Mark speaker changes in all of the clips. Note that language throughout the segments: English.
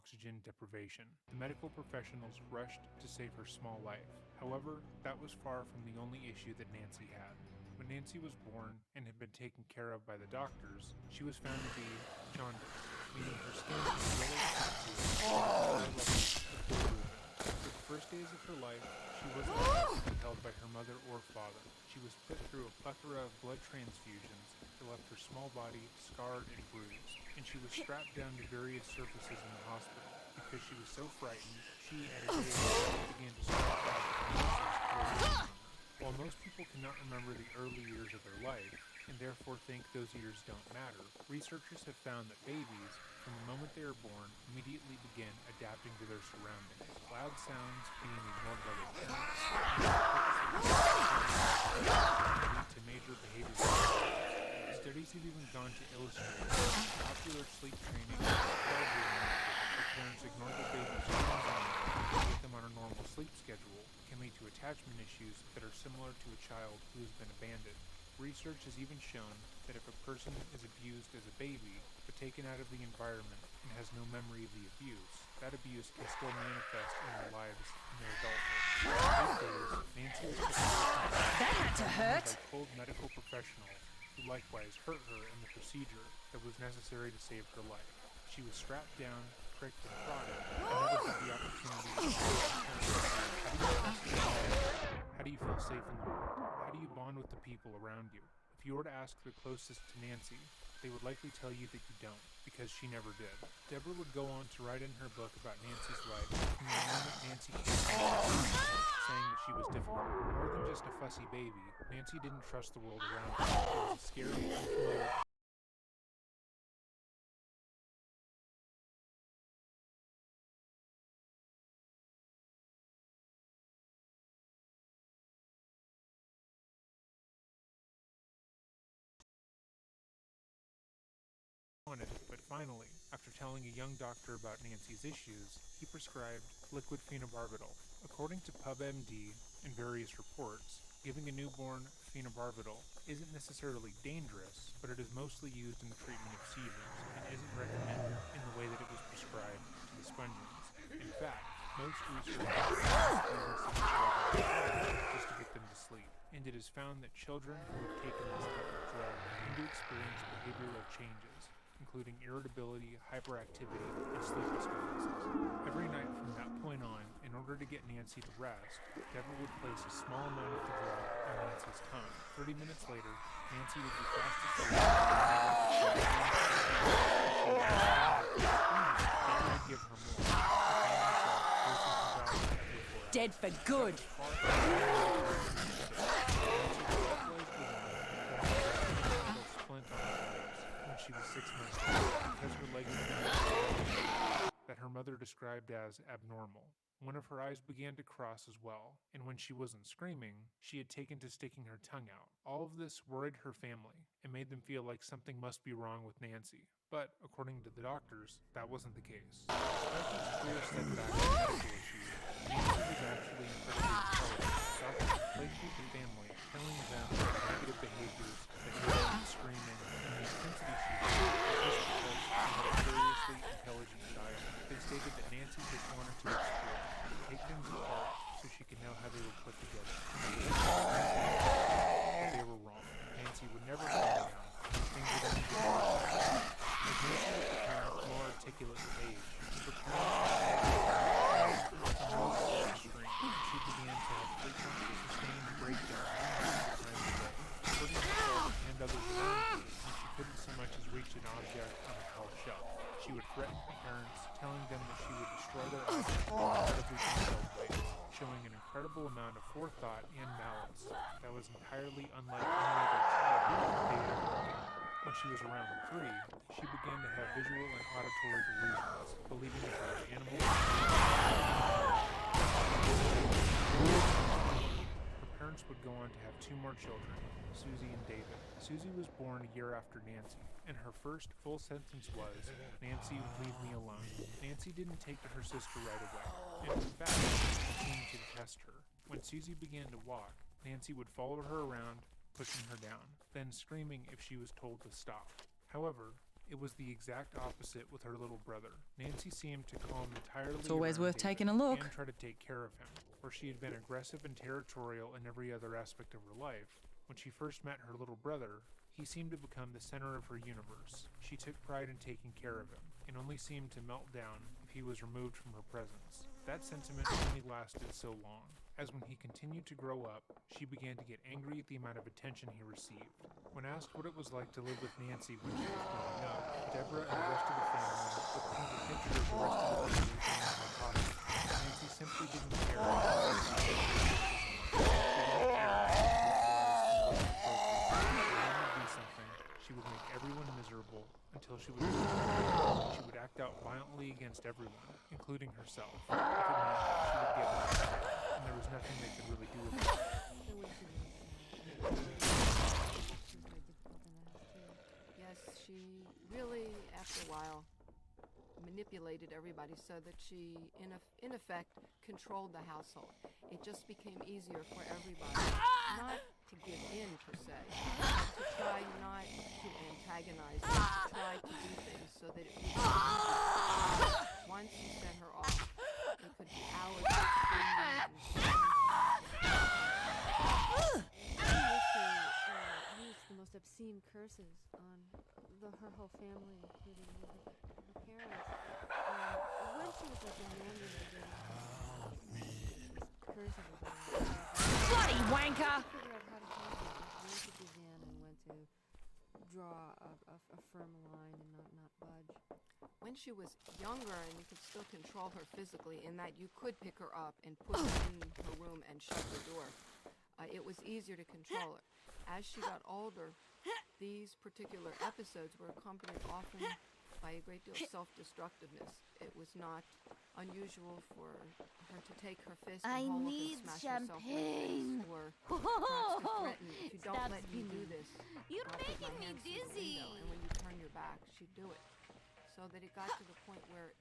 Speaker 1: oxygen deprivation. The medical professionals rushed to save her small life. However, that was far from the only issue that Nancy had. When Nancy was born and had been taken care of by the doctors, she was found to be jaundiced, meaning her skin was yellow tint. For the first days of her life, she wasn't able to be held by her mother or father. She was put through a plethora of blood transfusions that left her small body scarred and bruised, and she was strapped down to various surfaces in the hospital. Because she was so frightened, she at a day began to scratch out the nurses. While most people cannot remember the early years of their life, and therefore think those years don't matter, researchers have found that babies, from the moment they are born, immediately begin adapting to their surroundings. Loud sounds being ignored by their parents lead to major behavioral problems. Studies have even gone to illustrate popular sleep training where parents ignore their babies' screams and put them on a normal sleep schedule can lead to attachment issues that are similar to a child who has been abandoned. Research has even shown that if a person is abused as a baby, but taken out of the environment and has no memory of the abuse, that abuse can still manifest in their lives in their adulthood. These days, Nancy was put
Speaker 2: That had to hurt!
Speaker 1: by cold medical professionals who likewise hurt her in the procedure that was necessary to save her life. She was strapped down, pricked, and prodded, and never had the opportunity to how do you feel safe in the world? How do you bond with the people around you? If you were to ask the closest to Nancy, they would likely tell you that you don't, because she never did. Deborah would go on to write in her book about Nancy's life from the moment Nancy came to saying that she was difficult. More than just a fussy baby, Nancy didn't trust the world around her. It was a scary, unfamiliar wanted, but finally, after telling a young doctor about Nancy's issues, he prescribed liquid phenobarbital. According to PubMD and various reports, giving a newborn phenobarbital isn't necessarily dangerous, but it is mostly used in the treatment of seizures and isn't recommended in the way that it was prescribed to the Spongians. In fact, most research just to get them to sleep, and it is found that children who have taken this type of drug tend to experience behavioral changes, including irritability, hyperactivity, and sleep disturbances. Every night from that point on, in order to get Nancy to rest, Deborah would place a small amount of the drug on Nancy's tongue. 30 minutes later, Nancy would be fast asleep. Deborah would give her more.
Speaker 2: Dead for good!
Speaker 1: When she was 6 months old, because her legs were that her mother described as abnormal. One of her eyes began to cross as well, and when she wasn't screaming, she had taken to sticking her tongue out. All of this worried her family and made them feel like something must be wrong with Nancy. But, according to the doctors, that wasn't the case. Despite these clear setbacks and medical issues, Nancy was actually incredibly intelligent. Doctors placed the family, telling them that negative behaviors, that yelling, screaming, and the intensity she had was because she had a curiously intelligent child. They stated that Nancy just wanted to explore, take things apart, so she could know how they were put together. But they were wrong. Nancy would never calm down. Things would only get worse. As Nancy was becoming more articulate with age, her parents she began to have frequent, sustained breakdowns hurting herself and others around her, and she couldn't so much as reach an object on a tall shelf. She would threaten her parents, telling them that she would destroy their object in incredibly controlled ways, showing an incredible amount of forethought and malice that was entirely unlike any other child they had ever encountered. When she was around 3, she began to have visual and auditory delusions, believing that there were animals. Her parents would go on to have 2 more children, Susie and David. Susie was born a year after Nancy, and her first full sentence was, "Nancy, leave me alone." Nancy didn't take to her sister right away, and in fact, seemed to detest her. When Susie began to walk, Nancy would follow her around, pushing her down, then screaming if she was told to stop. However, It was the exact opposite with her little brother. Nancy seemed to calm entirely.
Speaker 2: It's always
Speaker 1: around
Speaker 2: worth
Speaker 1: David
Speaker 2: taking a look.
Speaker 1: and try to take care of him. Where she had been aggressive and territorial in every other aspect of her life, when she first met her little brother, he seemed to become the center of her universe. She took pride in taking care of him, and only seemed to melt down if he was removed from her presence. That sentiment only lasted so long, as when he continued to grow up, she began to get angry at the amount of attention he received. When asked what it was like to live with Nancy when she was growing up, Deborah and the rest of the family would paint a picture of the rest of the family in her costume. Nancy simply didn't care. She would make everyone miserable until she was miserable. She would act out violently against everyone, including herself. If it meant she would get upset, and there was nothing they could really do about it.
Speaker 3: Yes, she really, after a while, manipulated everybody so that she, in effect, controlled the household. It just became easier for everybody not to give in, per se, to try not to antagonize her, to try to do things so that it would be once you set her off, it could be hours of screaming
Speaker 4: She used the most obscene curses on her whole family, including her parents. When she was like a million curses were going
Speaker 2: Bloody wanker!
Speaker 4: figure out how to handle it, when to give in and when to draw a firm line and not budge.
Speaker 3: When she was younger and you could still control her physically in that you could pick her up and put her in her room and shut the door, it was easier to control her. As she got older, these particular episodes were accompanied often by a great deal of self-destructiveness. It was not unusual for her to take her fist and hold up and smash herself in the face, or perhaps to threaten, if you don't let me do this,
Speaker 5: You're
Speaker 3: I'll put my
Speaker 5: making me
Speaker 3: hands through the
Speaker 5: dizzy.
Speaker 3: window, and when you turn your back, she'd do it. So that it got to the point where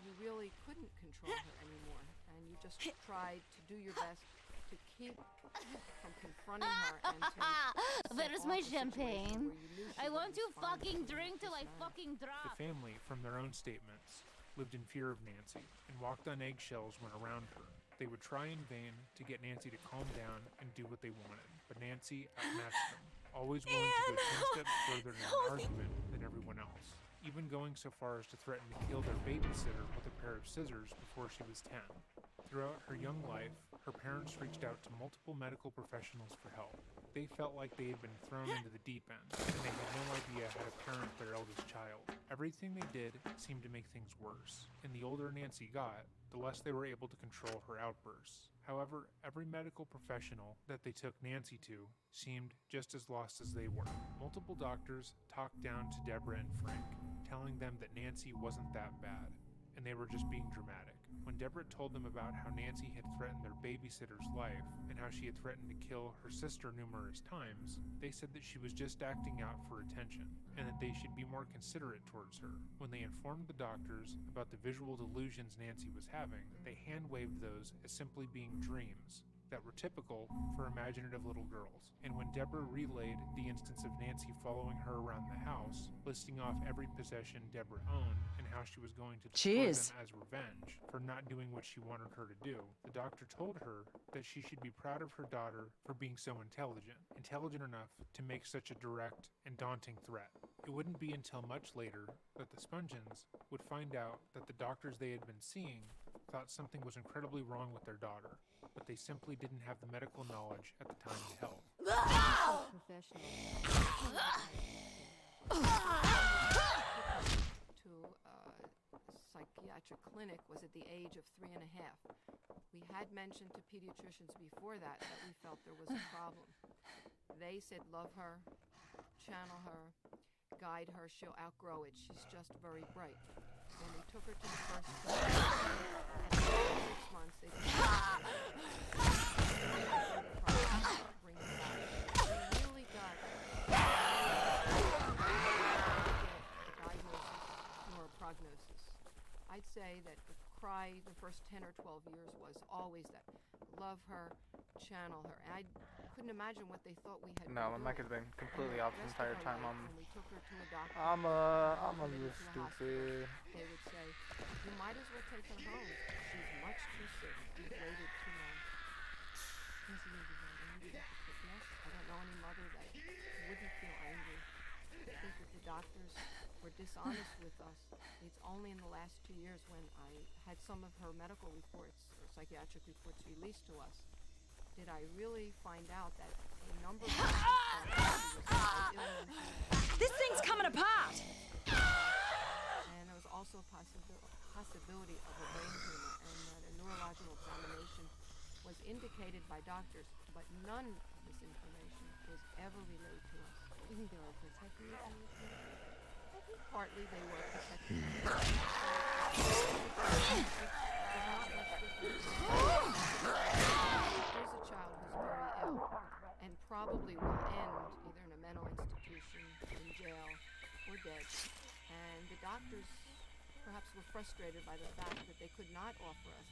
Speaker 3: you really couldn't control her anymore, and you just tried to do your best to keep from confronting her and to set
Speaker 5: Where's
Speaker 3: off
Speaker 5: my
Speaker 3: a situation
Speaker 5: champagne?
Speaker 3: where you knew she
Speaker 5: I want
Speaker 3: wouldn't
Speaker 5: to
Speaker 3: respond
Speaker 5: fucking
Speaker 3: in
Speaker 5: drink till
Speaker 3: this
Speaker 5: I
Speaker 3: manner.
Speaker 5: fucking
Speaker 1: The
Speaker 5: drop.
Speaker 1: family, from their own statements, lived in fear of Nancy and walked on eggshells when around her. They would try in vain to get Nancy to calm down and do what they wanted, but Nancy outmatched them, always willing to go 10 steps further in an argument than everyone else, even going so far as to threaten to kill their babysitter with a pair of scissors before she was 10. Throughout her young life, her parents reached out to multiple medical professionals for help. They felt like they had been thrown into the deep end, and they had no idea how to parent their eldest child. Everything they did seemed to make things worse, and the older Nancy got, the less they were able to control her outbursts. However, every medical professional that they took Nancy to seemed just as lost as they were. Multiple doctors talked down to Deborah and Frank, telling them that Nancy wasn't that bad, and they were just being dramatic. When Deborah told them about how Nancy had threatened their babysitter's life and how she had threatened to kill her sister numerous times, they said that she was just acting out for attention and that they should be more considerate towards her. When they informed the doctors about the visual delusions Nancy was having, they hand-waved those as simply being dreams that were typical for imaginative little girls. And when Deborah relayed the instance of Nancy following her around the house, listing off every possession Deborah owned and how she was going to destroy
Speaker 2: Cheers.
Speaker 1: them as revenge for not doing what she wanted her to do, the doctor told her that she should be proud of her daughter for being so intelligent enough to make such a direct and daunting threat. It wouldn't be until much later that the Spungins would find out that the doctors they had been seeing thought something was incredibly wrong with their daughter, but they simply didn't have the medical knowledge at the time to help.
Speaker 4: Professional.
Speaker 3: To a psychiatric clinic was at the age of 3.5. We had mentioned to pediatricians before that we felt there was a problem. They said love her, channel her, guide her, she'll outgrow it, she's just very bright. When we took her to the first clinic, and after 6 months they bring her back. We really got a diagnosis nor a prognosis. I'd say that the cry the first 10 or 12 years was always that love her, channel her. And I couldn't imagine what they thought we had
Speaker 5: No,
Speaker 3: been
Speaker 5: my mic
Speaker 3: doing.
Speaker 5: has been
Speaker 3: And
Speaker 5: completely
Speaker 3: the
Speaker 5: off the
Speaker 3: rest of
Speaker 5: entire
Speaker 3: her
Speaker 5: time.
Speaker 3: life, when we took her to a doctor,
Speaker 5: I'm
Speaker 3: or
Speaker 5: a
Speaker 3: admitted
Speaker 5: little
Speaker 3: to the hospital,
Speaker 5: stupid.
Speaker 3: they would say, you might as well take her home. She's much too sick. You've waited too long.
Speaker 4: Yes, you may be right. I need to have to quit.
Speaker 3: Yes, I don't know any mother that wouldn't feel angry. I think that the doctors were dishonest with us. It's only in the last 2 years when I had some of her medical reports or psychiatric reports released to us did I really find out that a number of doctors thought that she was ill mentally.
Speaker 2: This thing's coming apart!
Speaker 3: And there was also a possibility of a brain tumor, and that a neurological examination was indicated by doctors, but none of this information was ever relayed to us.
Speaker 4: You think they were protecting you from this?
Speaker 3: I think partly they were protecting me. There's not much difference. Here's a child who's very ill and probably will end either in a mental institution, in jail, or dead. And the doctors perhaps were frustrated by the fact that they could not offer us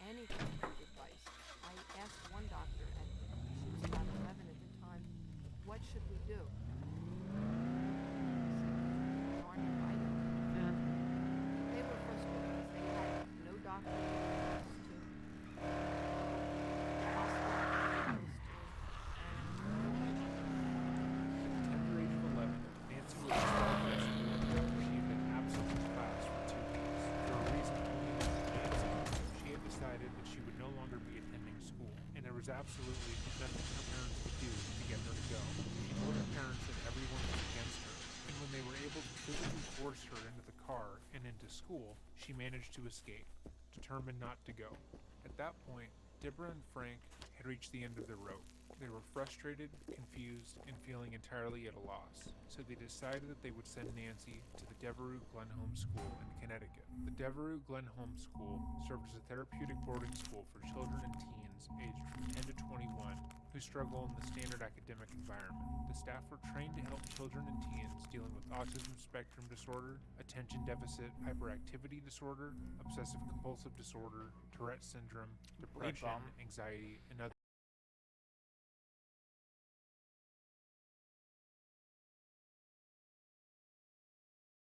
Speaker 3: any kind of advice. I asked one doctor, and she was about 11 at the time, what should we do? Darn invited. They were frustrated because they had no doctor to take us to, hospital to take us to, and
Speaker 1: At the tender age of 11, Nancy was expelled from school after she had been absent from class for 2 weeks. For a reason only known to Nancy, she had decided that she would no longer be attending school, and there was absolutely nothing her parents could do to get her to go. She told her parents that everyone was against her, and when they were able to physically force her into the car and into school, she managed to escape, determined not to go. At that point, Deborah and Frank had reached the end of their rope. They were frustrated, confused, and feeling entirely at a loss, so they decided that they would send Nancy to the Devereux Glen Home School in Connecticut. The Devereux Glen Home School served as a therapeutic boarding school for children and teens aged from 10 to 21 who struggle in the standard academic environment. The staff were trained to help children and teens dealing with autism spectrum disorder, attention deficit hyperactivity disorder, obsessive compulsive disorder, Tourette syndrome, depression,
Speaker 5: bomb.
Speaker 1: anxiety, and other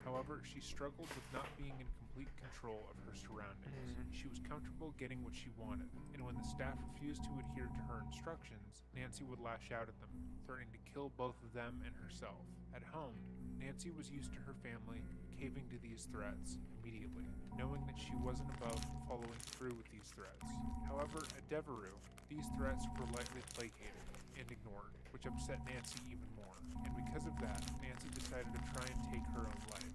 Speaker 1: However, she struggled with not being in complete control of her surroundings. She was comfortable getting what she wanted, and when the staff refused to adhere to her instructions, Nancy would lash out at them, threatening to kill both of them and herself. At home, Nancy was used to her family caving to these threats immediately, knowing that she wasn't above following through with these threats. However, at Devereux, these threats were lightly placated and ignored, which upset Nancy even more, and because of that, Nancy decided to try and take her own life.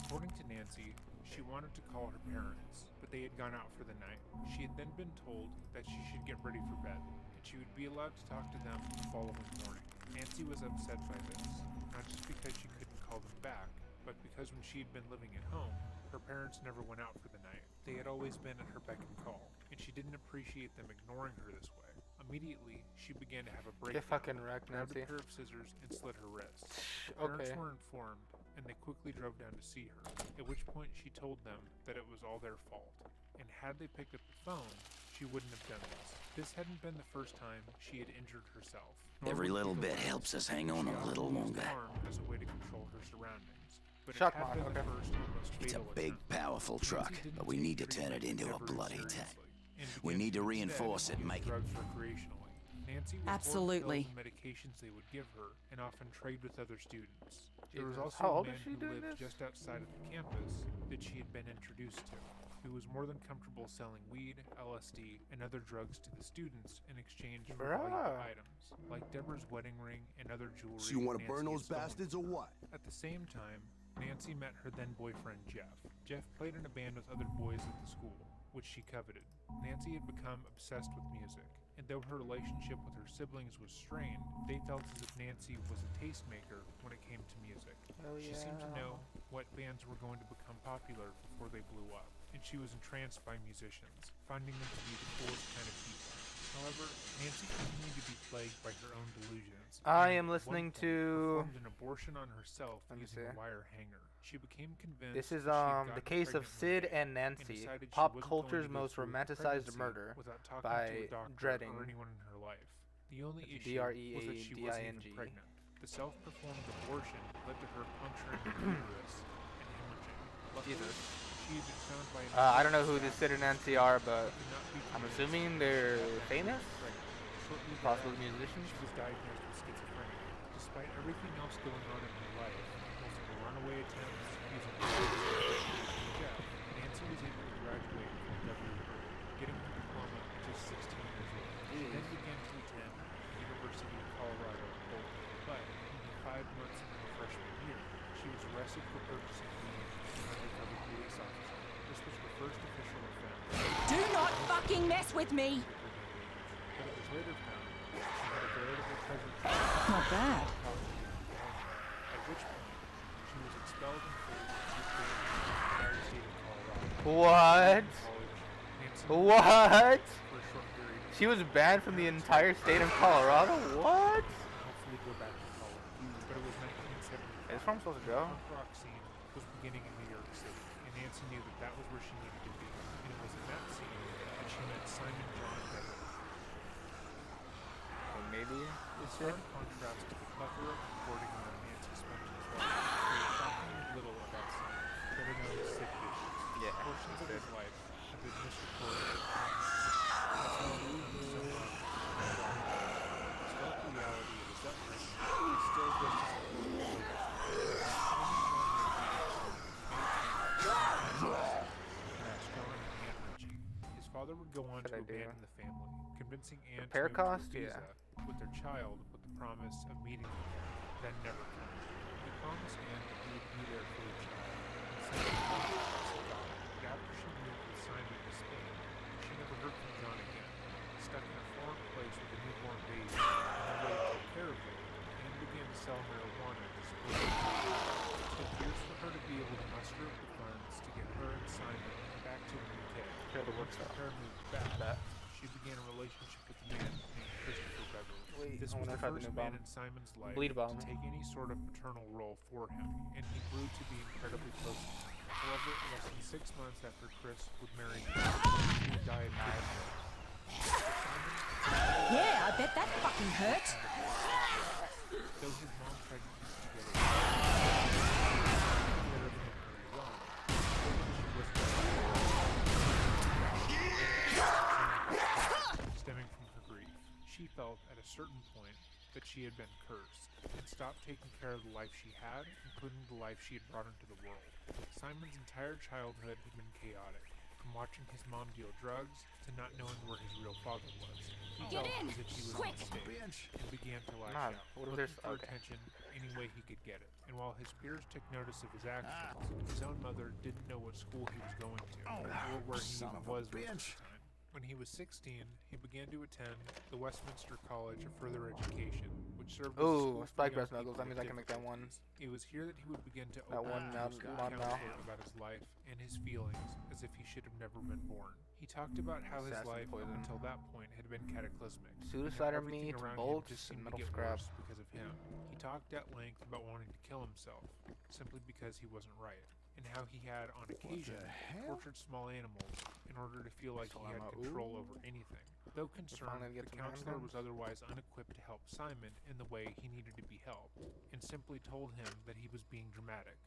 Speaker 1: According to Nancy, she wanted to call her parents, but they had gone out for the night. She had then been told that she should get ready for bed, and she would be allowed to talk to them the following morning. Nancy was upset by this, not just because she couldn't call them back, but because when she had been living at home, her parents never went out for the night. They had always been at her beck and call, and she didn't appreciate them ignoring her this way. Immediately, she began to have a breakdown,
Speaker 5: Get fucking wrecked,
Speaker 1: grabbed
Speaker 5: Nancy.
Speaker 1: a pair of scissors, and slit her wrists. Parents
Speaker 5: Okay.
Speaker 1: were informed, and they quickly drove down to see her, at which point she told them that it was all their fault, and had they picked up the phone, she wouldn't have done this. This hadn't been the first time she had injured herself. nor
Speaker 6: Every
Speaker 1: would
Speaker 6: little
Speaker 1: be the
Speaker 6: bit
Speaker 1: last.
Speaker 6: helps us hang on
Speaker 1: She
Speaker 6: a
Speaker 1: often
Speaker 6: little
Speaker 1: used
Speaker 6: longer.
Speaker 1: harm as a way to control her surroundings, but
Speaker 5: Shock
Speaker 1: it had
Speaker 5: mod,
Speaker 1: been the
Speaker 5: okay.
Speaker 1: first and most
Speaker 6: It's a
Speaker 1: fatal
Speaker 6: big,
Speaker 1: attempt.
Speaker 6: powerful
Speaker 1: Nancy
Speaker 6: truck,
Speaker 1: didn't
Speaker 6: but we
Speaker 1: take
Speaker 6: need to turn it
Speaker 1: treatment
Speaker 6: into a
Speaker 1: Devereux
Speaker 6: bloody tank.
Speaker 1: seriously, and
Speaker 6: We
Speaker 1: began
Speaker 6: need to
Speaker 1: instead
Speaker 6: reinforce it and
Speaker 1: use
Speaker 6: make it-
Speaker 1: drugs recreationally. Nancy was
Speaker 2: Absolutely.
Speaker 1: bored pills and medications they would give her, and often trade with other students. There was
Speaker 5: Jesus.
Speaker 1: also
Speaker 5: How
Speaker 1: a
Speaker 5: old
Speaker 1: man
Speaker 5: is she
Speaker 1: who
Speaker 5: doing
Speaker 1: lived
Speaker 5: this?
Speaker 1: just outside of the campus that she had been introduced to, who was more than comfortable selling weed, LSD, and other drugs to the students in exchange for valuable
Speaker 5: Bruh.
Speaker 1: items, like Deborah's wedding ring and other jewelry.
Speaker 7: So you want to
Speaker 1: Nancy
Speaker 7: burn
Speaker 1: had
Speaker 7: those
Speaker 1: stolen
Speaker 7: bastards
Speaker 1: from
Speaker 7: or
Speaker 1: her.
Speaker 7: what?
Speaker 1: At the same time, Nancy met her then boyfriend Jeff. Jeff played in a band with other boys at the school, which she coveted. Nancy had become obsessed with music, and though her relationship with her siblings was strained, they felt as if Nancy was a tastemaker when it came to music.
Speaker 5: Hell
Speaker 1: She seemed to
Speaker 5: yeah.
Speaker 1: know what bands were going to become popular before they blew up, and she was entranced by musicians, finding them to be the coolest kind of people. However, Nancy continued to be plagued by her own delusions.
Speaker 5: I
Speaker 1: and
Speaker 5: am
Speaker 1: at one
Speaker 5: listening
Speaker 1: point
Speaker 5: to.
Speaker 1: performed an abortion on herself
Speaker 5: Let me
Speaker 1: using a
Speaker 5: see.
Speaker 1: wire hanger. She became convinced
Speaker 5: This is
Speaker 1: that she had
Speaker 5: the
Speaker 1: gotten
Speaker 5: case of
Speaker 1: pregnant
Speaker 5: Sid
Speaker 1: one day
Speaker 5: and Nancy,
Speaker 1: decided she
Speaker 5: pop
Speaker 1: wasn't
Speaker 5: culture's
Speaker 1: going to go
Speaker 5: most
Speaker 1: through with the
Speaker 5: romanticized
Speaker 1: pregnancy
Speaker 5: murder
Speaker 1: without talking to
Speaker 5: by
Speaker 1: a doctor
Speaker 5: Dreading.
Speaker 1: or anyone in her life. The only
Speaker 5: It's
Speaker 1: issue was that she wasn't
Speaker 5: Dreading.
Speaker 1: even pregnant. The self-performed abortion led to her puncturing her uterus and hemorrhaging. Luckily,
Speaker 5: Jesus.
Speaker 1: she had been found by
Speaker 5: I don't know who this Sid and Nancy are, but
Speaker 1: could not be
Speaker 5: I'm
Speaker 1: convinced
Speaker 5: assuming
Speaker 1: that
Speaker 5: they're
Speaker 1: she had
Speaker 5: famous,
Speaker 1: been pregnant. Shortly
Speaker 5: possibly
Speaker 1: thereafter,
Speaker 5: musicians.
Speaker 1: she was diagnosed with schizophrenia. Despite everything else going on in her life, multiple runaway attempts, using drugs, and death, Nancy was able to graduate from Beverly Hills, getting her diploma at just 16 years old. She then began to attend the University of Colorado at Boulder, but only 5 months into her freshman year, she was arrested for purchasing weed from an undercover police officer. This was her first official offense.
Speaker 2: Do not fucking mess with me!
Speaker 1: But it was later found that she had a veritable treasure chest
Speaker 2: Not bad.
Speaker 1: at which point she was expelled and forced to stay in the entire state of Colorado.
Speaker 5: What?
Speaker 1: College, Nancy
Speaker 5: What?
Speaker 1: for a short period of
Speaker 5: She was banned from the entire state of Colorado? What?
Speaker 1: hopefully go back to college. But it was 1975.
Speaker 5: Is where I'm supposed to go?
Speaker 1: The punk rock scene was beginning in New York City, and Nancy knew that that was where she needed to be. And it was in that scene that she met Simon John Beverly.
Speaker 5: Or maybe
Speaker 1: In
Speaker 5: it's
Speaker 1: stark
Speaker 5: it?
Speaker 1: contrast to the plethora of reporting around Nancy Spencer's life, there is shockingly little about Simon, better known as Sid Vicious.
Speaker 5: Yeah,
Speaker 1: Portions of
Speaker 5: Sid.
Speaker 1: his life have been misreported. That's how we so much. The stark reality of his upbringing is still just as important. His father would go on to
Speaker 5: What'd I do?
Speaker 1: abandon the family, convincing Anne to
Speaker 5: Repair
Speaker 1: move to
Speaker 5: cost?
Speaker 1: Ibiza
Speaker 5: Yeah.
Speaker 1: with their child with the promise of meeting them there, then never came. He promised Anne that he would be there for the child, and sent her home as a daughter. But after she moved with Simon to Spain, she never heard from John again. Stuck in a foreign place with a newborn baby, and nobody took care of her, Anne began to sell marijuana to support her family. It took years for her to be able to muster up the funds to get her and Simon back to the UK.
Speaker 5: Sure, the
Speaker 1: Once
Speaker 5: works
Speaker 1: the
Speaker 5: out.
Speaker 1: pair moved back,
Speaker 5: That.
Speaker 1: she began a relationship with a man named Christopher Beverly.
Speaker 5: Wait,
Speaker 1: This
Speaker 5: I
Speaker 1: was
Speaker 5: wonder
Speaker 1: the
Speaker 5: if I have the
Speaker 1: first
Speaker 5: new
Speaker 1: man
Speaker 5: bomb.
Speaker 1: in Simon's life
Speaker 5: Bleed bomb.
Speaker 1: to take any sort of paternal role for him, and he grew to be incredibly close to him. However, less than 6 months after Chris would marry him, he would die of kidney failure.
Speaker 2: Yeah, I bet that fucking hurt.
Speaker 1: Though his mom tried to piece together everything very wrong, stemming from her grief. She felt at a certain point that she had been cursed and stopped taking care of the life she had, including the life she had brought into the world. Simon's entire childhood had been chaotic, from watching his mom deal drugs to not knowing where his real father was. He
Speaker 2: Get
Speaker 1: felt
Speaker 2: in!
Speaker 1: as if he was
Speaker 2: Quick!
Speaker 1: a mistake and began to lash
Speaker 5: Nah,
Speaker 1: out,
Speaker 5: what if
Speaker 1: looking
Speaker 5: there's-
Speaker 1: for
Speaker 5: okay.
Speaker 1: attention any way he could get it. And while his peers took notice of his actions, his own mother didn't know what school he was going to, or where he even was most of the time. When he was 16, he began to attend the Westminster College of Further Education, which served as a
Speaker 5: Ooh,
Speaker 1: school for
Speaker 5: spike
Speaker 1: young
Speaker 5: breast knuckles.
Speaker 1: people
Speaker 5: That means
Speaker 1: with
Speaker 5: I can make that one.
Speaker 1: difficulties. It was here that he would begin to
Speaker 5: That
Speaker 1: open
Speaker 5: one
Speaker 1: up
Speaker 5: now-
Speaker 1: to a school
Speaker 5: one now.
Speaker 1: counselor about his life and his feelings as if he should have never been born. He talked about how his
Speaker 5: Assassin
Speaker 1: life up
Speaker 5: poison.
Speaker 1: until that point had been cataclysmic. and how
Speaker 5: Suicider
Speaker 1: everything
Speaker 5: meat,
Speaker 1: around him
Speaker 5: bolts,
Speaker 1: just
Speaker 5: and
Speaker 1: seemed
Speaker 5: metal
Speaker 1: to get
Speaker 5: scrap.
Speaker 1: worse because of him. He talked at length about wanting to kill himself, simply because he wasn't right, and how he had, on occasion, tortured small animals in order to feel like he had
Speaker 5: Salama,
Speaker 1: control
Speaker 5: ooh.
Speaker 1: over anything. Though concerned,
Speaker 5: finally
Speaker 1: the
Speaker 5: get some
Speaker 1: counselor
Speaker 5: handguns.
Speaker 1: was otherwise unequipped to help Simon in the way he needed to be helped, and simply told him that he was being dramatic.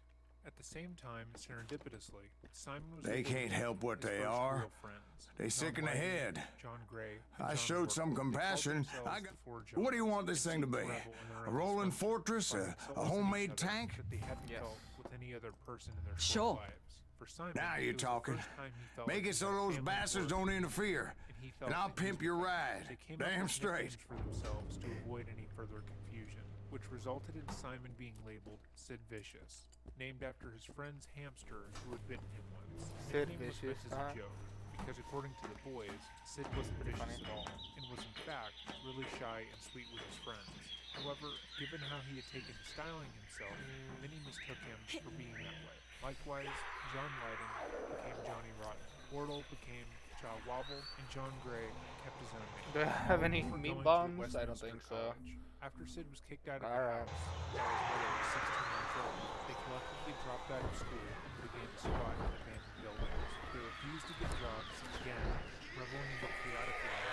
Speaker 1: At the same time, serendipitously, Simon was
Speaker 6: They
Speaker 1: able to
Speaker 6: can't
Speaker 1: meet
Speaker 6: help what
Speaker 1: his
Speaker 6: they
Speaker 1: first
Speaker 6: are.
Speaker 1: real friends,
Speaker 6: They
Speaker 1: John
Speaker 6: sick in the
Speaker 1: Whiting,
Speaker 6: head.
Speaker 1: John Gray, and
Speaker 6: I
Speaker 1: John
Speaker 6: showed some
Speaker 1: Gordon. They called
Speaker 6: compassion.
Speaker 1: themselves
Speaker 6: I
Speaker 1: the
Speaker 6: got-
Speaker 1: Four
Speaker 6: What do you
Speaker 1: Johns,
Speaker 6: want this
Speaker 1: and
Speaker 6: thing to
Speaker 1: seemed
Speaker 6: be?
Speaker 1: revel in their
Speaker 6: A
Speaker 1: own
Speaker 6: rolling
Speaker 1: dysfunction,
Speaker 6: fortress?
Speaker 1: finding
Speaker 6: A
Speaker 1: solace in each
Speaker 6: homemade
Speaker 1: other
Speaker 6: tank?
Speaker 1: that they hadn't
Speaker 5: Yes.
Speaker 1: felt with any other person in their
Speaker 2: Sure.
Speaker 1: short lives. For Simon,
Speaker 6: Now
Speaker 1: it
Speaker 6: you're
Speaker 1: was the
Speaker 6: talking.
Speaker 1: first time he felt
Speaker 6: Make
Speaker 1: like
Speaker 6: it
Speaker 1: he
Speaker 6: so
Speaker 1: had
Speaker 6: those
Speaker 1: family
Speaker 6: bastards
Speaker 1: work,
Speaker 6: don't interfere.
Speaker 1: and he felt
Speaker 6: And I'll
Speaker 1: that he
Speaker 6: pimp
Speaker 1: was
Speaker 6: your
Speaker 1: protected.
Speaker 6: ride.
Speaker 1: They came
Speaker 6: Damn
Speaker 1: up with
Speaker 6: straight.
Speaker 1: nicknames for themselves to avoid any further confusion, which resulted in Simon being labeled Sid Vicious, named after his friend's hamster who had bitten him once. The
Speaker 5: Sid
Speaker 1: nickname was
Speaker 5: Vicious,
Speaker 1: meant as
Speaker 5: huh?
Speaker 1: a joke, because according to the boys, Sid wasn't vicious
Speaker 5: funny.
Speaker 1: at all, and was in fact really shy and sweet with his friends. However, given how he had taken to styling himself, many mistook him for being that way. Likewise, John Whiting became Johnny Rotten. Wardle became Shaw Wobble, and John Gray kept his own name.
Speaker 5: Do I have
Speaker 1: All
Speaker 5: any
Speaker 1: were
Speaker 5: meat
Speaker 1: going to
Speaker 5: bombs? I don't
Speaker 1: Westminster
Speaker 5: think so.
Speaker 1: College. After Sid was kicked out of the
Speaker 5: Alright.
Speaker 1: house while his mother was 16 years old, they collectively dropped out of school and began to squat in abandoned buildings. They refused to get jobs again, reveling in the chaotic lives.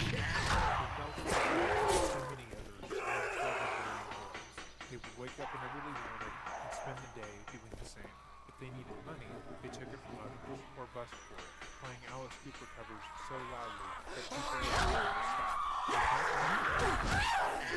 Speaker 1: They felt like so many others were trouble-bearing boys. They would wake up whenever they wanted and spend the day doing the same. If they needed money, they took it from others or busked for it, playing Alice Cooper covers so loudly that people would have to stop. They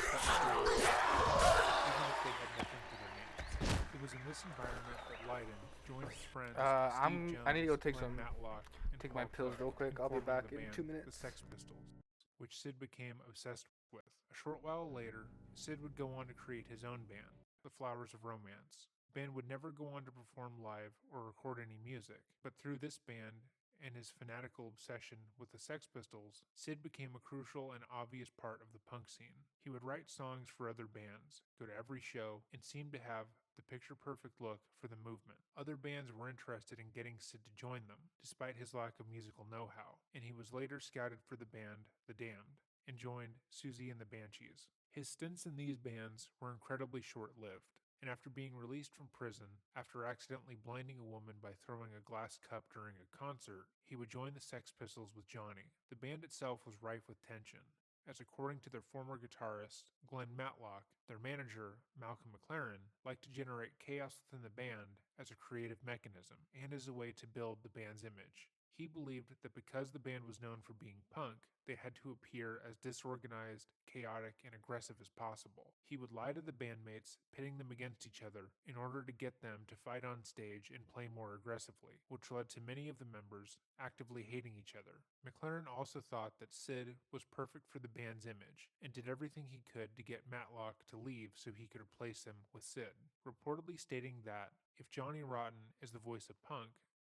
Speaker 1: cut school, even if they had nothing to their names. It was in this environment that Lydon joined his friends Steve Jones,
Speaker 5: I need to go take
Speaker 1: Glenn
Speaker 5: some-
Speaker 1: Matlock, and
Speaker 5: take my
Speaker 1: Paul
Speaker 5: pills
Speaker 1: Cook,
Speaker 5: real quick.
Speaker 1: and
Speaker 5: I'll be
Speaker 1: forming
Speaker 5: back
Speaker 1: the
Speaker 5: in
Speaker 1: band,
Speaker 5: 2 minutes.
Speaker 1: The Sex Pistols, which Sid became obsessed with. A short while later, Sid would go on to create his own band, The Flowers of Romance. The band would never go on to perform live or record any music, but through this band and his fanatical obsession with the Sex Pistols, Sid became a crucial and obvious part of the punk scene. He would write songs for other bands, go to every show, and seemed to have the picture-perfect look for the movement. Other bands were interested in getting Sid to join them, despite his lack of musical know-how, and he was later scouted for the band The Damned and joined Susie and the Banshees. His stints in these bands were incredibly short-lived, and after being released from prison, after accidentally blinding a woman by throwing a glass cup during a concert, he would join the Sex Pistols with Johnny. The band itself was rife with tension, as according to their former guitarist, Glenn Matlock, their manager, Malcolm McLaren, liked to generate chaos within the band as a creative mechanism and as a way to build the band's image. He believed that because the band was known for being punk, they had to appear as disorganized, chaotic, and aggressive as possible. He would lie to the bandmates, pitting them against each other in order to get them to fight on stage and play more aggressively, which led to many of the members actively hating each other. McLaren also thought that Sid was perfect for the band's image and did everything he could to get Matlock to leave so he could replace him with Sid, reportedly stating that if Johnny Rotten is the voice of punk,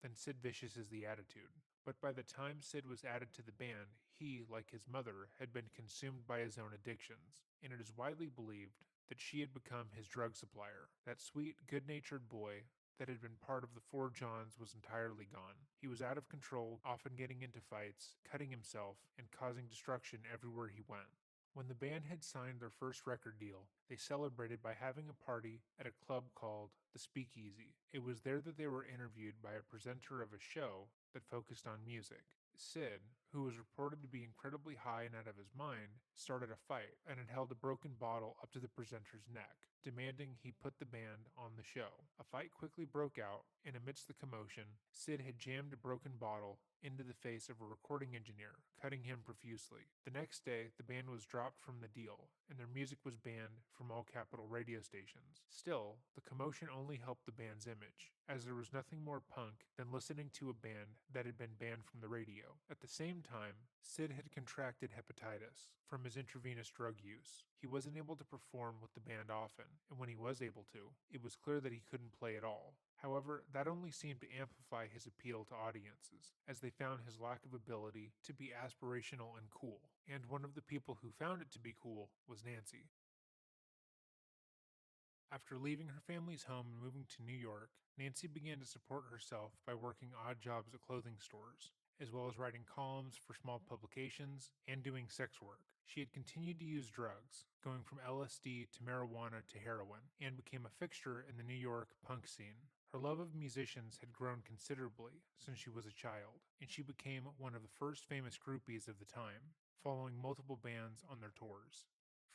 Speaker 1: then Sid Vicious is the attitude. But by the time Sid was added to the band, he, like his mother, had been consumed by his own addictions, and it is widely believed that she had become his drug supplier. That sweet, good-natured boy that had been part of the Four Johns was entirely gone. He was out of control, often getting into fights, cutting himself, and causing destruction everywhere he went. When the band had signed their first record deal, they celebrated by having a party at a club called the Speakeasy. It was there that they were interviewed by a presenter of a show that focused on music. Sid, who was reported to be incredibly high and out of his mind, started a fight and had held a broken bottle up to the presenter's neck, demanding he put the band on the show. A fight quickly broke out, and amidst the commotion, Sid had jammed a broken bottle into the face of a recording engineer, cutting him profusely. The next day, the band was dropped from the deal, and their music was banned from all capital radio stations. Still, the commotion only helped the band's image, as there was nothing more punk than listening to a band that had been banned from the radio. At the same time, Sid had contracted hepatitis from his intravenous drug use. He wasn't able to perform with the band often, and when he was able to, it was clear that he couldn't play at all. However, that only seemed to amplify his appeal to audiences, as they found his lack of ability to be aspirational and cool, and one of the people who found it to be cool was Nancy. After leaving her family's home and moving to New York, Nancy began to support herself by working odd jobs at clothing stores, as well as writing columns for small publications and doing sex work. She had continued to use drugs, going from LSD to marijuana to heroin, and became a fixture in the New York punk scene. Her love of musicians had grown considerably since she was a child, and she became one of the first famous groupies of the time, following multiple bands on their tours.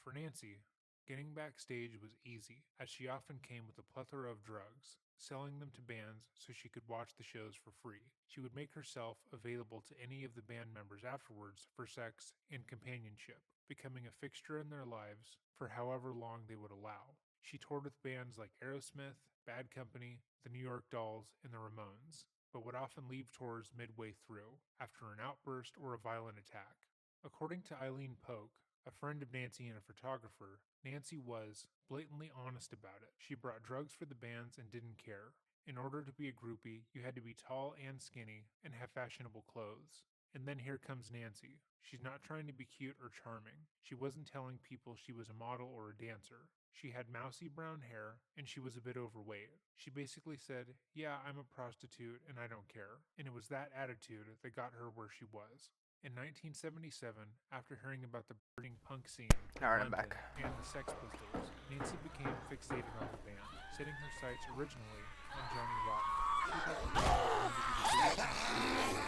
Speaker 1: For Nancy, getting backstage was easy, as she often came with a plethora of drugs, selling them to bands so she could watch the shows for free. She would make herself available to any of the band members afterwards for sex and companionship, becoming a fixture in their lives for however long they would allow. She toured with bands like Aerosmith, Bad Company, the New York Dolls, and the Ramones, but would often leave tours midway through, after an outburst or a violent attack. According to Eileen Polk, a friend of Nancy and a photographer, Nancy was blatantly honest about it. She brought drugs for the bands and didn't care. In order to be a groupie, you had to be tall and skinny and have fashionable clothes. And then here comes Nancy. She's not trying to be cute or charming. She wasn't telling people she was a model or a dancer. She had mousy brown hair, and she was a bit overweight. She basically said, "Yeah, I'm a prostitute, and I don't care." And it was that attitude that got her where she was. In 1977, after hearing about the burning punk scene in
Speaker 5: Alright, I'm
Speaker 1: London
Speaker 5: back.
Speaker 1: and the Sex Pistols, Nancy became fixated on the band, setting her sights originally on Johnny Rotten. She thought the band was going to be the biggest thing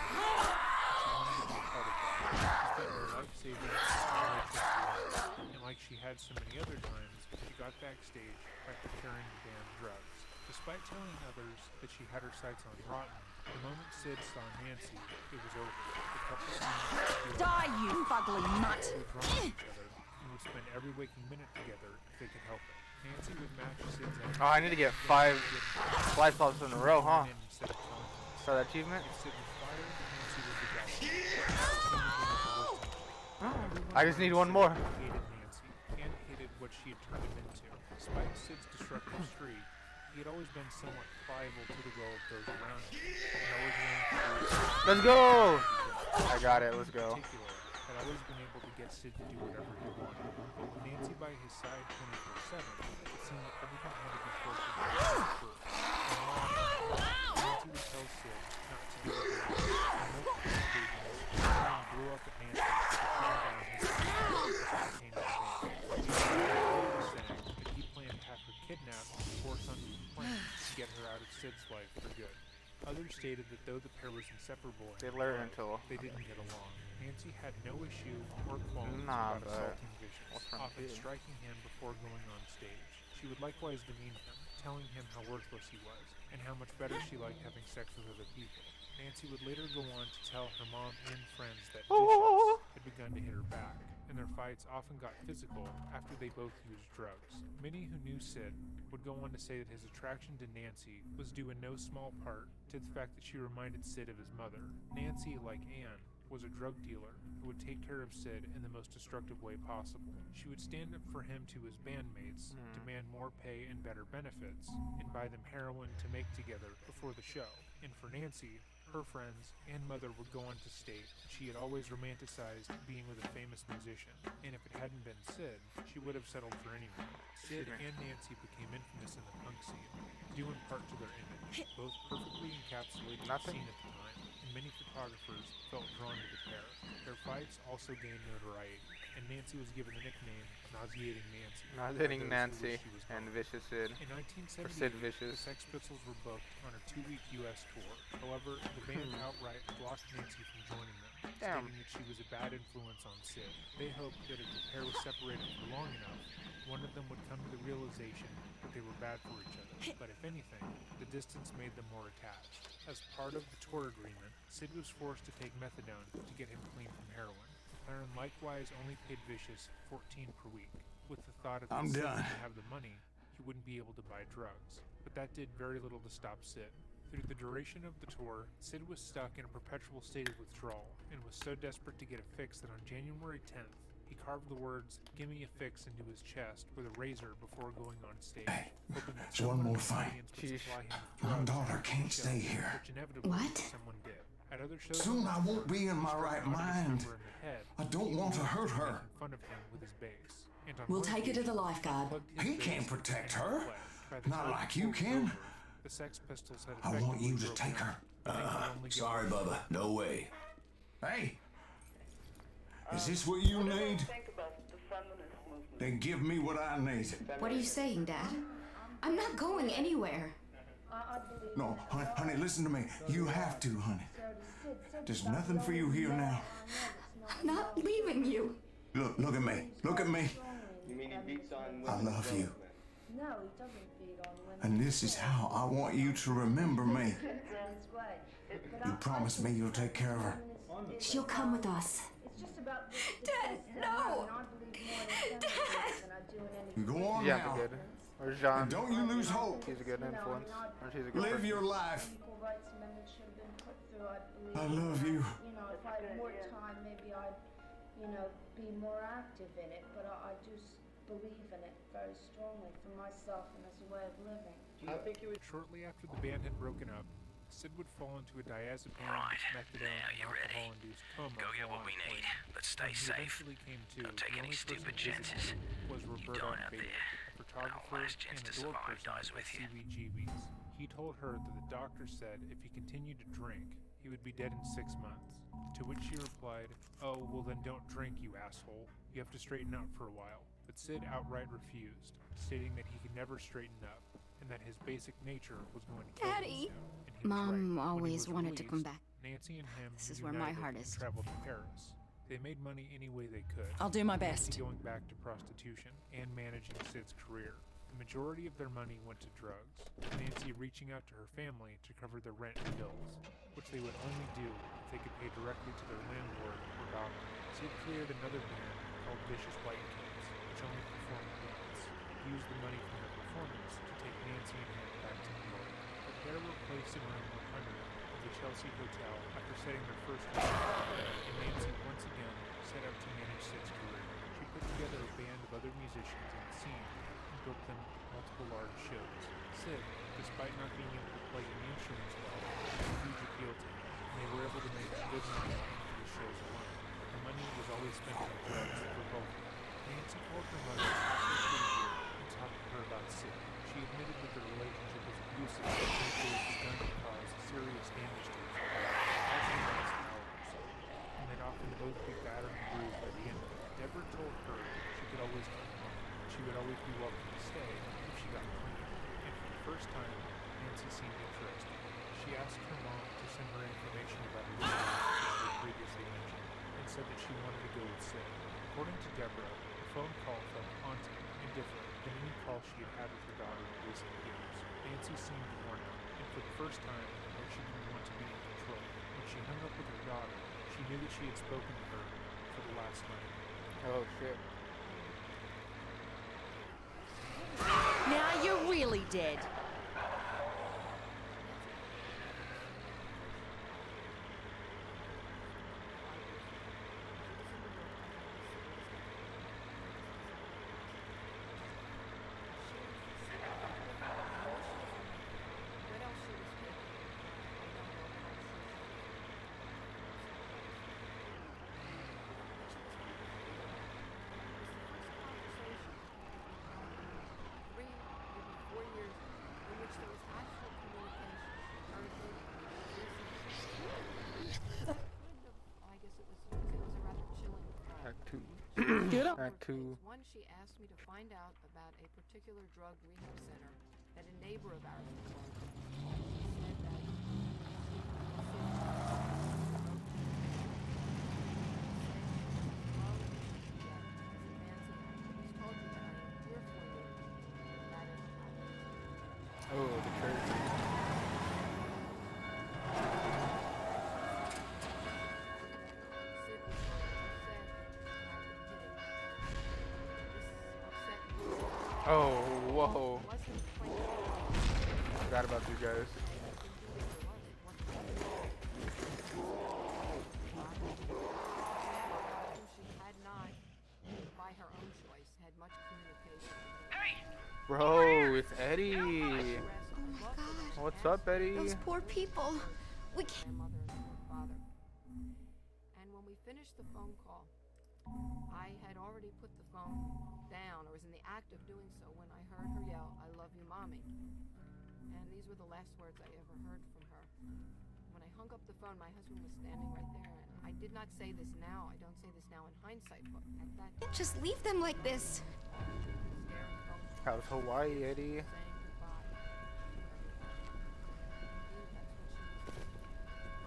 Speaker 1: she wanted to be a part of that. She spent her life saving her trip to London, and like she had so many other times, she got backstage by procuring the band drugs. Despite telling others that she had her sights on Rotten, the moment Sid saw Nancy, it was over. The couple seemed
Speaker 2: Die, you fugly mutt!
Speaker 1: drawn to each other and would spend every waking minute together if they could help it. Nancy would match Sid's energy.
Speaker 5: Oh, I need to get 5 Flyflops in a row, huh?
Speaker 1: Instead of telling him.
Speaker 5: Start that achievement?
Speaker 1: If Sid was fired, Nancy was the guy.
Speaker 5: I just need one more.
Speaker 1: Hated Nancy and hated what she had turned him into. Despite Sid's destructive streak, he had always been somewhat pliable to the will of those around him, and always willing to do his
Speaker 5: Let's go! I got it, let's go.
Speaker 1: in particular, had always been able to get Sid to do whatever he wanted. But with Nancy by his side 24/7, it seemed like everything had to be forced into the truth. And Nancy would tell Sid not to do what they wanted. On multiple occasions, Brian blew up at Nancy to calm down his feelings as it pertained to the band. He was saying that he planned to have her kidnapped and forced onto his plane to get her out of Sid's life for good. Others stated that though the pair was inseparable,
Speaker 5: They learn until.
Speaker 1: they didn't get along. Nancy had no issue or qualms
Speaker 5: Nah,
Speaker 1: about
Speaker 5: but
Speaker 1: assaulting Vicious,
Speaker 5: what's wrong
Speaker 1: often
Speaker 5: with you?
Speaker 1: striking him before going on stage. She would likewise demean him, telling him how worthless he was, and how much better she liked having sex with other people. Nancy would later go on to tell her mom and friends that Vicious had begun to hit her back, and their fights often got physical after they both used drugs. Many who knew Sid would go on to say that his attraction to Nancy was due in no small part to the fact that she reminded Sid of his mother. Nancy, like Anne, was a drug dealer who would take care of Sid in the most destructive way possible. She would stand up for him to his bandmates, demand more pay and better benefits, and buy them heroin to make together before the show. And for Nancy, her friends and mother would go on to state that she had always romanticized being with a famous musician, and if it hadn't been Sid, she would have settled for anyone. Sid and Nancy became infamous in the punk scene, due in part to their image, both perfectly encapsulating the
Speaker 5: Nothing.
Speaker 1: scene at the time, and many photographers felt drawn to the pair. Their fights also gained notoriety, and Nancy was given the nickname Nauseating Nancy.
Speaker 5: Not
Speaker 1: by
Speaker 5: hitting
Speaker 1: those who
Speaker 5: Nancy
Speaker 1: wished she was
Speaker 5: and
Speaker 1: gone.
Speaker 5: Vicious Sid.
Speaker 1: In
Speaker 5: Or
Speaker 1: 1978,
Speaker 5: Sid
Speaker 1: the
Speaker 5: Vicious.
Speaker 1: Sex Pistols were booked on a 2-week U.S. tour. However, the band outright blocked Nancy from joining them,
Speaker 5: Damn.
Speaker 1: stating that she was a bad influence on Sid. They hoped that if the pair was separated for long enough, one of them would come to the realization that they were bad for each other. But if anything, the distance made them more attached. As part of the tour agreement, Sid was forced to take methadone to get him clean from heroin. McLaren likewise only paid Vicious $14 per week, with the thought if
Speaker 6: I'm
Speaker 1: Sid
Speaker 6: done.
Speaker 1: didn't have the money, he wouldn't be able to buy drugs. But that did very little to stop Sid. Through the duration of the tour, Sid was stuck in a perpetual state of withdrawal and was so desperate to get a fix that on January 10th, he carved the words, "Gimme a fix," into his chest with a razor before going on stage,
Speaker 6: Hey,
Speaker 1: hoping that
Speaker 6: there's one
Speaker 1: someone
Speaker 6: more
Speaker 1: in the
Speaker 6: fight.
Speaker 1: audience would
Speaker 5: Sheesh.
Speaker 1: supply him with
Speaker 6: My
Speaker 1: drugs
Speaker 6: daughter
Speaker 1: after the
Speaker 6: can't
Speaker 1: show,
Speaker 6: stay here.
Speaker 1: which inevitably
Speaker 2: What?
Speaker 1: someone did. At other shows,
Speaker 6: Soon I won't be in my
Speaker 1: he struck
Speaker 6: right
Speaker 1: an audience
Speaker 6: mind.
Speaker 1: member in the head,
Speaker 6: I don't want to hurt her.
Speaker 1: making fun of him with his bass. And on
Speaker 2: We'll
Speaker 1: one
Speaker 2: take her to the
Speaker 1: occasion,
Speaker 2: lifeguard.
Speaker 1: plugged his
Speaker 6: He
Speaker 1: bass
Speaker 6: can't protect
Speaker 1: and
Speaker 6: her.
Speaker 1: fled. By the
Speaker 6: Not
Speaker 1: time
Speaker 6: like
Speaker 1: the
Speaker 6: you
Speaker 1: tour was
Speaker 6: can.
Speaker 1: over, the Sex Pistols had
Speaker 6: I want you to
Speaker 1: effectively
Speaker 6: take
Speaker 1: broken
Speaker 6: her.
Speaker 1: up, and they could only get
Speaker 7: Sorry,
Speaker 1: one
Speaker 7: Bubba. No way.
Speaker 6: Hey, is this what you need?
Speaker 8: Think about the feminist movement.
Speaker 6: Then give me what I need.
Speaker 9: What are you saying, Dad? I'm not going anywhere.
Speaker 6: No, honey, listen to me. You have to, honey. There's nothing for you here now.
Speaker 9: I'm not leaving you.
Speaker 6: Look at me. Look at me.
Speaker 10: You mean he beats on
Speaker 6: I
Speaker 10: women's
Speaker 6: love you.
Speaker 10: development?
Speaker 8: No, he doesn't beat on women.
Speaker 6: And this is how I want you to remember me.
Speaker 8: That's his way. But
Speaker 6: You promise me you'll take care of her.
Speaker 9: She'll come with us.
Speaker 8: It's just about the
Speaker 9: Dad,
Speaker 8: and
Speaker 9: no.
Speaker 8: I believe more in feminism than I do in any
Speaker 6: You go on
Speaker 5: Yeah,
Speaker 6: now.
Speaker 5: good. Where's John?
Speaker 6: And don't you lose hope.
Speaker 5: He's a good influence. Or she's a good
Speaker 6: Live
Speaker 5: person.
Speaker 6: your life.
Speaker 8: equal rights amendment should have been put through, I believe.
Speaker 6: I love you.
Speaker 8: You know, if I had more time, maybe I'd, be more active in it. But I just believe in it very strongly for myself and as a way of living.
Speaker 10: I think you would.
Speaker 1: Shortly after the band had broken up, Sid would fall into a diazepam,
Speaker 11: Right,
Speaker 1: methadone,
Speaker 11: now
Speaker 1: and
Speaker 11: you're ready.
Speaker 1: alcohol-induced coma.
Speaker 11: Go get
Speaker 1: while
Speaker 11: what we
Speaker 1: on
Speaker 11: need.
Speaker 1: plane.
Speaker 11: Let's stay
Speaker 1: When he
Speaker 11: safe.
Speaker 1: eventually came to,
Speaker 11: Don't take
Speaker 1: the
Speaker 11: any
Speaker 1: only person
Speaker 11: stupid
Speaker 1: visiting
Speaker 11: chances.
Speaker 1: was
Speaker 11: You
Speaker 1: Roberta
Speaker 11: don't out
Speaker 1: Baker,
Speaker 11: there.
Speaker 1: a photographer and a door person with CBGBs. He told her that the doctor said if he continued to drink, he would be dead in 6 months. To which she replied, "Oh, well then don't drink, you asshole. You have to straighten out for a while." But Sid outright refused, stating that he could never straighten up, and that his basic nature was going to kill
Speaker 9: Daddy!
Speaker 1: him soon. And he was
Speaker 9: Mom
Speaker 1: right. When he
Speaker 9: always
Speaker 1: was
Speaker 9: wanted to come
Speaker 1: released,
Speaker 9: back.
Speaker 1: Nancy and him
Speaker 9: This is where my
Speaker 1: reunited
Speaker 9: heart
Speaker 1: and
Speaker 9: is.
Speaker 1: traveled to Paris. They made money any way they could.
Speaker 2: I'll do my
Speaker 1: Nancy
Speaker 2: best.
Speaker 1: going back to prostitution and managing Sid's career. The majority of their money went to drugs, with Nancy reaching out to her family to cover their rent and bills, which they would only do if they could pay directly to their landlord or doctor. Sid created another band called Vicious White Kids, which only performed once. He used the money from their performance to take Nancy and him back to New York. But there were placed in room 100 of the Chelsea Hotel after setting their first record, and Nancy once again set out to manage Sid's career. She put together a band of other musicians in the scene and booked them multiple large shows. Sid, despite not being able to play any instruments well, had a huge appeal to him, and they were able to make good money for the shows alone. The money was always spent on drugs for both of them. Nancy called her mother after 3 years and talked to her about Sid. She admitted that their relationship was abusive and that it was begun to cause serious damage to each other, often last hours, and they'd often both be battered and bruised by the end of it. Deborah told her she could always come home. She would always be welcome to stay if she got clean. And for the first time, Nancy seemed interested. She asked her mom to send her information about a relationship they previously mentioned, and said that she wanted to go with Sid. According to Deborah, the phone call felt haunting and different than any call she had had with her daughter in recent years. Nancy seemed worn out, and for the first time, that she didn't want to be in control. When she hung up with her daughter, she knew that she had spoken to her for the last time.
Speaker 5: Oh shit.
Speaker 2: Now you're really dead.
Speaker 3: What else she was taking, I don't know, but I'm sure she was. 3, maybe 4 years in which there was actual communication. I guess it was a rather chilling thought.
Speaker 5: Act 2.
Speaker 2: Get up.
Speaker 5: Act 2.
Speaker 3: One, she asked me to find out about a particular drug rehab center that a neighbor of ours was going to. She said that
Speaker 5: Oh, the church. Oh, whoa. Forgot about you guys.
Speaker 3: She had not, by her own choice, had much communication.
Speaker 5: Bro, it's Eddie.
Speaker 9: Oh my god.
Speaker 5: What's up, Eddie?
Speaker 9: Those poor people. We can't.
Speaker 3: My mother and her father. And when we finished the phone call, I had already put the phone down, or was in the act of doing so, when I heard her yell, "I love you, Mommy." And these were the last words I ever heard from her. When I hung up the phone, my husband was standing right there, and I did not say this now. I don't say this now in hindsight, but at that time,
Speaker 9: Just leave them like this.
Speaker 5: How's Hawaii, Eddie?
Speaker 3: saying goodbye. Indeed, that's what she was doing.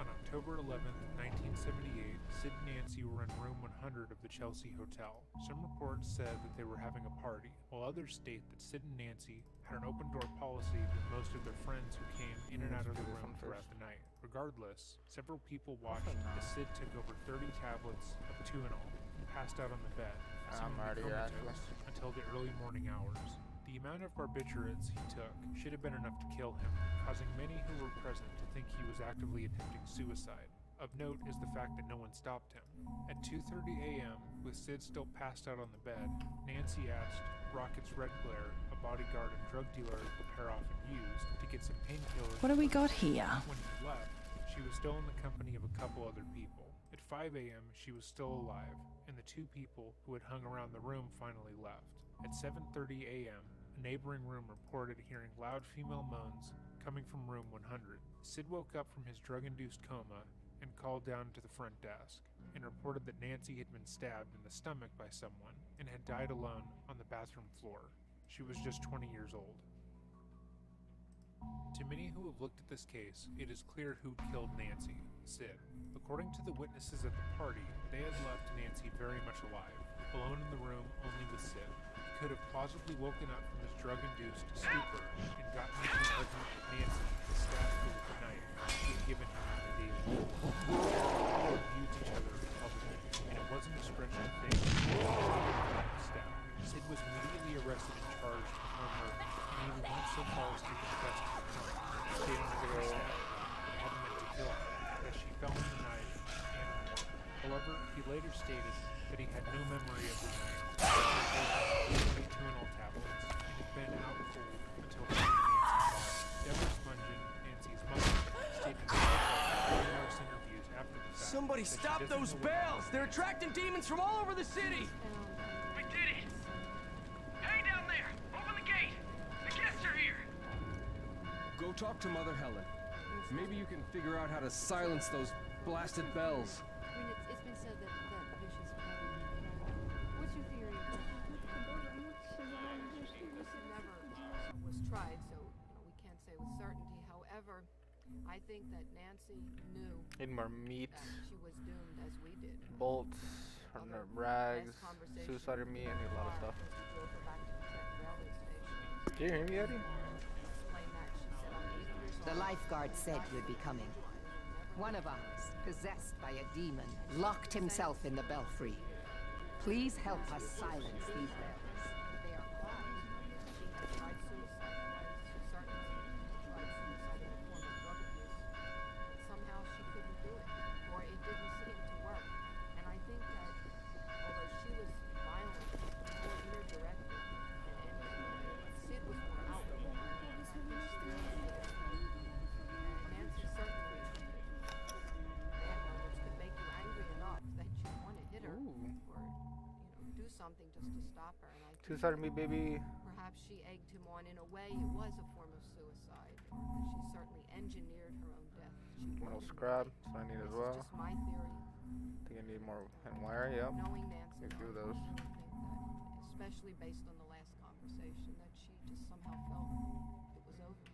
Speaker 1: On October 11th, 1978, Sid and Nancy were in room 100 of the Chelsea Hotel. Some reports said that they were having a party, while others state that Sid and Nancy had an open-door policy with most of their friends who came in and out of the room throughout the night. Regardless, several people watched as Sid took over 30 tablets of Tuinal and passed out on the bed,
Speaker 5: I'm already
Speaker 1: seemingly
Speaker 5: at
Speaker 1: comatose, until the early morning hours. The amount of barbiturates he took should have been enough to kill him, causing many who were present to think he was actively attempting suicide. Of note is the fact that no one stopped him. At 2:30 a.m., with Sid still passed out on the bed, Nancy asked Rocket's Red Glare, a bodyguard and drug dealer the pair often used, to get some painkillers.
Speaker 2: What do we got here?
Speaker 1: When he left, she was still in the company of a couple other people. At 5 a.m., she was still alive, and the 2 people who had hung around the room finally left. At 7:30 a.m., A neighboring room reported hearing loud female moans coming from room 100. Sid woke up from his drug-induced coma and called down to the front desk and reported that Nancy had been stabbed in the stomach by someone and had died alone on the bathroom floor. She was just 20 years old. To many who have looked at this case, it is clear who killed Nancy, Sid. According to the witnesses at the party, they had left Nancy very much alive, alone in the room only with Sid. He could have plausibly woken up from his drug-induced stupor and gotten into an argument with Nancy and stabbed her with the knife she had given him on the day before. They had abused each other publicly, and it wasn't a stretch to think step. Sid was immediately arrested and charged with her murder, and even went so far as to confess to the crime, stating that he stabbed her but hadn't meant to kill her, that she fell on the knife and more. However, he later stated that he had no memory of the knife, only Tuinol tablets, and had been out cold until finding Nancy's body. Deborah Spungen, Nancy's mother, stated in numerous interviews after the fact
Speaker 7: Somebody
Speaker 1: that she
Speaker 7: stop
Speaker 1: doesn't
Speaker 7: those
Speaker 1: know what
Speaker 7: bells!
Speaker 1: happened.
Speaker 7: They're attracting demons from all over the city!
Speaker 11: We did it! Hey down there! Open the gate! The guests are here!
Speaker 7: Go talk to Mother Helen. Maybe you can figure out how to silence those blasted bells.
Speaker 4: I mean, it's been said that Lucius probably. What's your theory?
Speaker 3: It never was tried, so we can't say with certainty. However, I think that Nancy knew
Speaker 5: Need more meat,
Speaker 3: that she was doomed as we did.
Speaker 5: bolts,
Speaker 3: Other
Speaker 5: rags,
Speaker 3: last conversation
Speaker 5: suicide meat. I need a lot of stuff.
Speaker 3: as we drove her back to the Czech railway station.
Speaker 5: Do you hear me, Eddie?
Speaker 3: Explained that she said, "I'm 80 years
Speaker 2: The
Speaker 3: old.
Speaker 2: lifeguard said you'd be coming. One of ours, possessed by a demon, locked himself in the belfry. Please help us silence these bells. They are quiet.
Speaker 3: She had tried suicide twice. She certainly tried suicide in the form of drug abuse. But somehow she couldn't do it, or it didn't seem to work. And I think that although she was violent, more inner-directed than anything, Sid was more outward. And I think she was and Nancy certainly bad moments could make you angry enough that you want to hit her or do something just to stop her. And I think
Speaker 5: Suicide meat, baby.
Speaker 3: perhaps she egged him on. In a way, it was a form of suicide, or that she certainly engineered her own death. She
Speaker 5: A little
Speaker 3: wanted to
Speaker 5: scrap,
Speaker 3: die.
Speaker 5: so I need as
Speaker 3: This
Speaker 5: well.
Speaker 3: is just my theory.
Speaker 5: I think I need more and wire. Yep.
Speaker 3: Knowing Nancy,
Speaker 5: Need a few of
Speaker 3: I
Speaker 5: those.
Speaker 3: think that, especially based on the last conversation, that she just somehow felt it was over.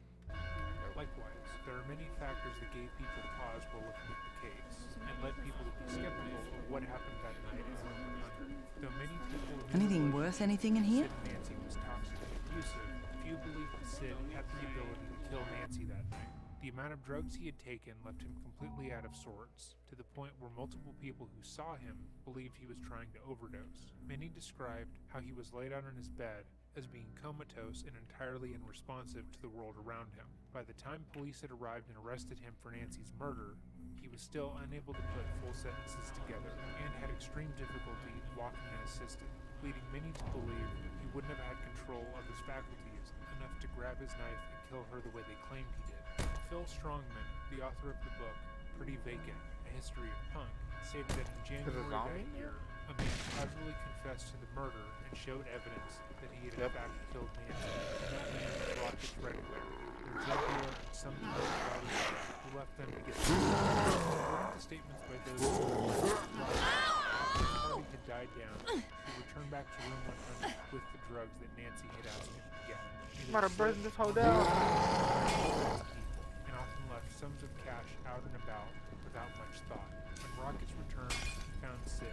Speaker 1: Likewise, there are many factors that gave people pause while looking at the case, and led people to be skeptical of what happened that night in room 100. Though many people knew
Speaker 2: Anything
Speaker 1: the
Speaker 2: worth anything in here?
Speaker 1: Sid and Nancy was toxic and abusive, few believed that Sid had the ability to kill Nancy that night. The amount of drugs he had taken left him completely out of sorts, to the point where multiple people who saw him believed he was trying to overdose. Many described how he was laid out on his bed as being comatose and entirely unresponsive to the world around him. By the time police had arrived and arrested him for Nancy's murder, he was still unable to put full sentences together and had extreme difficulty walking unassisted, leading many to believe he wouldn't have had control of his faculties enough to grab his knife and kill her the way they claimed he did. Phil Strongman, the author of the book Pretty Vacant, A History of Punk, stated that in January of that year, a man casually confessed to the murder and showed evidence that he had in fact killed Nancy, and that man was Rocket's regular, their drug dealer and sometimes bodyguard who left them to get According to statements by those who after the party had died down, he returned back to room 100 with the drugs that Nancy had asked him to get.
Speaker 5: I'm about to burn this whole down.
Speaker 1: And often left sums of cash out and about without much thought. When Rockets returned, he found Sid,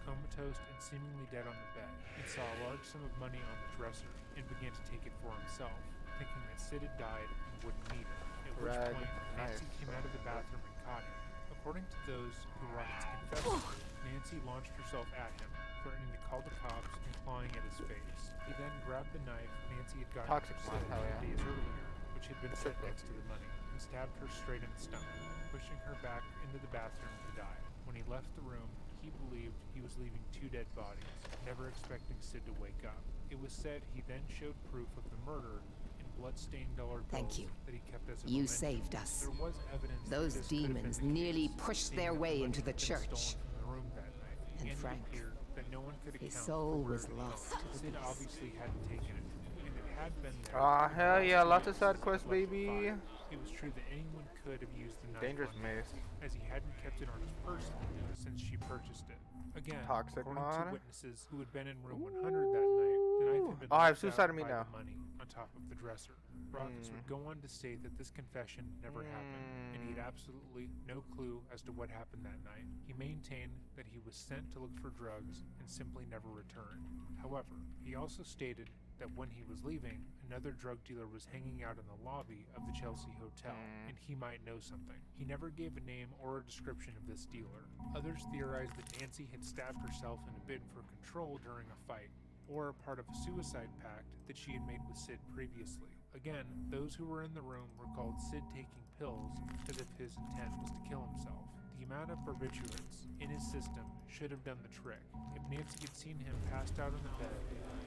Speaker 1: comatose and seemingly dead on the bed, and saw a large sum of money on the dresser, and began to take it for himself, thinking that Sid had died and wouldn't need it. At which
Speaker 5: Rag,
Speaker 1: point, Nancy
Speaker 5: nice.
Speaker 1: came out of the bathroom and caught him. According to those who Rockets confessed to, Nancy launched herself at him, threatening to call the cops and clawing at his face. He then grabbed the knife Nancy had gotten
Speaker 5: Toxic
Speaker 1: from
Speaker 5: one,
Speaker 1: Sid
Speaker 5: hell yeah.
Speaker 1: days earlier, which had been set next to the money, and stabbed her straight in the stomach, pushing her back into the bathroom to die. When he left the room, he believed he was leaving 2 dead bodies, never expecting Sid to wake up. It was said he then showed proof of the murder in blood-stained dollar bills
Speaker 2: Thank you.
Speaker 1: that he kept as a
Speaker 2: You
Speaker 1: memento.
Speaker 2: saved us.
Speaker 1: There was evidence that
Speaker 2: Those
Speaker 1: this could have been
Speaker 2: demons
Speaker 1: the
Speaker 2: nearly
Speaker 1: case,
Speaker 2: pushed
Speaker 1: seeing
Speaker 2: their
Speaker 1: that
Speaker 2: way
Speaker 1: money
Speaker 2: into the
Speaker 1: had been stolen
Speaker 2: church.
Speaker 1: from the room that night,
Speaker 2: And
Speaker 1: it
Speaker 2: Frank,
Speaker 1: appeared that no one could
Speaker 2: his
Speaker 1: account
Speaker 2: soul
Speaker 1: for where
Speaker 2: was
Speaker 1: it had
Speaker 2: lost
Speaker 1: gone.
Speaker 2: to the
Speaker 1: Sid
Speaker 2: beast.
Speaker 1: obviously hadn't taken it, and it had been there.
Speaker 5: Aw,
Speaker 1: for the
Speaker 5: hell
Speaker 1: last
Speaker 5: yeah,
Speaker 1: 2
Speaker 5: lots of
Speaker 1: days
Speaker 5: side
Speaker 1: since
Speaker 5: quests,
Speaker 1: he left the
Speaker 5: baby.
Speaker 1: fire. It was true that anyone could have used the knife
Speaker 5: Dangerous
Speaker 1: on
Speaker 5: maze.
Speaker 1: Nancy, as he hadn't kept it on his person since she purchased it. Again,
Speaker 5: Toxic
Speaker 1: according
Speaker 5: mod.
Speaker 1: to witnesses who had been in room 100 that night, the knife had been
Speaker 5: Oh, I have
Speaker 1: left out
Speaker 5: suicide on me
Speaker 1: by
Speaker 5: now.
Speaker 1: the money on top of the dresser. Brockes would go on to state that this confession never happened, and he had absolutely no clue as to what happened that night. He maintained that he was sent to look for drugs and simply never returned. However, he also stated that when he was leaving, another drug dealer was hanging out in the lobby of the Chelsea Hotel, and he might know something. He never gave a name or a description of this dealer. Others theorized that Nancy had stabbed herself in a bid for control during a fight, or a part of a suicide pact that she had made with Sid previously. Again, those who were in the room recalled Sid taking pills as if his intent was to kill himself. The amount of barbiturates in his system should have done the trick. If Nancy had seen him passed out on the bed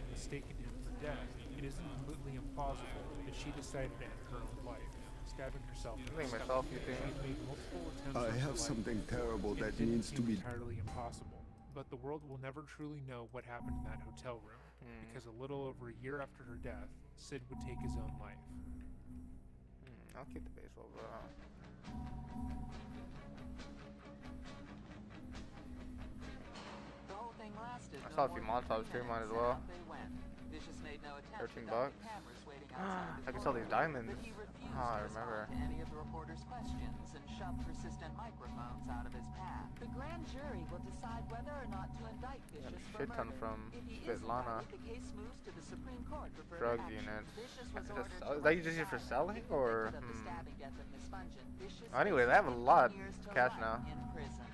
Speaker 1: and mistaken him for death, it isn't completely implausible that she decided to end her own life, stabbing herself in the stomach. She had made multiple attempts
Speaker 6: I
Speaker 1: on her
Speaker 6: have
Speaker 1: life,
Speaker 6: something terrible
Speaker 1: and
Speaker 6: that
Speaker 1: it didn't
Speaker 6: needs to
Speaker 1: seem
Speaker 6: be.
Speaker 1: entirely impossible. But the world will never truly know what happened in that hotel room, because a little over a year after her death, Sid would take his own life.
Speaker 5: I'll keep the baseball, bro.
Speaker 12: The whole thing lasted.
Speaker 5: I saw a few Molotovs too, might as well.
Speaker 12: Vicious made no attempt
Speaker 5: 13
Speaker 12: to
Speaker 5: bucks.
Speaker 12: duck the cameras waiting outside the
Speaker 5: I can sell these
Speaker 12: door,
Speaker 5: diamonds.
Speaker 12: but he refused
Speaker 5: Oh, I
Speaker 12: to
Speaker 5: remember.
Speaker 12: respond to any of the reporters' questions and shoved persistent microphones out of his path. The grand jury will decide whether or not to indict
Speaker 5: Got
Speaker 12: Vicious
Speaker 5: a
Speaker 12: for
Speaker 5: shit ton
Speaker 12: murder.
Speaker 5: from
Speaker 12: If he is
Speaker 5: Svetlana.
Speaker 12: indicted, the case moves to the Supreme Court for further
Speaker 5: Drug
Speaker 12: action.
Speaker 5: units.
Speaker 12: Vicious was
Speaker 5: Just
Speaker 12: ordered
Speaker 5: sell-
Speaker 12: to
Speaker 5: is that
Speaker 12: remain
Speaker 5: just used for
Speaker 12: silent.
Speaker 5: selling, or,
Speaker 12: Convicted of the stabbing death of Miss Bungeon, Vicious
Speaker 5: Anyway, they have a
Speaker 12: faces
Speaker 5: lot
Speaker 12: 15 years to
Speaker 5: cash
Speaker 12: life
Speaker 5: now.
Speaker 12: in prison.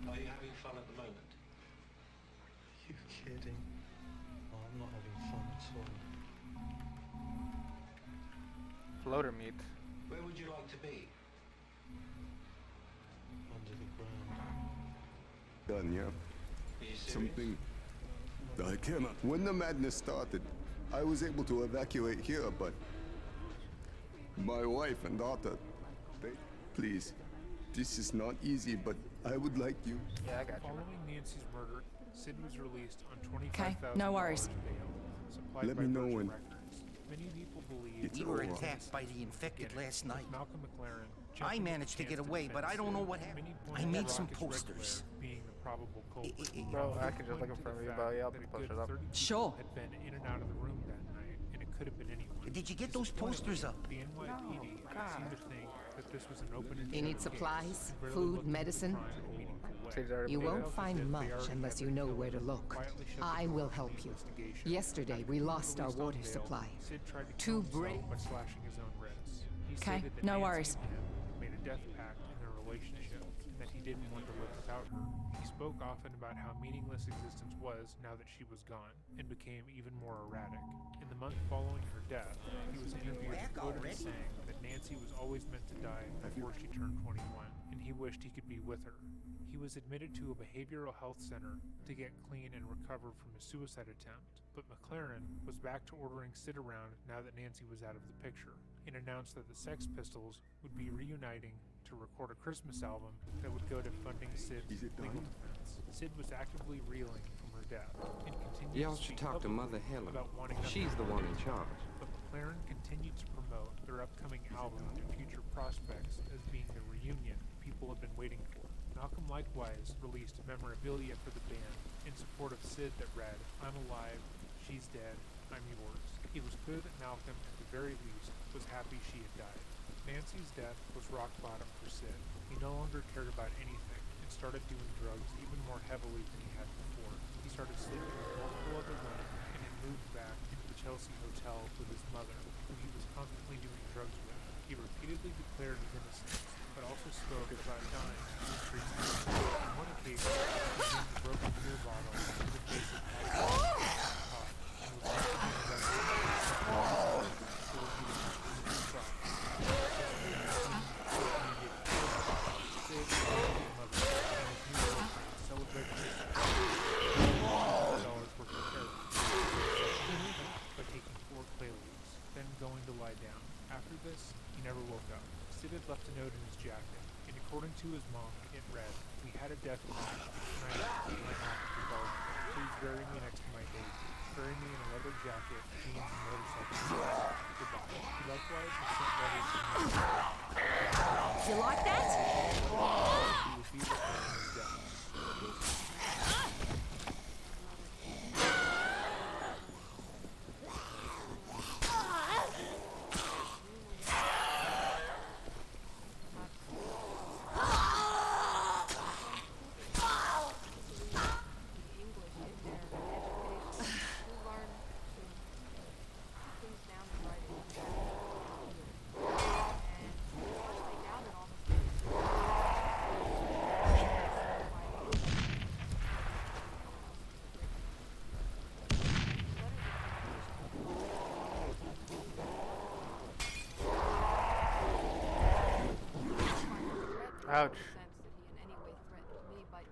Speaker 13: Are you having fun at the moment? Are you kidding? Oh, I'm not having fun at all.
Speaker 5: Floater meat.
Speaker 13: Where would you like to be? Under the ground.
Speaker 6: Done, yeah.
Speaker 13: Are you serious?
Speaker 6: Something. I cannot. When the madness started, I was able to evacuate here, but my wife and daughter, they. Please, this is not easy, but I would like you.
Speaker 5: Yeah, I got you.
Speaker 1: Following Nancy's murder, Sid was released on
Speaker 2: Okay,
Speaker 1: $25,000
Speaker 2: no worries.
Speaker 1: bail, supplied
Speaker 6: Let
Speaker 1: by
Speaker 6: me know
Speaker 1: Virgin
Speaker 6: when.
Speaker 1: Records. Many people believe
Speaker 6: It's
Speaker 14: We were
Speaker 6: over.
Speaker 14: attacked by the infected last night.
Speaker 1: Malcolm McLaren
Speaker 14: I
Speaker 1: jumping at
Speaker 14: managed
Speaker 1: the
Speaker 14: to get
Speaker 1: chance
Speaker 14: away, but I
Speaker 1: defend
Speaker 14: don't know
Speaker 1: Sid.
Speaker 14: what happened.
Speaker 1: Many
Speaker 14: I
Speaker 1: pointed
Speaker 14: made
Speaker 1: to
Speaker 14: some
Speaker 1: Rocket's
Speaker 14: posters.
Speaker 1: Red Glare being the probable culprit.
Speaker 5: Bro, I
Speaker 1: Others
Speaker 5: can just look
Speaker 1: point
Speaker 5: in
Speaker 1: to
Speaker 5: front of
Speaker 1: the
Speaker 5: you,
Speaker 1: fact
Speaker 5: but yeah, I'll
Speaker 1: that
Speaker 5: put
Speaker 1: a
Speaker 5: posters
Speaker 1: good
Speaker 5: up.
Speaker 1: 30 people
Speaker 2: Sure.
Speaker 1: had been in and out of the room that night, and it could have been anyone.
Speaker 14: Did you get those posters up?
Speaker 1: The NYPD seemed to think that this was an open and
Speaker 2: You need
Speaker 1: shut
Speaker 2: supplies?
Speaker 1: case, and rarely
Speaker 2: Food,
Speaker 1: looked into
Speaker 2: medicine?
Speaker 1: crime in a meaningful way.
Speaker 5: Sid's already
Speaker 2: You
Speaker 5: paid
Speaker 2: won't
Speaker 5: it.
Speaker 2: find much unless you know where to look. I will help you. Yesterday, we lost our water supply.
Speaker 1: Sid tried to
Speaker 2: Two
Speaker 1: kill himself
Speaker 2: bra-
Speaker 1: by slashing his own wrists. He
Speaker 2: 'Kay,
Speaker 1: stated that
Speaker 2: no
Speaker 1: Nancy
Speaker 2: worries.
Speaker 1: and him made a death pact in their relationship, and that he didn't want to live without her. He spoke often about how meaningless existence was now that she was gone, and became even more erratic. In the month following her death, he was interviewed and quoted as saying that Nancy was always meant to die before she turned 21, and he wished he could be with her. He was admitted to a behavioral health center to get clean and recover from a suicide attempt, but McLaren was back to ordering Sid around now that Nancy was out of the picture, and announced that the Sex Pistols would be reuniting to record a Christmas album that would go to funding Sid's
Speaker 6: Is it
Speaker 1: legal
Speaker 6: done?
Speaker 1: defense. Sid was actively reeling from her death, and continued
Speaker 7: Y'all
Speaker 1: to
Speaker 7: should
Speaker 1: speak
Speaker 7: talk to
Speaker 1: publicly
Speaker 7: Mother Helen.
Speaker 1: about wanting nothing
Speaker 7: She's
Speaker 1: to
Speaker 7: the
Speaker 1: do
Speaker 7: one
Speaker 1: with
Speaker 7: in
Speaker 1: her.
Speaker 7: charge.
Speaker 1: But McLaren continued to promote their upcoming album and future prospects as being the reunion people have been waiting for. Malcolm likewise released memorabilia for the band in support of Sid that read, "I'm alive, she's dead, I'm yours." It was clear that Malcolm, at the very least, was happy she had died. Nancy's death was rock bottom for Sid. He no longer cared about anything and started doing drugs even more heavily than he had before. He started sleeping with multiple other women and had moved back into the Chelsea Hotel with his mother, who he was constantly doing drugs with. He repeatedly declared his innocence, but also spoke about dying in the streets. On one occasion, he used a broken beer bottle to the face of Patty caught and was instantly arrested. So he was in his truck. Sid, his mother, and his new girlfriend celebrated his $100 worth of heroin by taking 4 clay leaves, then going to lie down. After this, he never woke up. Sid had left a note in his jacket, and according According to his mom, it read, "We had a death match tonight in my office garden. Please bury me next to my baby. Bury me in a leather jacket, jeans, and motorcycle shoes. Goodbye." He likewise has sent letters to me.
Speaker 9: You like that?
Speaker 1: He would be with her in his death.
Speaker 5: Ouch.
Speaker 3: sense that he in any way threatened me, but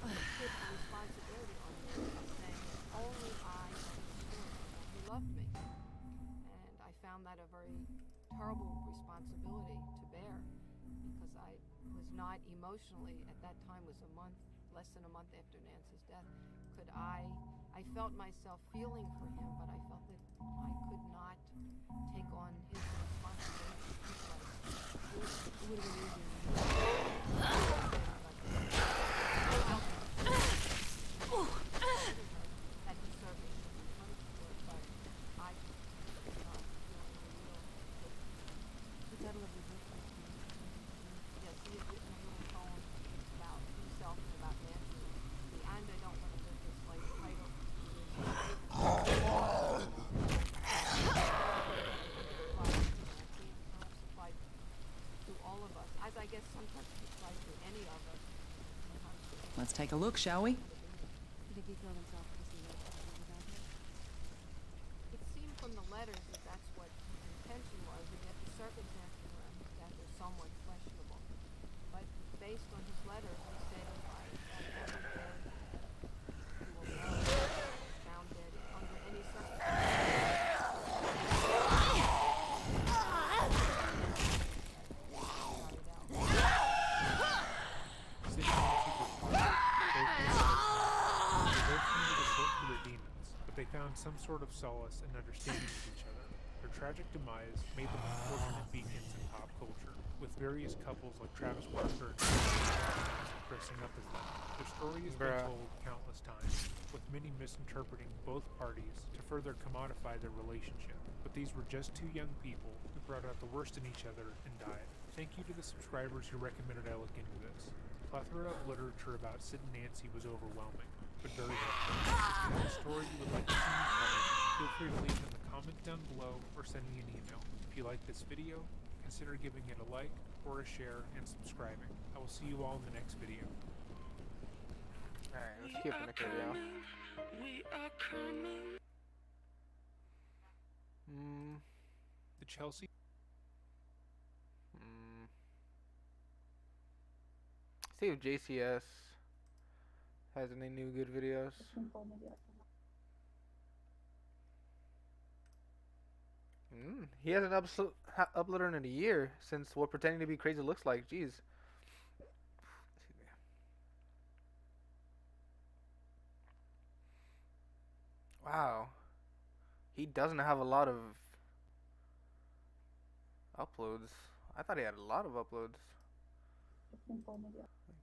Speaker 3: put the responsibility on me, saying only I understood he loved me. And I found that a very terrible responsibility to bear, because I was not emotionally, at that time was less than a month after Nancy's death, I felt myself feeling for him, but I felt that I could not take on his responsibility. It would have been easier. That he served me punished for it, but I could not feel any real.
Speaker 4: He's got a lovely book.
Speaker 3: Yes, he had written a little poem about himself and about Nancy. The "And I Don't Want to Live This Life" title applied to all of us, as I guess sometimes it applies to any of us.
Speaker 12: Let's take a look, shall we?
Speaker 4: You think he killed himself because he loved her without her?
Speaker 3: It seemed from the letters that that's what his intention was, and yet the circumstances around his death are somewhat questionable. But based on his letters, he said, if I am ever dead, you will know found dead under any
Speaker 1: They found some sort of solace and understanding with each other. Their tragic demise made them unfortunate beacons in pop culture, with various couples like Travis Barker and dressing up as them. Their story has been told countless times, with many misinterpreting both parties to further commodify their relationship. But these were just two young people who brought out the worst in each other and died. Thank you to the subscribers who recommended I look into this. The plethora of literature about Sid and Nancy was overwhelming, but very helpful. If you have a story you would like to see me cover, feel free to leave it in the comment down below or send me an email. If you like this video, consider giving it a like or a share and subscribing. I will see you all in the next video.
Speaker 5: Alright, let's keep in the video.
Speaker 11: We are coming.
Speaker 1: The Chelsea.
Speaker 5: See if JCS has any new good videos. He hasn't uploaded in a year since what Pretending to Be Crazy looks like. Jeez. Wow. He doesn't have a lot of uploads. I thought he had a lot of uploads.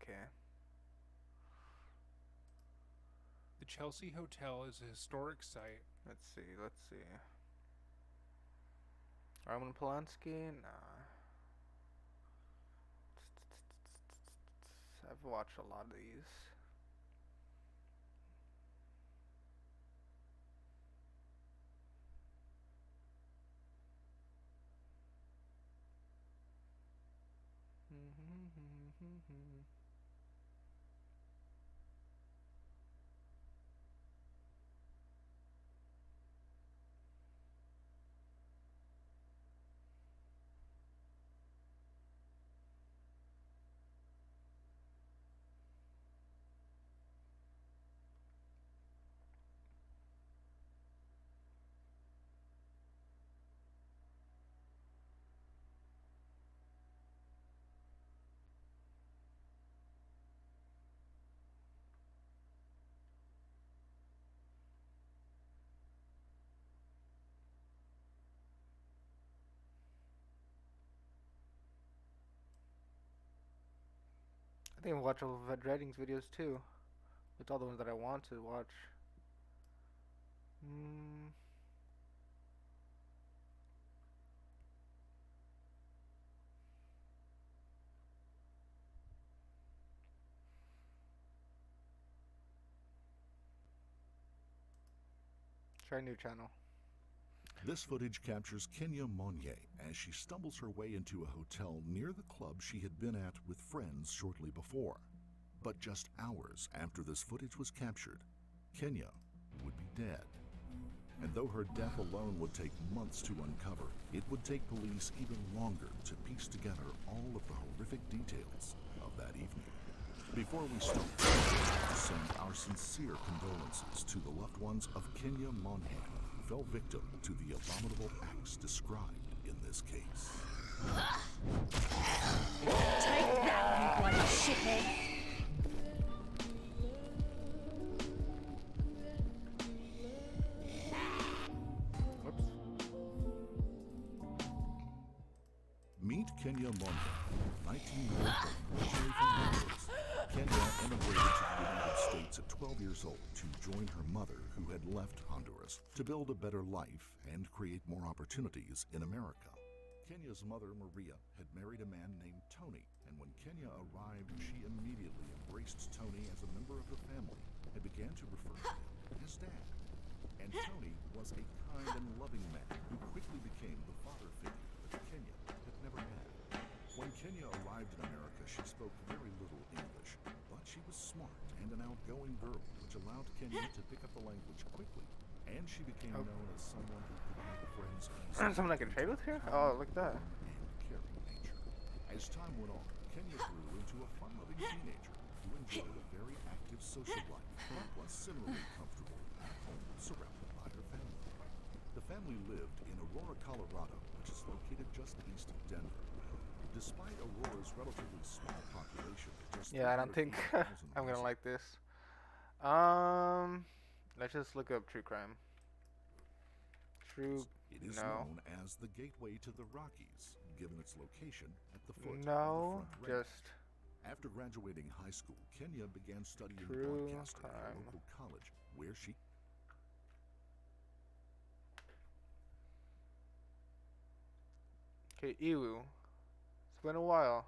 Speaker 5: Okay.
Speaker 1: The Chelsea Hotel is a historic site.
Speaker 5: Let's see. Roman Polanski? Nah. I've watched a lot of these. think I'll watch all of Red Redding's videos too. It's all the ones that I want to watch. Try a new channel.
Speaker 15: This footage captures Kenya Monye as she stumbles her way into a hotel near the club she had been at with friends shortly before. But just hours after this footage was captured, Kenya would be dead. And though her death alone would take months to uncover, it would take police even longer to piece together all of the horrific details of that evening. Before we start, we send our sincere condolences to the loved ones of Kenya Monye, who fell victim to the abominable acts described in this case.
Speaker 9: Take that, you bloody shithead!
Speaker 15: Meet Kenya Monye, 19-year-old originally from Honduras. Kenya immigrated to the United States at 12 years old to join her mother, who had left Honduras, to build a better life and create more opportunities in America. Kenya's mother, Maria, had married a man named Tony, and when Kenya arrived, she immediately embraced Tony as a member of the family and began to refer to him as Dad. And Tony was a kind and loving man who quickly became the father figure that Kenya had never had. When Kenya arrived in America, she spoke very little English, but she was smart and an outgoing girl, which allowed Kenya to pick up the language quickly, and she became known as someone who could make friends easily.
Speaker 5: Someone I can trade with here? Oh, look at that.
Speaker 15: And caring nature. As time went on, Kenya grew into a fun-loving teenager who enjoyed a very active social life, but was similarly comfortable at home, surrounded by her family. The family lived in Aurora, Colorado, which is located just east of Denver. Despite Aurora's relatively small population, just
Speaker 5: Yeah, I don't think I'm gonna like this. Let's just look up true crime.
Speaker 15: It is known as the gateway to the Rockies, given its location at the foot
Speaker 5: No,
Speaker 15: of the Front Range.
Speaker 5: just
Speaker 15: After graduating high school, Kenya began studying
Speaker 5: true
Speaker 15: broadcasting at a
Speaker 5: crime.
Speaker 15: local college, where she
Speaker 5: Okay, Iwu. It's been a while.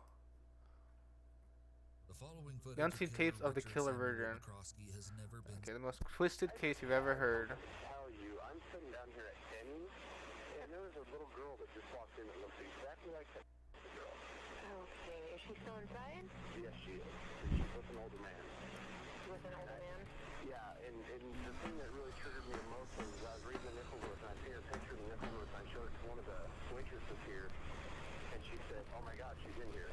Speaker 5: The unseen tapes of the killer version. Okay, the most twisted case you've ever heard.
Speaker 16: Tell you, I'm sitting down here at Denny's, and there was a little girl that just walked in that looked exactly like that girl.
Speaker 17: Okay, is she still inside?
Speaker 16: Yes, she is. She's with an older man.
Speaker 17: With an older man?
Speaker 16: Yeah, and the thing that really triggered me the most was I was reading the Nickelwood, and I seen a picture of the Nickelwood, and I showed it to one of the waitresses here, and she said, oh my God, she's in here.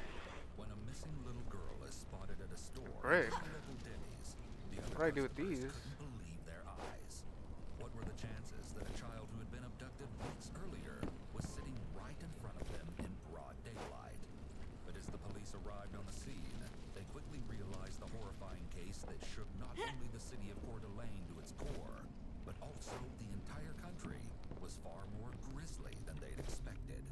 Speaker 18: When a missing little girl is spotted at a store,
Speaker 5: Great.
Speaker 18: at a local Denny's, the other
Speaker 5: What do I do with
Speaker 18: customers
Speaker 5: these?
Speaker 18: couldn't believe their eyes. What were the chances that a child who had been abducted weeks earlier was sitting right in front of them in broad daylight? But as the police arrived on the scene, they quickly realized the horrifying case that shook not only the city of Coeur d'Alene to its core, but also the entire country was far more grisly than they'd expected.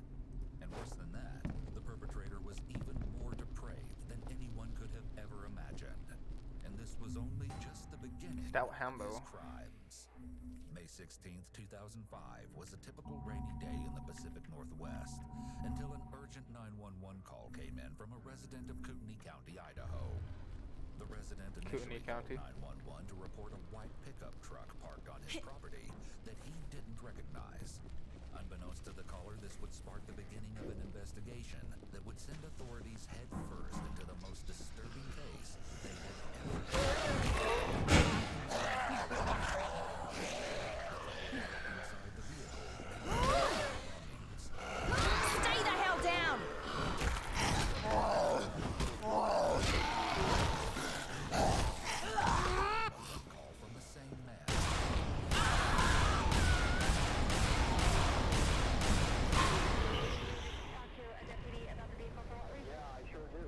Speaker 18: And worse than that, the perpetrator was even more depraved than anyone could have ever imagined. And this was only just the beginning
Speaker 5: Stout
Speaker 18: of
Speaker 5: Hambo.
Speaker 18: his crimes. May 16th, 2005 was a typical rainy day in the Pacific Northwest until an urgent 911 call came in from a resident of Kootenai County, Idaho. The resident initially called 911 to report a white pickup truck parked on his property that he didn't recognize. Unbeknownst to the caller, this would spark the beginning of an investigation that would send authorities head first into the most disturbing case they had ever
Speaker 9: Stay the hell down!
Speaker 18: call from the same man.
Speaker 16: Yeah, I sure do.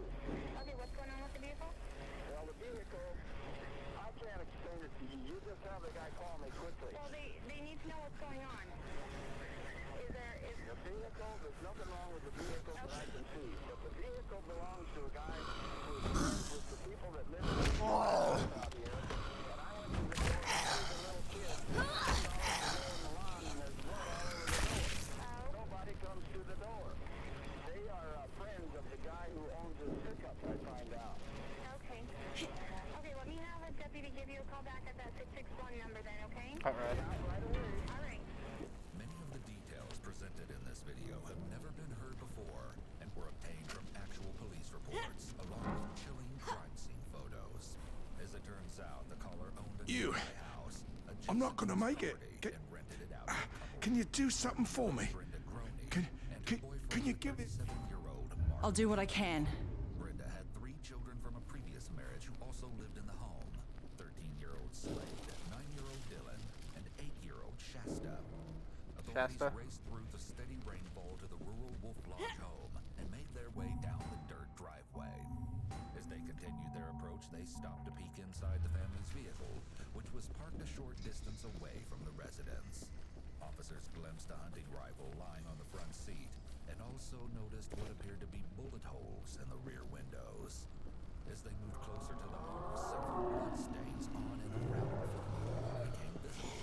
Speaker 5: Kite ride.
Speaker 18: Many of the details presented in this video have never been heard before and were obtained from actual police reports, along with chilling crime scene photos. As it turns out, the caller owned a
Speaker 19: You.
Speaker 18: nearby house.
Speaker 19: I'm not gonna make it. Can you do something for me? Can you give it?
Speaker 20: I'll do what I can.
Speaker 18: Brenda had 3 children from a previous marriage who also lived in the home. 13-year-old Slade, 9-year-old Dylan, and 8-year-old Shasta. Authorities raced through the steady rainfall to the rural Wolf Lodge home and made their way down the dirt driveway. As they continued their approach, they stopped to peek inside the family's vehicle, which was parked a short distance away from the residence. Officers glimpsed a hunting rifle lying on the front seat and also noticed what appeared to be bullet holes in the rear windows. As they moved closer to the home, several blood stains on and around the front wall became visible.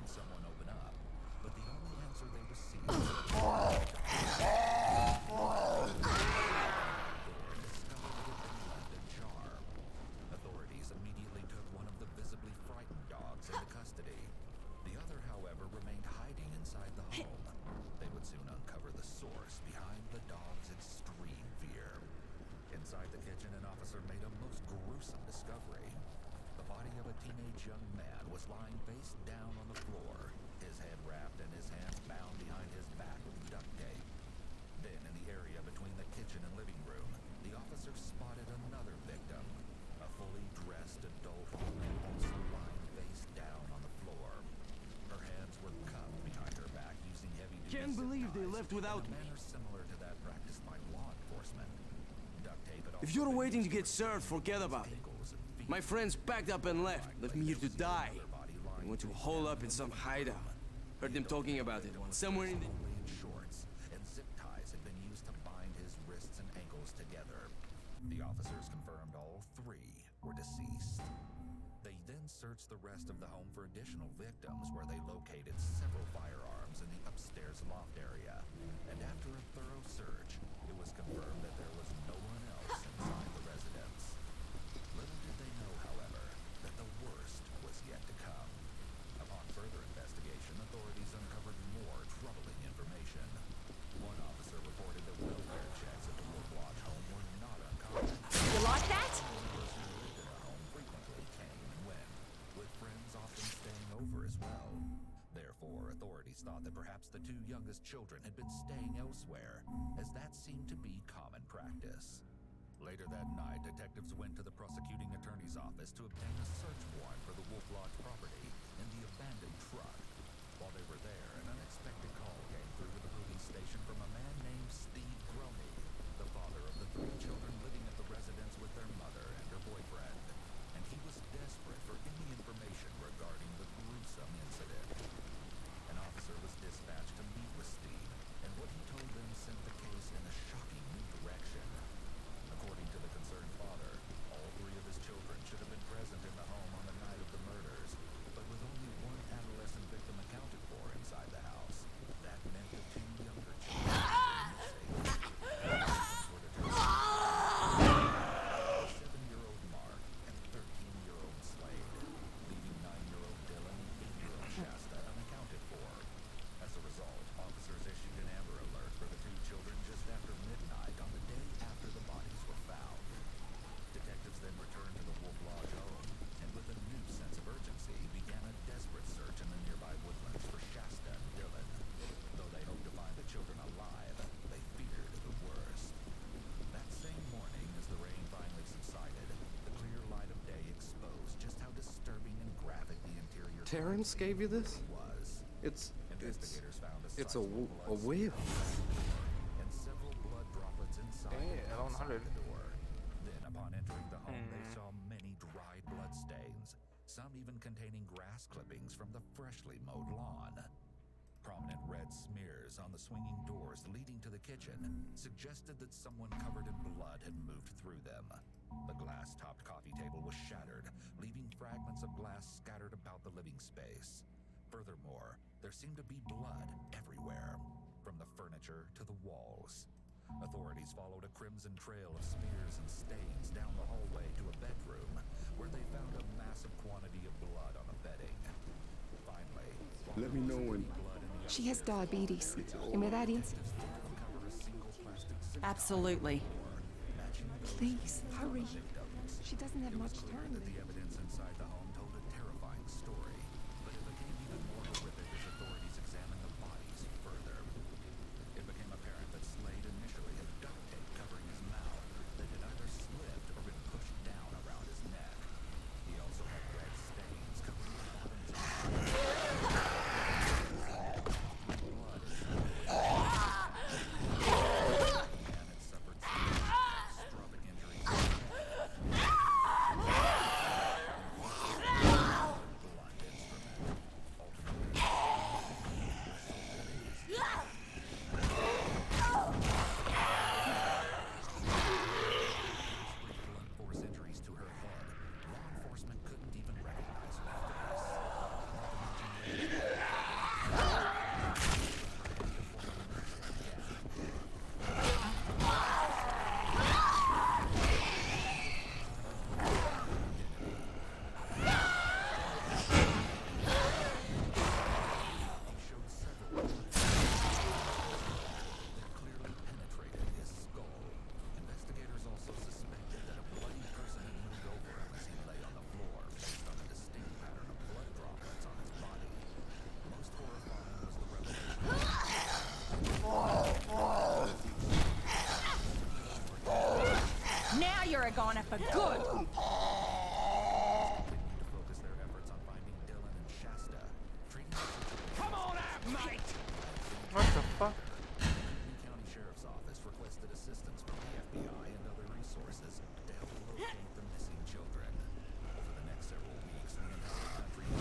Speaker 18: Someone open up, but the only answer they received was Authorities immediately took one of the visibly frightened dogs into custody. The other, however, remained hiding inside the home. They would soon uncover the source behind the dog's extreme fear. Inside the kitchen, an officer made a most gruesome discovery. The body of a teenage young man was lying face down on the floor, his head wrapped and his hands bound behind his back with duct tape. Then, in the area between the kitchen and living room, the officer spotted another victim, a fully dressed adult woman also lying face down on the floor. Her hands were cuffed behind her back using heavy-duty
Speaker 21: Can't believe they
Speaker 18: zip
Speaker 21: left
Speaker 18: ties
Speaker 21: without
Speaker 18: in a
Speaker 21: me.
Speaker 18: manner similar to that practiced by law enforcement. Duct tape had
Speaker 21: If
Speaker 18: also
Speaker 21: you're
Speaker 18: been
Speaker 21: waiting to
Speaker 18: used
Speaker 21: get served, forget about it.
Speaker 18: ankles and feet.
Speaker 21: My friends packed up and left me here to die. I went to hole up in some hideout. Heard them talking about it. Somewhere in the...
Speaker 18: Only in shorts, and zip ties had been used to bind his wrists and ankles together. The officers confirmed all 3 were deceased. They then searched the rest of the home for additional victims, where they located several firearms in the upstairs loft area. And after a thorough search, it was confirmed that there was no one else inside the residence. Little did they know, however, that the worst was yet to come. Upon further investigation, authorities uncovered more troubling information. One officer reported that welfare checks at the Wolf Lodge home were not uncommon.
Speaker 20: You like that?
Speaker 18: The person who lived in the home frequently came and went, with friends often staying over as well. Therefore, authorities thought that perhaps the 2 youngest children had been staying elsewhere, as that seemed to be common practice. Later that night, detectives went to the prosecuting attorney's office to obtain a search warrant for the Wolf Lodge property and the abandoned truck. While they were there, an unexpected call came through to the police station from a man named Steve Groney, the father of the 3 children living at the residence with their mother and her boyfriend. And he was desperate for any information regarding the gruesome incident. An officer was dispatched to meet with Steve, and what he told them sent the case in a shocking new direction. According to the concerned father, all 3 of his children should have been present in the home on the night of the murders, but with only one adolescent victim accounted for inside the house, that meant the 2 younger children were missing. 7-year-old Mark and 13-year-old Slade, leaving 9-year-old Dylan and 8-year-old Shasta unaccounted for. As a result, officers issued an Amber Alert for the 2 children just after midnight on the day after the bodies were found. Detectives then returned to the Wolf Lodge home, and with a new sense of urgency, began a desperate search in the nearby woodlands for Shasta and Dylan. Though they hoped to find the children alive, they feared the worst. That same morning, as the rain finally subsided, the clear light of day exposed just how disturbing and graphic the interior
Speaker 21: Terrence gave you this?
Speaker 18: was. Investigators found a
Speaker 21: It's a
Speaker 18: sizable blood
Speaker 21: whale.
Speaker 18: and several blood droplets inside
Speaker 5: Dang it,
Speaker 18: and outside
Speaker 5: 1100.
Speaker 18: the door. Then, upon entering the home, they saw many dried blood stains, some even containing grass clippings from the freshly mowed lawn. Prominent red smears on the swinging doors leading to the kitchen suggested that someone covered in blood had moved through them. The glass-topped coffee table was shattered, leaving fragments of glass scattered about the living space. Furthermore, there seemed to be blood everywhere, from the furniture to the walls. Authorities followed a crimson trail of smears and stains down the hallway to a bedroom, where they found a massive quantity of blood on the bedding. Finally,
Speaker 6: Let me know when.
Speaker 2: She has diabetes. And where that is,
Speaker 20: Absolutely.
Speaker 2: please, hurry. She doesn't have much time.
Speaker 18: The evidence inside the home told a terrifying story, but it became even more horrific as authorities examined the bodies further. It became apparent that Slade initially had duct tape covering his mouth that had either slipped or been pushed down around his neck. He also had red stains covering the bottoms of his
Speaker 20: Now you're a goner for good.
Speaker 18: focus their efforts on finding Dylan and Shasta.
Speaker 11: Come on out, mate!
Speaker 5: What the fuck?
Speaker 18: The County Sheriff's Office requested assistance from the FBI and other resources to help locate the missing children. Over the next several weeks, the entire country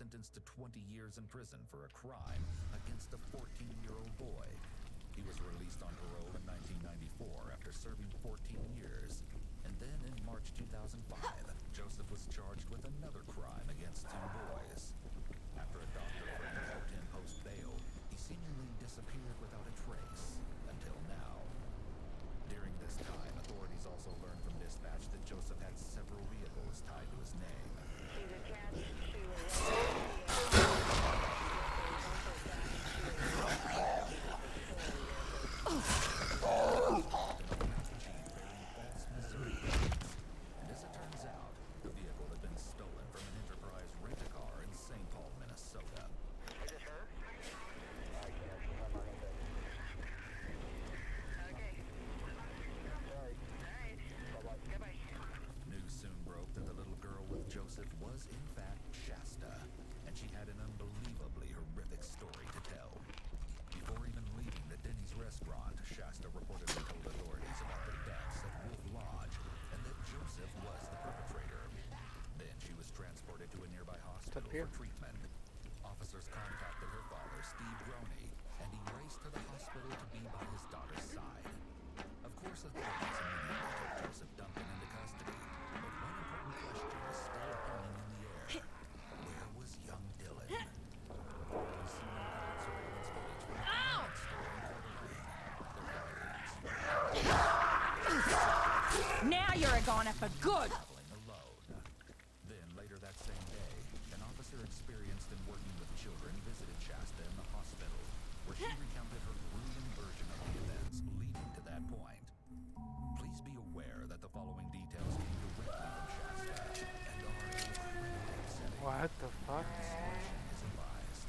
Speaker 18: sentenced to 20 years in prison for a crime against a 14-year-old boy. He was released on parole in 1994 after serving 14 years. And then in March 2005, Joseph was charged with another crime against 2 boys. After a doctor friend helped him post bail, he seemingly disappeared without a trace until now. During this time, authorities also learned from dispatch that Joseph had several vehicles tied to his name.
Speaker 17: She's attached to
Speaker 18: And as it turns out, the vehicle had been stolen from an Enterprise rent-a-car in St. Paul, Minnesota.
Speaker 16: Is this her? I can't actually have my own bed. Okay. Sorry. Alright. Bye-bye. Goodbye.
Speaker 18: News soon broke that the little girl with Joseph was in fact Shasta, and she had an unbelievably horrific story to tell. Before even leaving the Denny's restaurant, Shasta reportedly told authorities about the deaths at Wolf Lodge and that Joseph was the perpetrator. Then she was transported to a nearby hospital for treatment. Officers contacted her father, Steve Groney, and he raced to the hospital to be by his daughter's side. Of course, authorities immediately took Joseph Duncan into custody, but one important question is still hanging in the air. Where was young Dylan? Authorities soon uncovered surveillance footage from a convenience store in Coeur d'Alene.
Speaker 20: Now you're a goner for good!
Speaker 18: Traveling alone. Then, later that same day, an officer experienced in working with children visited Shasta in the hospital, where she recounted her gruesome version of the events leading to that point. Please be aware that the following details came directly from Shasta and are incredibly upsetting.
Speaker 5: What the fuck?
Speaker 18: Discretion is advised.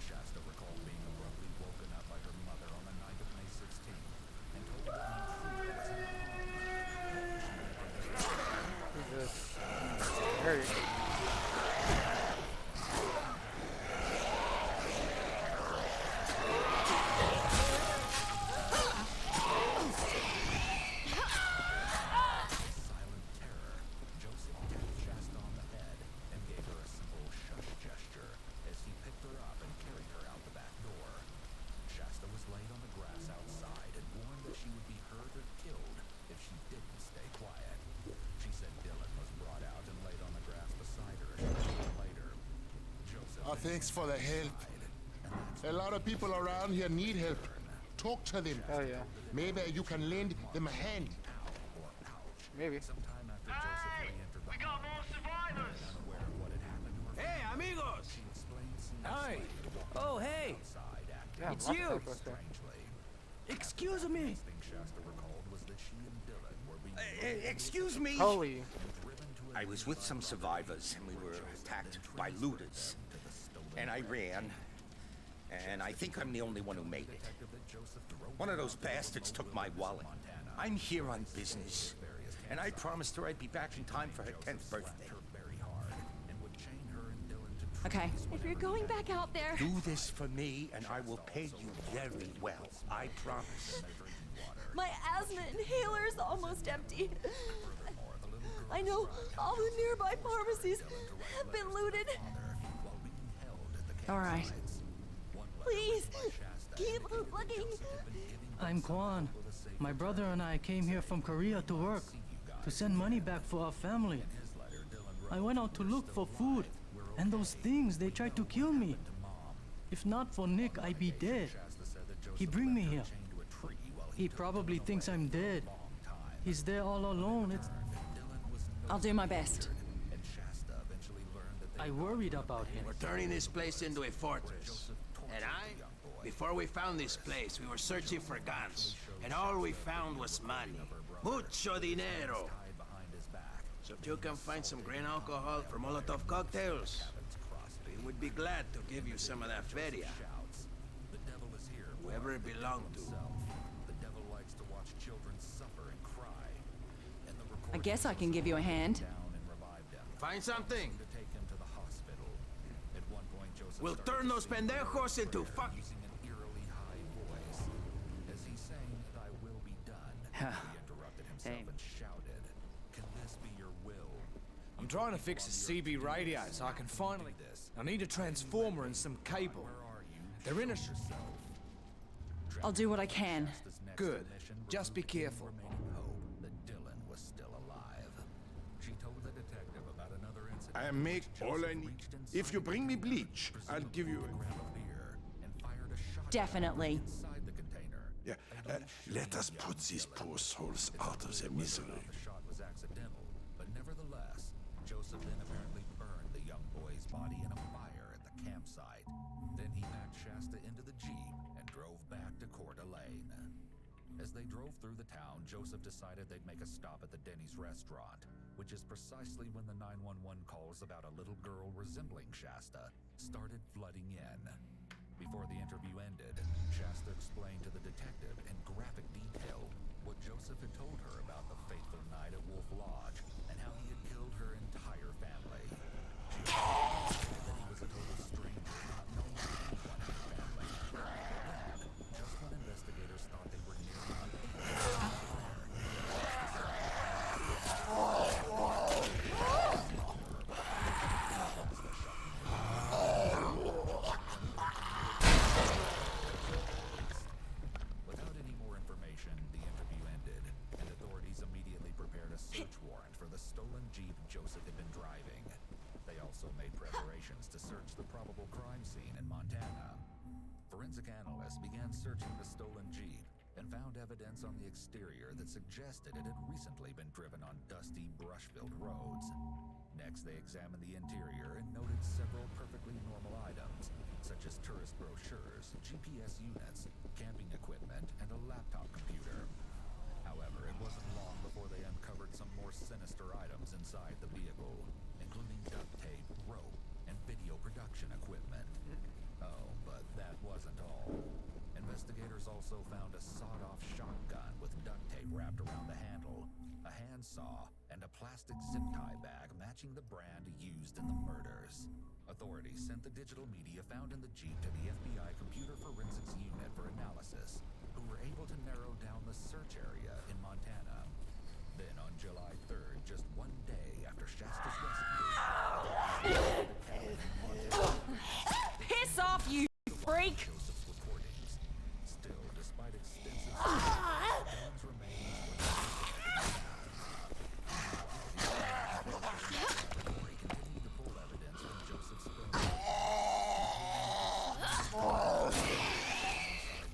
Speaker 18: Shasta recalled being abruptly woken up by her mother on the night of May 16th and told that an intruder was in the home.
Speaker 5: Jesus. Scary.
Speaker 18: Silent terror, Joseph tapped Shasta on the head and gave her a simple shush gesture as he picked her up and carried her out the back door. Shasta was laid on the grass outside and warned that she would be hurt or killed if she didn't stay quiet. She said Dylan was brought out and laid on the grass beside her a short time later. Joseph
Speaker 8: Thanks for the help. A lot of people around here need help. Talk to them.
Speaker 5: Oh yeah.
Speaker 8: Maybe you can lend them a hand.
Speaker 5: Maybe.
Speaker 18: Sometime after Joseph re-entered the home,
Speaker 11: survivors!
Speaker 18: unaware of what had happened to her
Speaker 21: Hey, amigos!
Speaker 18: she explained seeing
Speaker 21: Hi. Oh, hey.
Speaker 18: outside acting
Speaker 5: Yeah,
Speaker 21: It's
Speaker 5: lots
Speaker 21: you.
Speaker 5: of stuff there.
Speaker 18: strangely.
Speaker 21: Excuse me.
Speaker 18: Next thing Shasta recalled was that she and Dylan were being
Speaker 14: Excuse me.
Speaker 5: Holy.
Speaker 18: driven to a
Speaker 14: I was with some survivors and we were attacked by looters. And I ran. And I think I'm the only one who made it. One of those bastards took my wallet. I'm here on business. And I promised her I'd be back in time for her 10th birthday.
Speaker 20: Okay.
Speaker 4: If you're going back out there,
Speaker 14: Do this for me and I will pay you very well. I promise.
Speaker 4: my asthma inhaler's almost empty. I know all the nearby pharmacies have been looted.
Speaker 20: All right.
Speaker 4: Please, keep looking.
Speaker 22: I'm Kwan. My brother and I came here from Korea to work, to send money back for our family. I went out to look for food, and those things, they tried to kill me. If not for Nick, I'd be dead. He bring me here. He probably thinks I'm dead. He's there all alone.
Speaker 20: I'll do my best.
Speaker 22: I worried about him.
Speaker 23: We're turning this place into a fortress. And before we found this place, we were searching for guns. And all we found was money. Mucho dinero. So if you can find some grain alcohol for Molotov cocktails, we would be glad to give you some of that feria. Whoever it belonged to.
Speaker 18: The devil likes to watch children suffer and cry. And the
Speaker 20: I guess I can give you a hand.
Speaker 23: Find something.
Speaker 18: to take him to the hospital. At one point, Joseph
Speaker 23: We'll
Speaker 18: started
Speaker 23: turn those
Speaker 18: singing
Speaker 23: pendejos into fuck.
Speaker 18: using an eerily high voice. As he sang "Thy will be done," he interrupted himself
Speaker 22: Hey.
Speaker 18: and shouted, "Can this be your will? You
Speaker 21: trying to fix a CB radio so I can finally... I need a transformer and some cable. They're in a...
Speaker 20: I'll do what I can.
Speaker 21: Good. Just be careful.
Speaker 18: That Dylan was still alive. She told the detective about another incident.
Speaker 19: I make all I need. If you bring me bleach, I'll give you
Speaker 20: Definitely.
Speaker 18: inside the container.
Speaker 19: Yeah, let us put these poor souls out of their misery.
Speaker 18: The shot was accidental, but nevertheless, Joseph then apparently burned the young boy's body in a fire at the campsite. Then he packed Shasta into the Jeep and drove back to Coeur d'Alene. As they drove through the town, Joseph decided they'd make a stop at the Denny's restaurant, which is precisely when the 911 calls about a little girl resembling Shasta started flooding in. Before the interview ended, Shasta explained to the detective in graphic detail what Joseph had told her about the fateful night at Wolf Lodge and how he had killed her entire family. She also said that he was a total stranger, not knowing anyone in her family. Then, just when investigators thought they were near the Without any more information, the interview ended, and authorities immediately prepared a search warrant for the stolen Jeep Joseph had been driving. They also made preparations to search the probable crime scene in Montana. Forensic analysts began searching the stolen Jeep and found evidence on the exterior that suggested it had recently been driven on dusty, brush-filled roads. Next, they examined the interior and noted several perfectly normal items, such as tourist brochures, GPS units, camping equipment, and a laptop computer. However, it wasn't long before they uncovered some more sinister items inside the vehicle, including duct tape, rope, and video production equipment. Oh, but that wasn't all. Investigators also found a sawed-off shotgun with duct tape wrapped around the handle, a handsaw, and a plastic zip tie bag matching the brand used in the murders. Authorities sent the digital media found in the Jeep to the FBI Computer Forensics Unit for analysis, who were able to narrow down the search area in Montana. Then on July 3rd, just one day after Shasta's rescue,
Speaker 20: Piss off, you freak!
Speaker 18: Joseph's recordings. Still, despite extensive Dylan's remains were continued to pull evidence from Joseph's film. Inside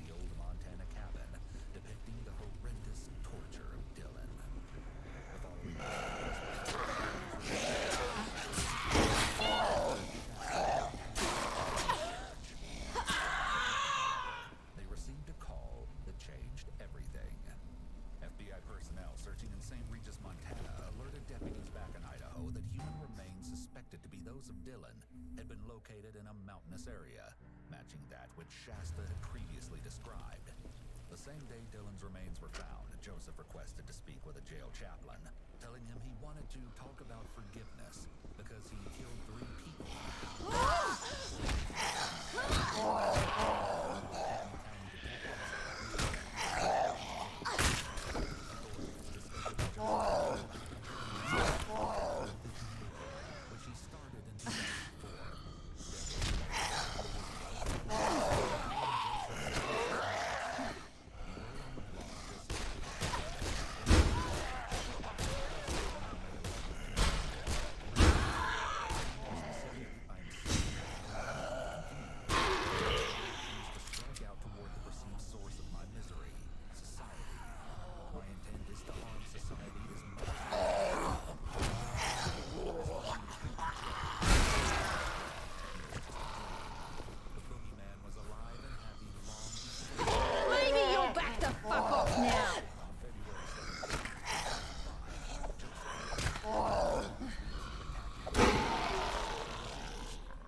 Speaker 18: the old Montana cabin, depicting the horrendous torture of Dylan. The following they received a call that changed everything. FBI personnel searching in St. Regis, Montana, alerted deputies back in Idaho that human remains suspected to be those of Dylan had been located in a mountainous area, matching that which Shasta had previously described. The same day Dylan's remains were found, Joseph requested to speak with a jail chaplain, telling him he wanted to talk about forgiveness because he killed 3 people. Which he started in 2004. Strike out toward the perceived source of my misery, society. My intent is to harm society as much The boogeyman was alive and happy long before.
Speaker 2: Maybe you'll back the fuck off now!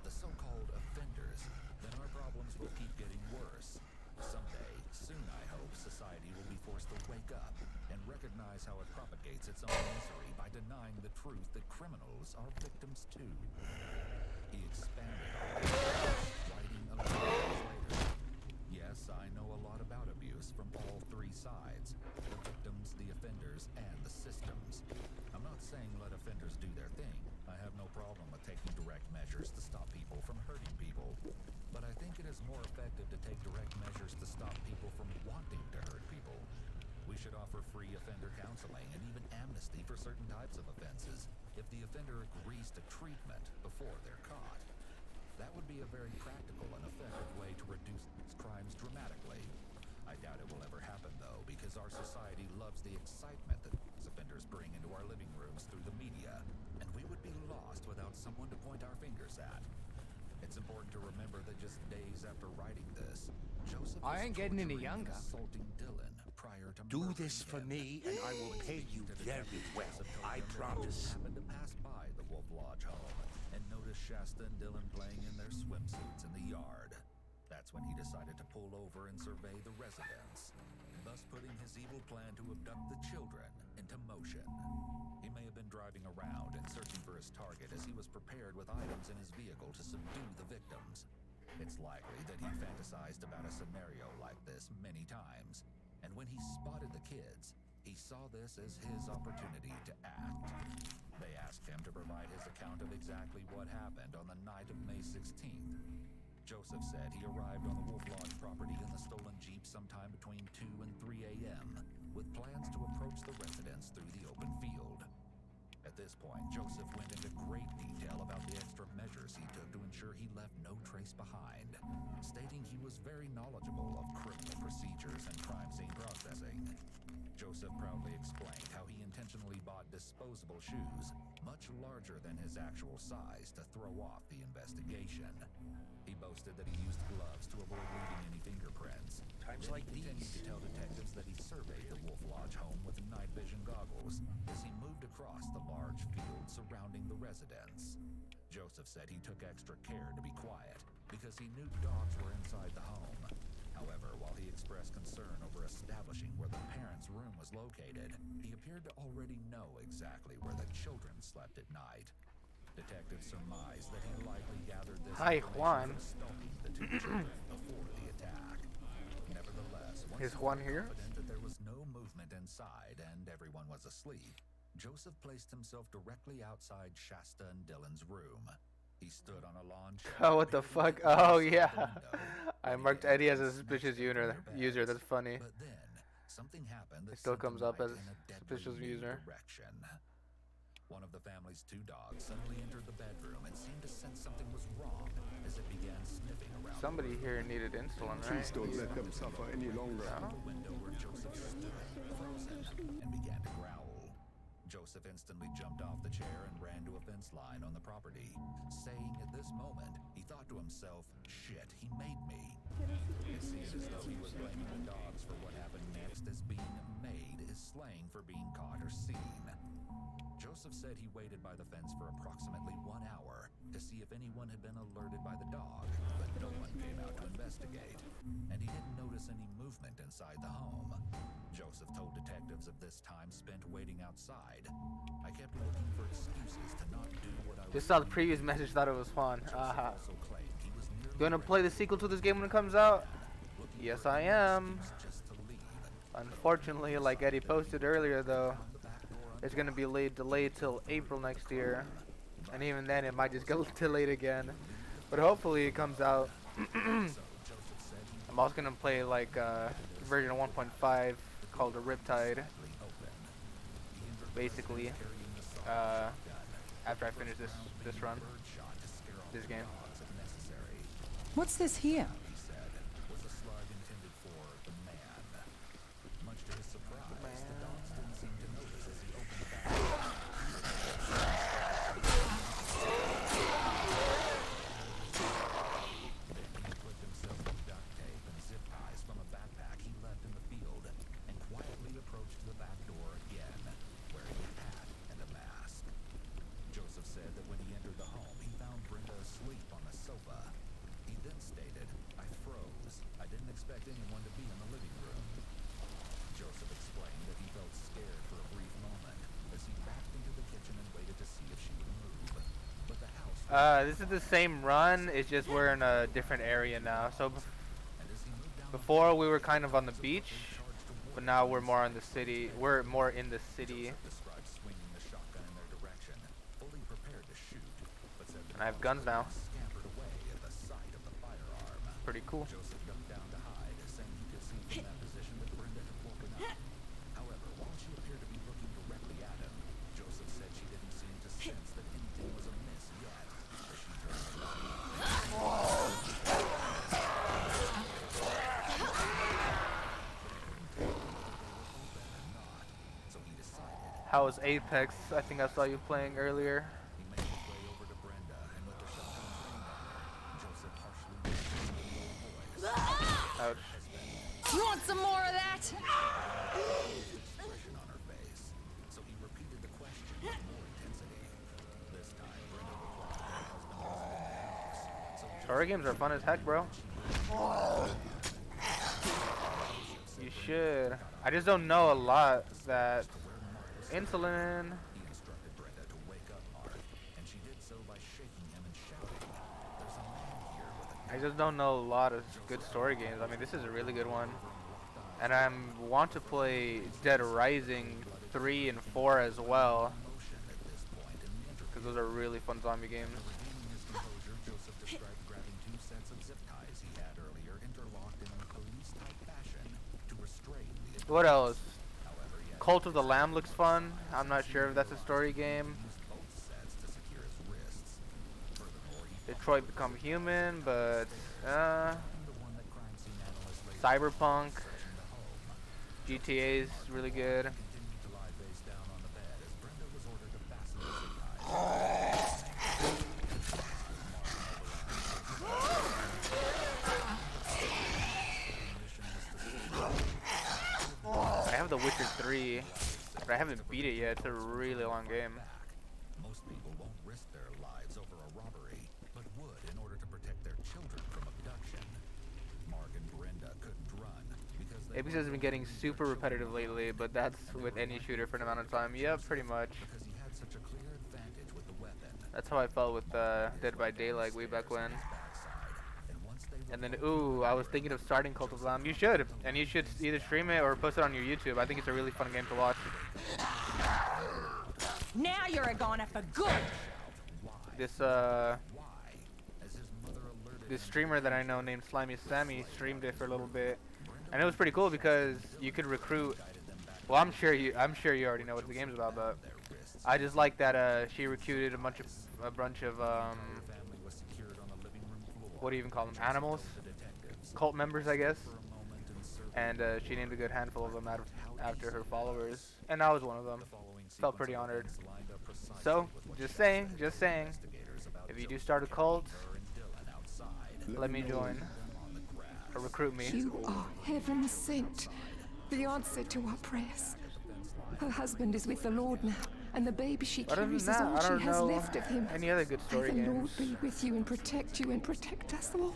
Speaker 18: The so-called offenders, then our problems will keep getting worse. Someday, soon I hope, society will be forced to wake up and recognize how it propagates its own misery by denying the truth that criminals are victims too. He expanded on this, writing 11 years later. Yes, I know a lot about abuse from all 3 sides, the victims, the offenders, and the systems. I'm not saying let offenders do their thing. stop people from wanting to hurt people. We should offer free offender counseling and even amnesty for certain types of offenses if the offender agrees to treatment before they're caught. That would be a very practical and effective way to reduce crimes dramatically. I doubt it will ever happen, though, because our society loves the excitement that these offenders bring into our living rooms through the media, and we would be lost without someone to point our fingers at. It's important to remember that just days after writing this, Joseph
Speaker 21: I ain't getting any
Speaker 18: torturing and
Speaker 21: younger.
Speaker 18: assaulting Dylan prior to
Speaker 14: Do
Speaker 18: murdering
Speaker 14: this for
Speaker 18: him.
Speaker 14: me, and I will pay you very well. I promise.
Speaker 18: Happened to pass by the Wolf Lodge home and noticed Shasta and Dylan playing in their swimsuits in the yard. That's when he decided to pull over and survey the residence, thus putting his evil plan to abduct the children into motion. He may have been driving around and searching for his target as he was prepared with items in his vehicle to subdue the victims. It's likely that he fantasized about a scenario like this many times, and when he spotted the kids, he saw this as his opportunity to act. They asked him to provide his account of exactly what happened on the night of May 16th. Joseph said he arrived on the Wolf Lodge property in the stolen Jeep sometime between 2 and 3 a.m., with plans to approach the residence through the open field. At this point, Joseph went into great detail about the extra measures he took to ensure he left no trace behind, stating he was very knowledgeable of criminal procedures and crime scene processing. Joseph proudly explained how he intentionally bought disposable shoes, much larger than his actual size, to throw off the investigation. He boasted that he used gloves to avoid leaving any fingerprints.
Speaker 14: Times like
Speaker 18: He continued to tell detectives that he surveyed the Wolf Lodge home with night vision goggles as he moved across the large field surrounding the residence. Joseph said he took extra care to be quiet because he knew dogs were inside the home. However, while he expressed concern over establishing where the parents' room was located, he appeared to already know exactly where the children slept at night. Detectives surmised that he likely gathered this
Speaker 5: Hi,
Speaker 18: information
Speaker 5: Juan.
Speaker 18: from stalking the two children before the attack. Nevertheless, once
Speaker 5: Is
Speaker 18: he
Speaker 5: Juan
Speaker 18: was
Speaker 5: here?
Speaker 18: confident that there was no movement inside and everyone was asleep, Joseph placed himself directly outside Shasta and Dylan's room. He stood on a lawn chair.
Speaker 5: Oh, what the fuck? Oh, yeah. I marked Eddie as a suspicious user. That's funny.
Speaker 18: But then, something happened that
Speaker 5: It still
Speaker 18: sent
Speaker 5: comes
Speaker 18: the
Speaker 5: up
Speaker 18: light
Speaker 5: as
Speaker 18: in a deadly
Speaker 5: suspicious
Speaker 18: new
Speaker 5: user.
Speaker 18: direction. One of the family's two dogs suddenly entered the bedroom and seemed to sense something was wrong as it began sniffing around.
Speaker 5: Somebody here needed insulin, right?
Speaker 6: Please don't let them suffer any longer.
Speaker 18: The window where Joseph stood, frozen, and began to growl. Joseph instantly jumped off the chair and ran to a fence line on the property, saying at this moment he thought to himself, "Shit, he made me." It seemed as though he was blaming the dogs for what happened next, as being made is slang for being caught or seen. Joseph said he waited by the fence for approximately 1 hour to see if anyone had been alerted by the dog, but no one came out to investigate, and he didn't notice any movement inside the home. Joseph told detectives of this time spent waiting outside. I kept looking for excuses to not do what I was
Speaker 5: Just saw the
Speaker 18: doing.
Speaker 5: previous message, thought it was fun. Aha.
Speaker 18: Also claimed he was nearly
Speaker 5: You wanna play the sequel to this game when it comes out? Yes, I am.
Speaker 18: just to leave.
Speaker 5: Unfortunately, like Eddie posted earlier, though, it's gonna be delayed till April next year, and even then, it might just get delayed again. But hopefully, it comes out. I'm also gonna play like version 1.5 called the Riptide. Basically, after I finish this run, this game.
Speaker 20: What's this here?
Speaker 18: He said was a slug intended for the man. Much to his surprise, the dogs didn't seem to notice as he opened the back door. Then he equipped himself with duct tape and zip ties from a backpack he left in the field and quietly approached the back door again, wearing a hat and a mask. Joseph said that when he entered the home, he found Brenda asleep on the sofa. He then stated, "I froze. I didn't expect anyone to be in the living room." Joseph explained that he felt scared for a brief moment as he backed into the kitchen and waited to see if she would move. But the house
Speaker 5: This is the same run. It's just we're in a different area now. So before we were kind of on the beach, but now we're more in the city. We're more in the city.
Speaker 18: described swinging the shotgun in their direction, fully prepared to shoot, but said the
Speaker 5: And I have guns now.
Speaker 18: scampered away at the sight of the firearm.
Speaker 5: Pretty cool.
Speaker 18: Joseph ducked down to hide, saying he
Speaker 5: How was Apex? I think I saw you playing earlier.
Speaker 18: He made his way over to Brenda, and with the shotgun trained on her, Joseph harshly whispered in a low voice.
Speaker 5: Ouch.
Speaker 2: You want some more of that?
Speaker 18: Expression on her face, so he repeated the question with more intensity. This time, Brenda replied that her husband wasn't in the house, so
Speaker 5: Horror games are fun as heck, bro. You should. I just don't know a lot that insulin.
Speaker 18: he instructed Brenda to wake up Mark, and she did so by shaking him and shouting, "There's a man here with a..."
Speaker 5: I just don't know a lot of good story games. I mean, this is a really good one. And I want to play Dead Rising 3 and 4 as well. Because those are really fun zombie games.
Speaker 18: Regaining his composure, Joseph described grabbing 2 sets of zip ties he had earlier, interlocked in a police-type fashion to restrain the...
Speaker 5: What else? Cult of the Lamb looks fun. I'm not sure if that's a story game.
Speaker 18: both sets to secure his wrists. Furthermore, he
Speaker 5: Detroit Become Human, but
Speaker 18: the one that crime scene analyst later
Speaker 5: Cyberpunk,
Speaker 18: searching the home.
Speaker 5: GTA is really good.
Speaker 18: Continued to lie face down on the bed as Brenda was ordered to fasten the zip ties.
Speaker 5: I have The Witcher 3, but I haven't beat it yet. It's a really long game.
Speaker 18: Most people won't risk their lives over a robbery, but would in order to protect their children from abduction. Mark and Brenda couldn't run because they
Speaker 5: Apex has been getting super repetitive lately, but that's with any shooter for an amount of time. Yep, pretty much.
Speaker 18: because he had such a clear advantage with the weapon.
Speaker 5: That's how I felt with Dead by Daylight way back when.
Speaker 18: And once they
Speaker 5: And then, ooh, I was thinking of starting Cult of the Lamb. You should, and you should either stream it or post it on your YouTube. I think it's a really fun game to watch.
Speaker 20: Now you're a goner for good.
Speaker 5: This
Speaker 18: as his mother alerted
Speaker 5: this streamer that I know named Slimy Sammy streamed it for a little bit, and it was pretty cool because you could recruit. Well, I'm sure you already know what the game's about, but I just like that she recruited a bunch of
Speaker 18: family was secured on the living room floor.
Speaker 5: what do you even call them? Animals, cult members, I guess. And she named a good handful of them after her followers, and I was one of them. Felt pretty honored. So, just saying, if you do start a cult, let me join. Or recruit me.
Speaker 2: You are heaven sent. The answer to our prayers. Her husband is with the Lord now, and the baby she
Speaker 5: Other than
Speaker 2: carries is
Speaker 5: that,
Speaker 2: all
Speaker 5: I
Speaker 2: she
Speaker 5: don't
Speaker 2: has
Speaker 5: know
Speaker 2: left of him.
Speaker 5: any other good story
Speaker 2: May the Lord
Speaker 5: games.
Speaker 2: be with you and protect us all.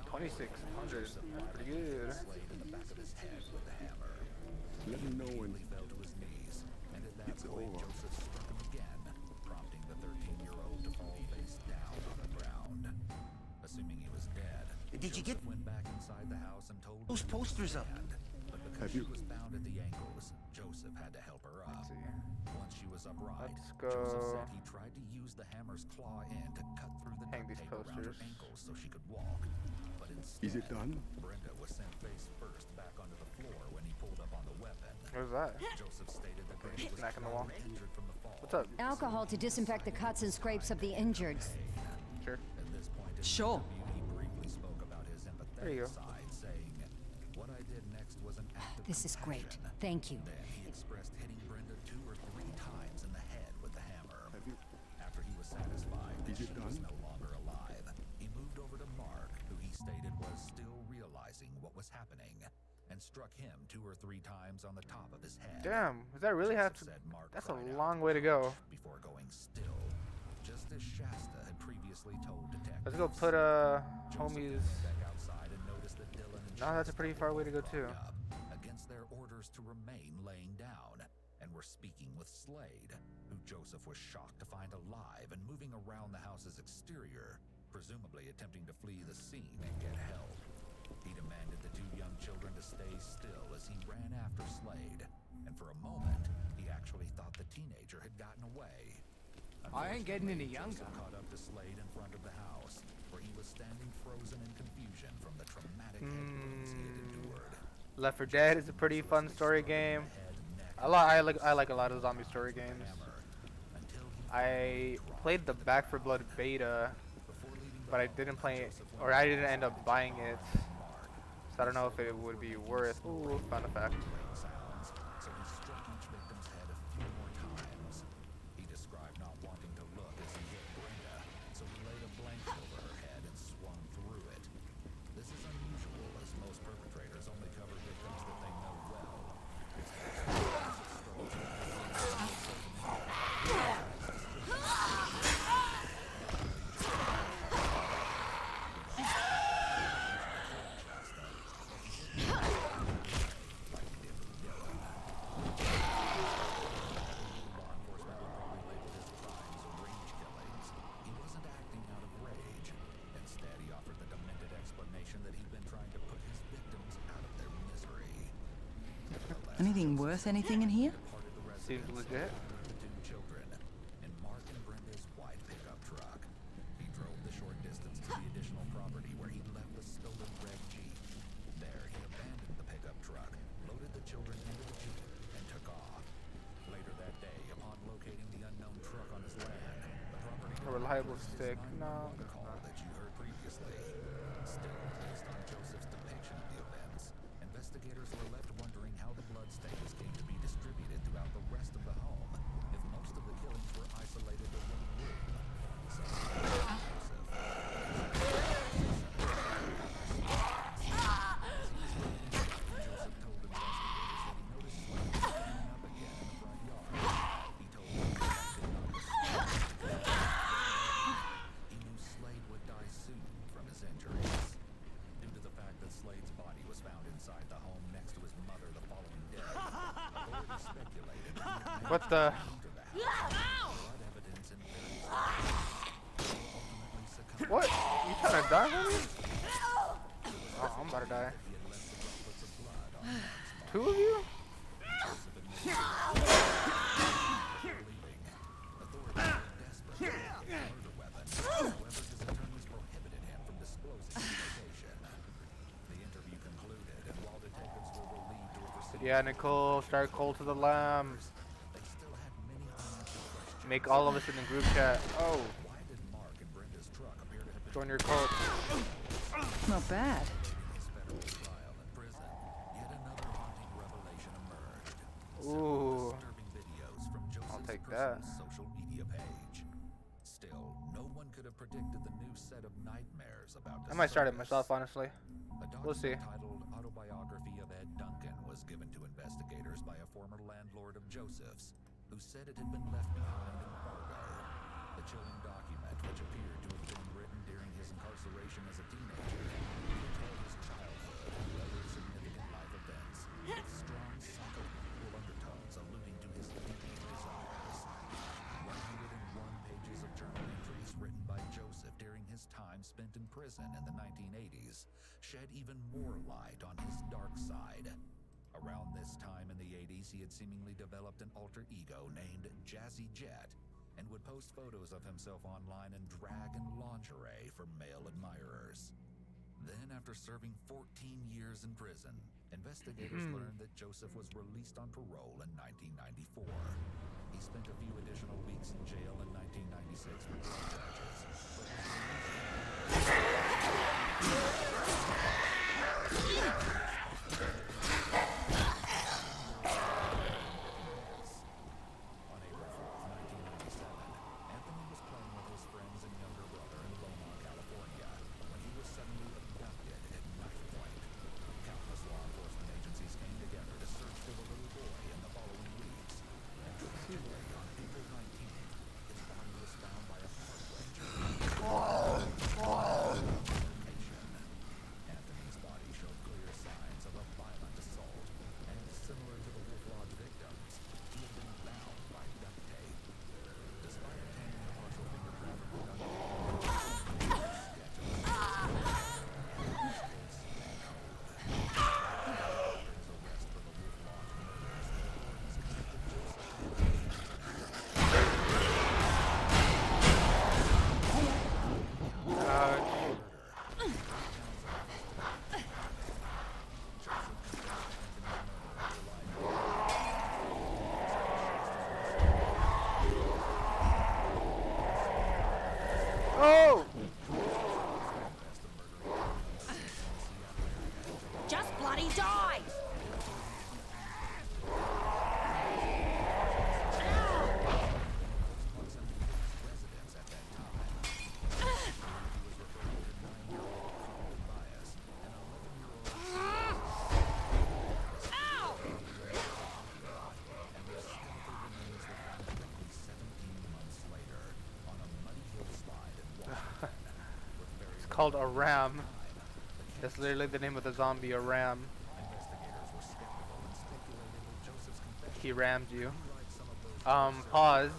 Speaker 5: 2600. That's pretty good.
Speaker 6: Let me know when
Speaker 18: He fell to his knees, and at that
Speaker 6: it's
Speaker 18: point,
Speaker 6: over.
Speaker 18: Joseph struck him again, prompting the 13-year-old to fall face down on the ground. Assuming he was dead,
Speaker 14: Did you get
Speaker 18: Joseph went back inside the house and told
Speaker 14: those
Speaker 18: Brenda
Speaker 14: posters
Speaker 18: what
Speaker 14: up?
Speaker 18: he had. But because
Speaker 6: Have
Speaker 18: she
Speaker 6: you-
Speaker 18: was bound at the ankles, Joseph had to help her up. Once she was upright,
Speaker 5: Let's
Speaker 18: Joseph
Speaker 5: go.
Speaker 18: said he tried to use the hammer's claw end to cut through the
Speaker 5: Hang
Speaker 18: duct
Speaker 5: these
Speaker 18: tape around her
Speaker 5: posters.
Speaker 18: ankles so she could walk. But instead,
Speaker 6: Is it done?
Speaker 18: Brenda was sent face first back onto the floor when he pulled up on the weapon.
Speaker 5: What was that?
Speaker 18: Joseph stated that Brenda was
Speaker 5: Smack in the wall.
Speaker 18: injured from the fall.
Speaker 5: What's up?
Speaker 9: Alcohol to disinfect the cuts and scrapes of the injured.
Speaker 5: Sure.
Speaker 18: At this point in
Speaker 20: Sure.
Speaker 18: the interview, he briefly spoke about his
Speaker 5: There you
Speaker 18: empathetic
Speaker 5: go.
Speaker 18: side, saying, "What I did next was an act of
Speaker 9: This is great.
Speaker 18: compassion."
Speaker 9: Thank you.
Speaker 18: Then he expressed hitting Brenda 2 or 3 times in the head with the hammer.
Speaker 6: Have you?
Speaker 18: After he was satisfied that
Speaker 6: Is it
Speaker 18: she was
Speaker 6: done?
Speaker 18: no longer alive, he moved over to Mark, who he stated was still realizing what was happening, and struck him 2 or 3 times on the top of his head.
Speaker 5: Damn, does that really have to?
Speaker 18: Said Mark
Speaker 5: That's a
Speaker 18: cried out
Speaker 5: long way to go.
Speaker 18: before going still, just as Shasta had previously told detectives.
Speaker 5: Let's go put
Speaker 18: Joseph
Speaker 5: homies.
Speaker 18: went back outside and noticed that Dylan and
Speaker 5: No, that's a pretty
Speaker 18: Shasta
Speaker 5: far way to
Speaker 18: were
Speaker 5: go, too.
Speaker 18: up against their orders to remain laying down, and were speaking with Slade, who Joseph was shocked to find alive and moving around the house's exterior, presumably attempting to flee the scene and get help. He demanded the 2 young children to stay still as he ran after Slade, and for a moment, he actually thought the teenager had gotten away.
Speaker 21: I ain't getting any younger.
Speaker 18: Joseph caught up to Slade in front of the house, where he was standing frozen in confusion from the traumatic head wounds he had endured.
Speaker 5: Left 4 Dead is a pretty fun story game.
Speaker 18: Head, neck,
Speaker 5: I like a lot of zombie story games.
Speaker 18: hammer, until he
Speaker 5: I played the Back 4 Blood beta,
Speaker 18: before leaving the
Speaker 5: but I
Speaker 18: home,
Speaker 5: didn't play it,
Speaker 18: Joseph
Speaker 5: or
Speaker 18: went
Speaker 5: I didn't end up buying it.
Speaker 18: Mark,
Speaker 5: So I don't know if it would be worth. Ooh, fun effect.
Speaker 18: Sounds, so he struck each victim's head a few more times. He described not wanting to look as he hit Brenda, so he laid a blanket over her head and swung through it. This is unusual, as most perpetrators only cover victims that they know well.
Speaker 20: Anything worth anything in here?
Speaker 5: Seems legit.
Speaker 18: The two children in Mark and Brenda's white pickup truck. He drove the short distance to the additional property where he left the stolen red Jeep. There, he abandoned the pickup truck, loaded the children into the Jeep, and took off. Later that day, upon locating the unknown truck on his land, the property
Speaker 5: A reliable stick. No.
Speaker 18: the call that you heard previously. Still, based on Joseph's depiction of the events, investigators were left wondering how the bloodstains came to be distributed throughout the rest of the home, if most of the killings were isolated to one room. Some Joseph told investigators that he noticed Slade standing up again in the front yard. He told them that did not he knew Slade would die soon from his injuries. Due to the fact that Slade's body was found inside the home next to his mother the following day, authorities speculated that he
Speaker 5: What the?
Speaker 18: blood evidence in various ultimately succumbed.
Speaker 5: What? You trying to die, homie? Oh, I'm about to die.
Speaker 18: He had left the droplets of blood on Mark's body.
Speaker 5: Two of you?
Speaker 18: Joseph admitted leaving. Authorities were desperate to find the murder weapon. However, his attorneys prohibited him from disclosing his location. The interview concluded, and while detectives were relieved to have received
Speaker 5: Yeah, Nicole, start cold to the lamb.
Speaker 18: they still had many unanswered questions.
Speaker 5: Make all of us in the group chat. Oh,
Speaker 18: Why did Mark and Brenda's truck appear to have been
Speaker 5: join your cult.
Speaker 20: Not bad.
Speaker 18: awaiting his federal trial in prison? Yet another haunting revelation emerged.
Speaker 5: Ooh.
Speaker 18: Disturbing videos from Joseph's
Speaker 5: take
Speaker 18: personal
Speaker 5: that.
Speaker 18: social media page. Still, no one could have predicted the new set of nightmares about
Speaker 5: I might start it
Speaker 18: surface.
Speaker 5: myself, honestly.
Speaker 18: A
Speaker 5: We'll see.
Speaker 18: document titled Autobiography of Ed Duncan was given to investigators by a former landlord of Joseph's, who said it had been left behind in Fargo. The chilling document, which appeared to have been written during his incarceration as a teenager, detailed his childhood and other significant life events, with strong psychological undertones alluding to his deviant desires. 101 pages of journal entries written by Joseph during his time spent in prison in the 1980s shed even more light on his dark side. Around this time in the 80s, he had seemingly developed an alter ego named Jazzy Jet and would post photos of himself online in drag and lingerie for male admirers. Then, after serving 14 years in prison, investigators learned that Joseph was released on parole in 1994. He spent a few additional weeks in jail in 1996 for drug charges, but was On April 4th, 1997, Anthony was playing with his friends and younger brother in Loma, California, when he was suddenly abducted at knife point. Countless law enforcement agencies came together to search for the little boy in the following weeks. And tragically, on April 19th, his body was found by a park ranger.
Speaker 5: called a ram. That's literally the name of the zombie, a ram. He rammed you. Pause.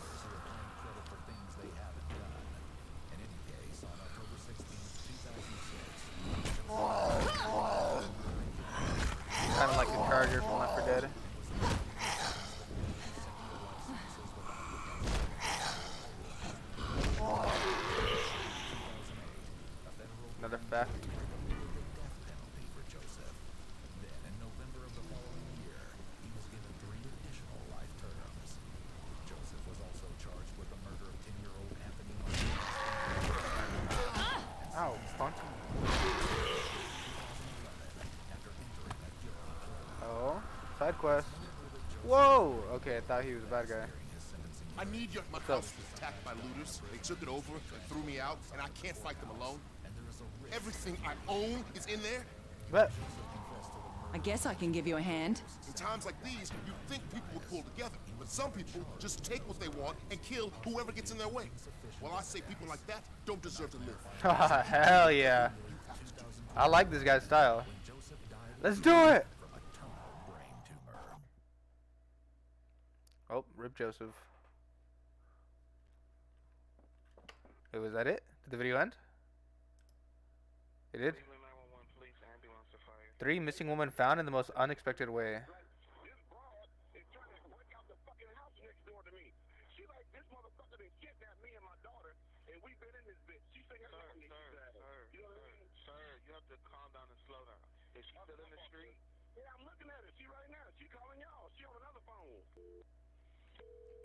Speaker 5: Kind of like the charger from Left 4 Dead. Another fact. Ow, punk. Oh, side quest. Whoa! Okay, I thought he was a bad guy.
Speaker 8: I need your my house was attacked by looters. They took it over and threw me out, and I can't fight them alone. Everything I own is in there.
Speaker 5: But
Speaker 20: I guess I can give you a hand.
Speaker 8: In times like these, you think people would pull together, but some people just take what they want and kill whoever gets in their way. Well, I say people like that don't deserve to live.
Speaker 5: Hell yeah. I like this guy's style. Let's do it! Oh, rip Joseph. Wait, was that it? Did the video end? It did? 3 missing women found in the most unexpected way.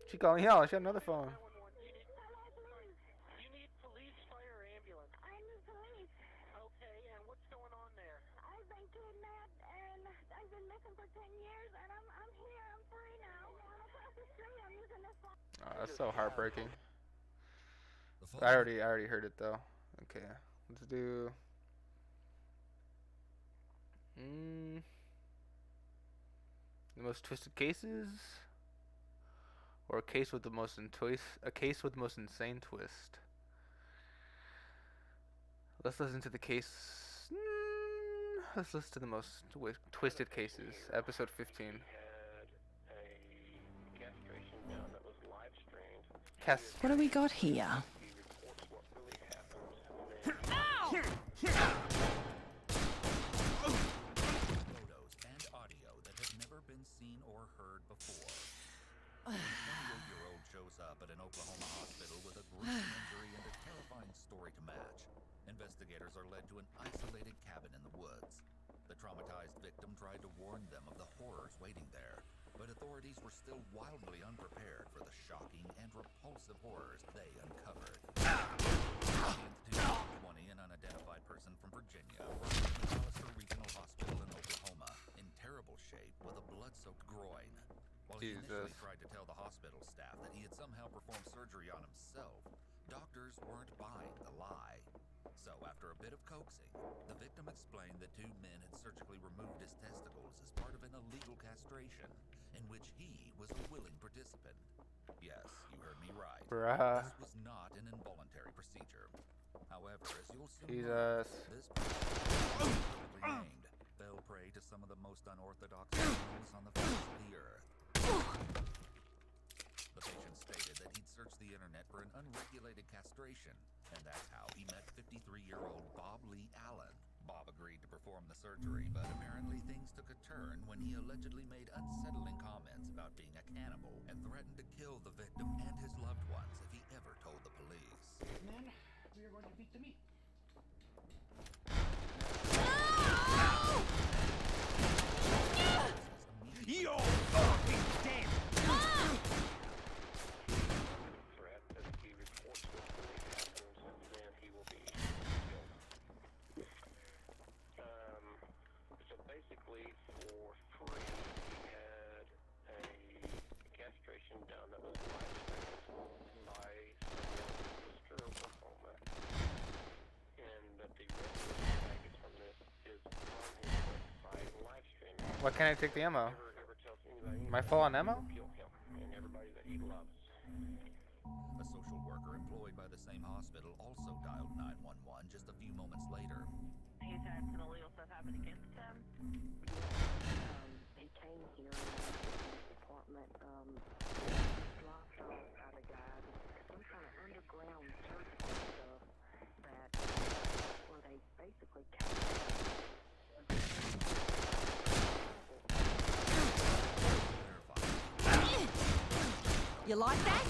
Speaker 5: She calling y'all. She on another phone.
Speaker 16: You need police, fire, or ambulance? I'm the police. Okay, and what's going on there? I've been kidnapped and I've been missing for 10 years, and I'm here. I'm free now. I'm across the street. I'm using this phone.
Speaker 5: Oh, that's so heartbreaking. I already heard it though. Okay, let's do. The most twisted cases, or a case with the most insane twist. Let's listen to the case. Let's listen to the most twisted cases. Episode 15.
Speaker 20: What do we got here?
Speaker 18: Photos and audio that have never been seen or heard before. A 20-year-old shows up at an Oklahoma hospital with a gruesome injury and a terrifying story to match. Investigators are led to an isolated cabin in the woods. The traumatized victim tried to warn them of the horrors waiting there, but authorities were still wildly unprepared for the shocking and repulsive horrors they uncovered. The 20, an unidentified person from Virginia, arrived at the Hollister Regional Hospital in Oklahoma in terrible shape with a blood-soaked groin. While he initially tried to tell the hospital staff that he had somehow performed surgery on himself, doctors weren't buying the lie. So after a bit of coaxing, the victim explained that 2 men had surgically removed his testicles as part of an illegal castration, in which he was a willing participant. Yes, you heard me right.
Speaker 5: Bruh.
Speaker 18: This was not an involuntary procedure. However, as you'll soon
Speaker 5: Jesus.
Speaker 18: learn, this person, named, fell prey to some of the most unorthodox animals on the face of the earth. The patient stated that he'd searched the internet for an unregulated castration, and that's how he met 53-year-old Bob Lee Allen. Bob agreed to perform the surgery, but apparently things took a turn when he allegedly made unsettling comments about being a cannibal and threatened to kill the victim and his loved ones if he ever told the police.
Speaker 16: Man, we are going to beat the meat.
Speaker 11: You're fucking dead!
Speaker 16: Threat as he reports what really happens, and then he will be killed. So basically, for free, he had a castration done that was licensed by Mr. Oklahoma, and that the revenue package from this is on his website live streaming.
Speaker 5: Why can't I take the ammo? Am I full on ammo?
Speaker 18: A social worker employed by the same hospital also dialed 911 just a few moments later.
Speaker 17: He's had some illegal stuff happen against him. He came here in the department, locked off got a guy, some kind of underground surgical stuff that, where they basically
Speaker 20: You like that?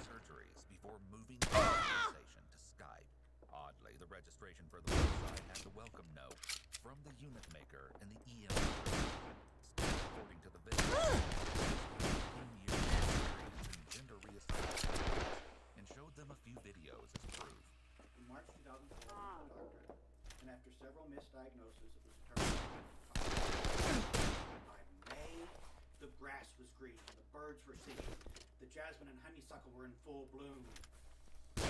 Speaker 18: Surgeries before moving the conversation to Skype. Oddly, the registration for the website had the welcome note from the unit maker and the EM. According to the video, 15 years of experience in gender reassignment and showed them a few videos as proof.
Speaker 7: In March 2004, I was a doctor, and after several misdiagnoses, it was determined by May, the grass was green, the birds were singing, the jasmine and honeysuckle were in full bloom. Oh,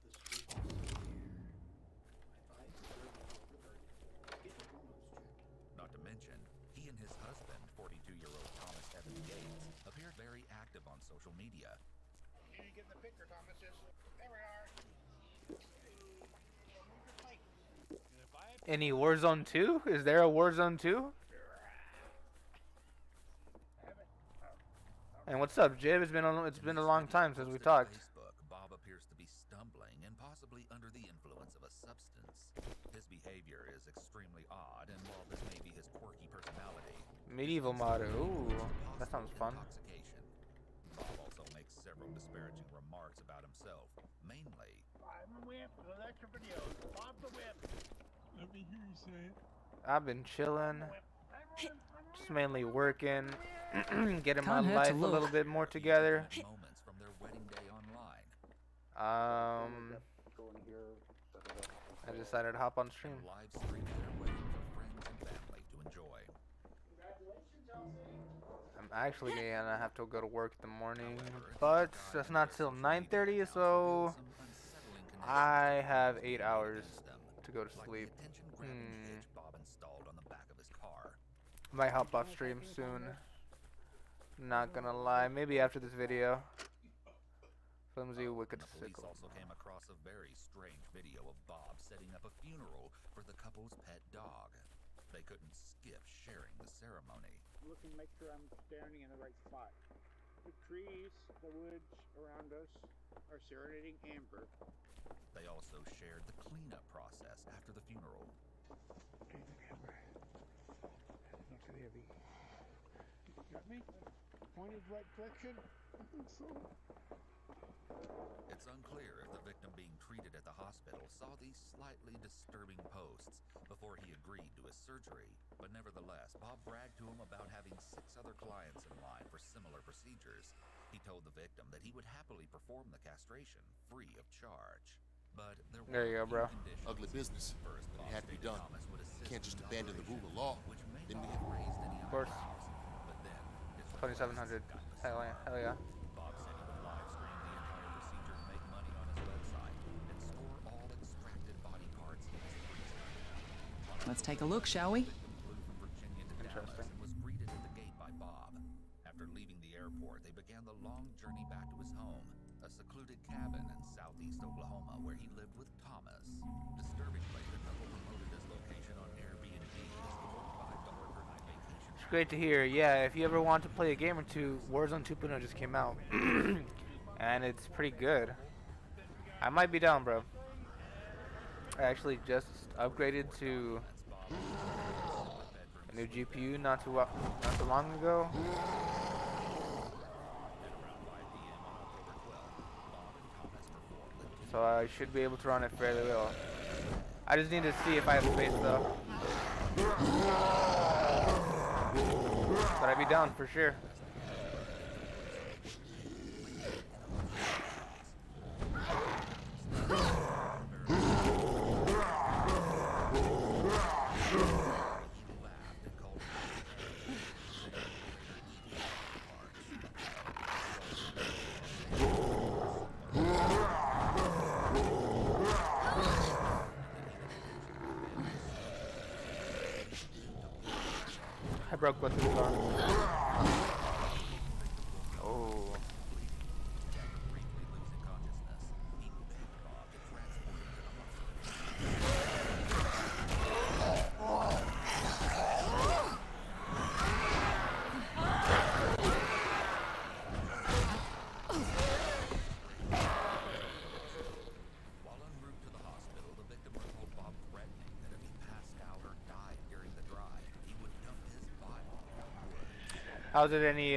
Speaker 7: the sweetness of the air. My advice is get your hormones checked.
Speaker 18: Not to mention, he and his husband, 42-year-old Thomas Evan Gates, appeared very active on social media.
Speaker 7: You didn't get the picture, Thomas. There we are.
Speaker 5: Any Warzone 2? Is there a Warzone 2? And what's up, Jib? It's been a long time since we talked.
Speaker 18: Facebook, Bob appears to be stumbling and possibly under the influence of a substance. His behavior is extremely odd, and while this may be his quirky personality,
Speaker 5: Medieval mod. Ooh, that sounds fun.
Speaker 18: intoxication. Bob also makes several disparaging remarks about himself, mainly.
Speaker 7: I'm a whip. Well, that's your video. Bob the whip. Let me hear you say it.
Speaker 5: I've been chilling. Just mainly working, getting my
Speaker 22: Can't hurt
Speaker 5: life
Speaker 22: to
Speaker 5: a
Speaker 22: look.
Speaker 5: little bit more together.
Speaker 18: Moments from their wedding day online.
Speaker 5: I decided to hop on stream.
Speaker 18: Live stream their wedding for friends and family to enjoy.
Speaker 5: I'm actually gonna have to go to work in the morning, but that's not till 9:30, so I have 8 hours to go to sleep.
Speaker 18: Bob installed on the back of his car.
Speaker 5: Might hop off stream soon. Not gonna lie, maybe after this video. Flimsy Wicked
Speaker 18: The police
Speaker 5: Sickle.
Speaker 18: also came across a very strange video of Bob setting up a funeral for the couple's pet dog. They couldn't skip sharing the ceremony.
Speaker 7: Look and make sure I'm standing in the right spot. The trees, the woods around us are serenading amber.
Speaker 18: They also shared the cleanup process after the funeral.
Speaker 7: Okay, the camera. Not too heavy. Got me? Pointed right direction? I think so.
Speaker 18: It's unclear if the victim being treated at the hospital saw these slightly disturbing posts before he agreed to his surgery. But nevertheless, Bob bragged to him about having 6 other clients in line for similar procedures. He told the victim that he would happily perform the castration free of charge. But
Speaker 5: There you go, bro.
Speaker 8: Ugly business.
Speaker 18: First,
Speaker 8: It had to be done. You can't just abandon the rule of law. Then we have raised any
Speaker 5: Of course.
Speaker 18: But then,
Speaker 5: 2700. Hell yeah, hell yeah.
Speaker 18: Bob said he would live stream the entire procedure to make money on his website and store all extracted body parts in his freezer.
Speaker 20: Let's take a look, shall we?
Speaker 18: Flew from Virginia to Dallas
Speaker 5: Interesting.
Speaker 18: and was greeted at the gate by Bob. After leaving the airport, they began the long journey back to his home, a secluded cabin in southeast Oklahoma where he lived with Thomas. Disturbingly, the couple promoted his location on Airbnb as the $45 per night vacation.
Speaker 5: It's great to hear. Yeah, if you ever want to play a game or two, Warzone 2.0 just came out. And it's pretty good. I might be down, bro. I actually just upgraded to a new GPU not too long ago. So I should be able to run it fairly well. I just need to see if I have space though. But I'd be down for sure. I broke both of his arms. Oh. How's it any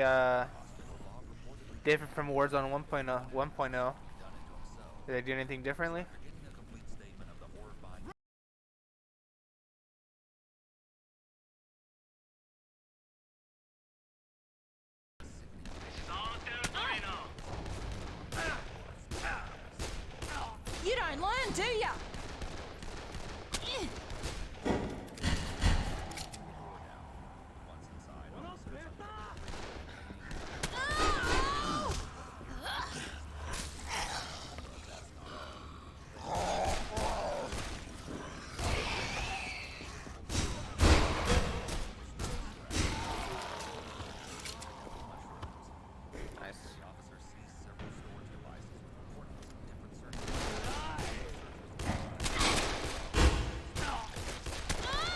Speaker 5: different from Warzone 1.0? Did they do anything differently?
Speaker 20: You don't learn, do ya?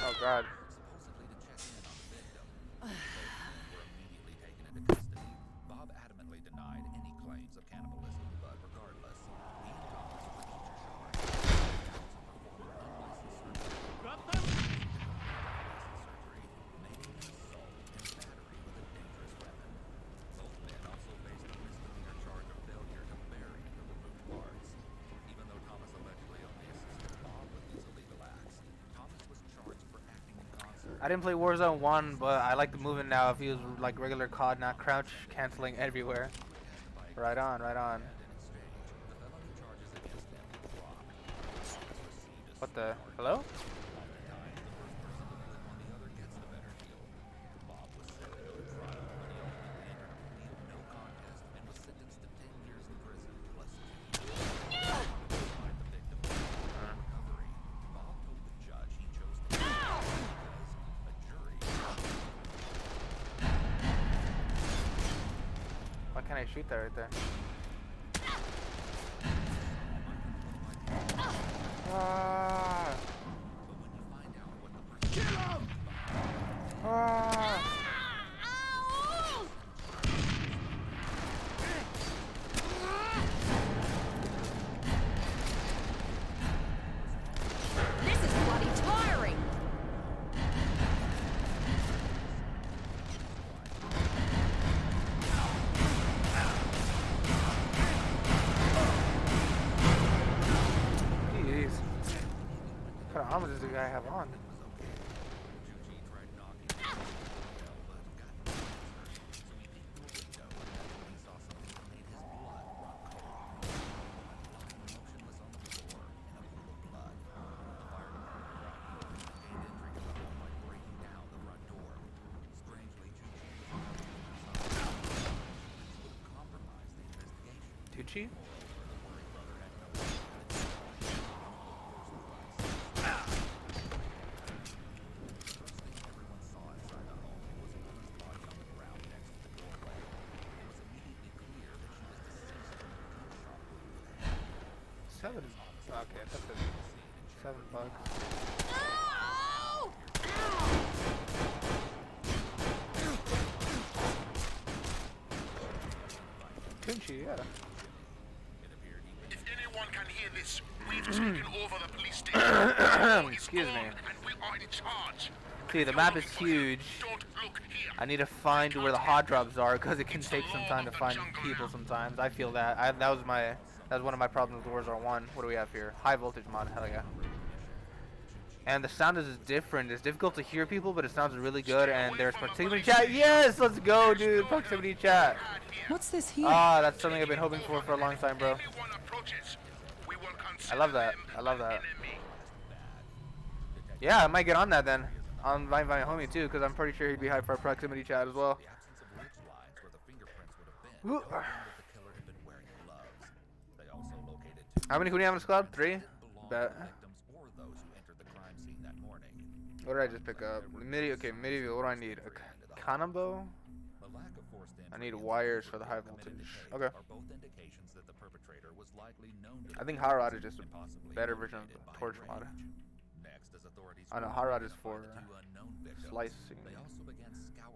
Speaker 5: Oh God.
Speaker 18: Bob adamantly denied any claims of cannibalism, but regardless, he and Thomas were each charged for acting in concert. Surgery, making an assault and battery with a dangerous weapon. Both men also faced a misdemeanor charge of failure to bury the removed parts. Even though Thomas allegedly only assisted Bob with these illegal acts, Thomas was charged for acting in concert.
Speaker 5: I didn't play Warzone 1, but I like the movement now. If he was like regular COD, not crouch canceling everywhere. Right on, right on. What the? Hello? Why can't I shoot that right there? Ah!
Speaker 11: Kill him!
Speaker 5: Ah!
Speaker 2: This is bloody tiring!
Speaker 5: Jeez. What kind of armor does this guy have on? Tucci? $7. Okay, that's it. $7. Tucci, yeah.
Speaker 8: If anyone can hear this, we've taken over the police station.
Speaker 5: Excuse me.
Speaker 8: And we are in charge.
Speaker 5: See, the map is huge. I need to find where the hot drops are because it can take some time to find people sometimes. I feel that. That was one of my problems with Warzone 1. What do we have here? High voltage mod. Hell yeah. And the sound is different. It's difficult to hear people, but it sounds really good. And there's proximity chat. Yes, let's go, dude. Proximity chat.
Speaker 20: What's this here?
Speaker 5: Ah, that's something I've been hoping for a long time, bro. I love that. I love that. Yeah, I might get on that then. On my homie too, because I'm pretty sure he'd be hyped for a proximity chat as well. How many can we have in the squad? 3? Bet. What did I just pick up? Okay, medieval. What do I need? A Kanabo? I need wires for the high voltage. Okay. I think Hot Rod is just a better version of the Torch mod. I know Hot Rod is for slicing.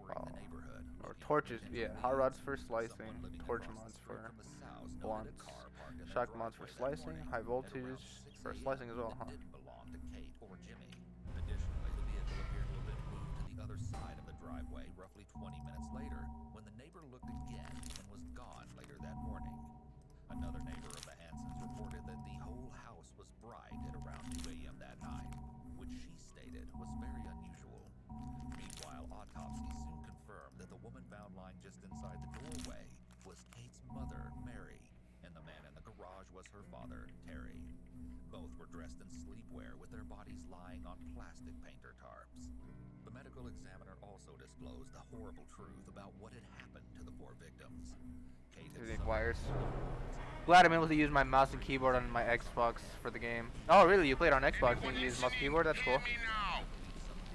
Speaker 5: Well, or torches. Yeah, Hot Rod's for slicing. Torch mods for blunts. Shock mods for slicing. High voltage for slicing as well, huh?
Speaker 18: roughly 20 minutes later when the neighbor looked again and was gone later that morning. Another neighbor of the Hansons reported that the whole house was bright at around 2 a.m. that night, which she stated was very unusual. Meanwhile, autopsy soon confirmed that the woman found lying just inside the doorway was Kate's mother, Mary, and the man in the garage was her father, Terry. Both were dressed in sleepwear with their bodies lying on plastic painter tarps. The medical examiner also disclosed the horrible truth about what had happened to the 4 victims. Kate had
Speaker 5: Using wires. Glad I'm able to use my mouse and keyboard on my Xbox for the game. Oh, really? You played on Xbox and you use mouse and keyboard? That's cool.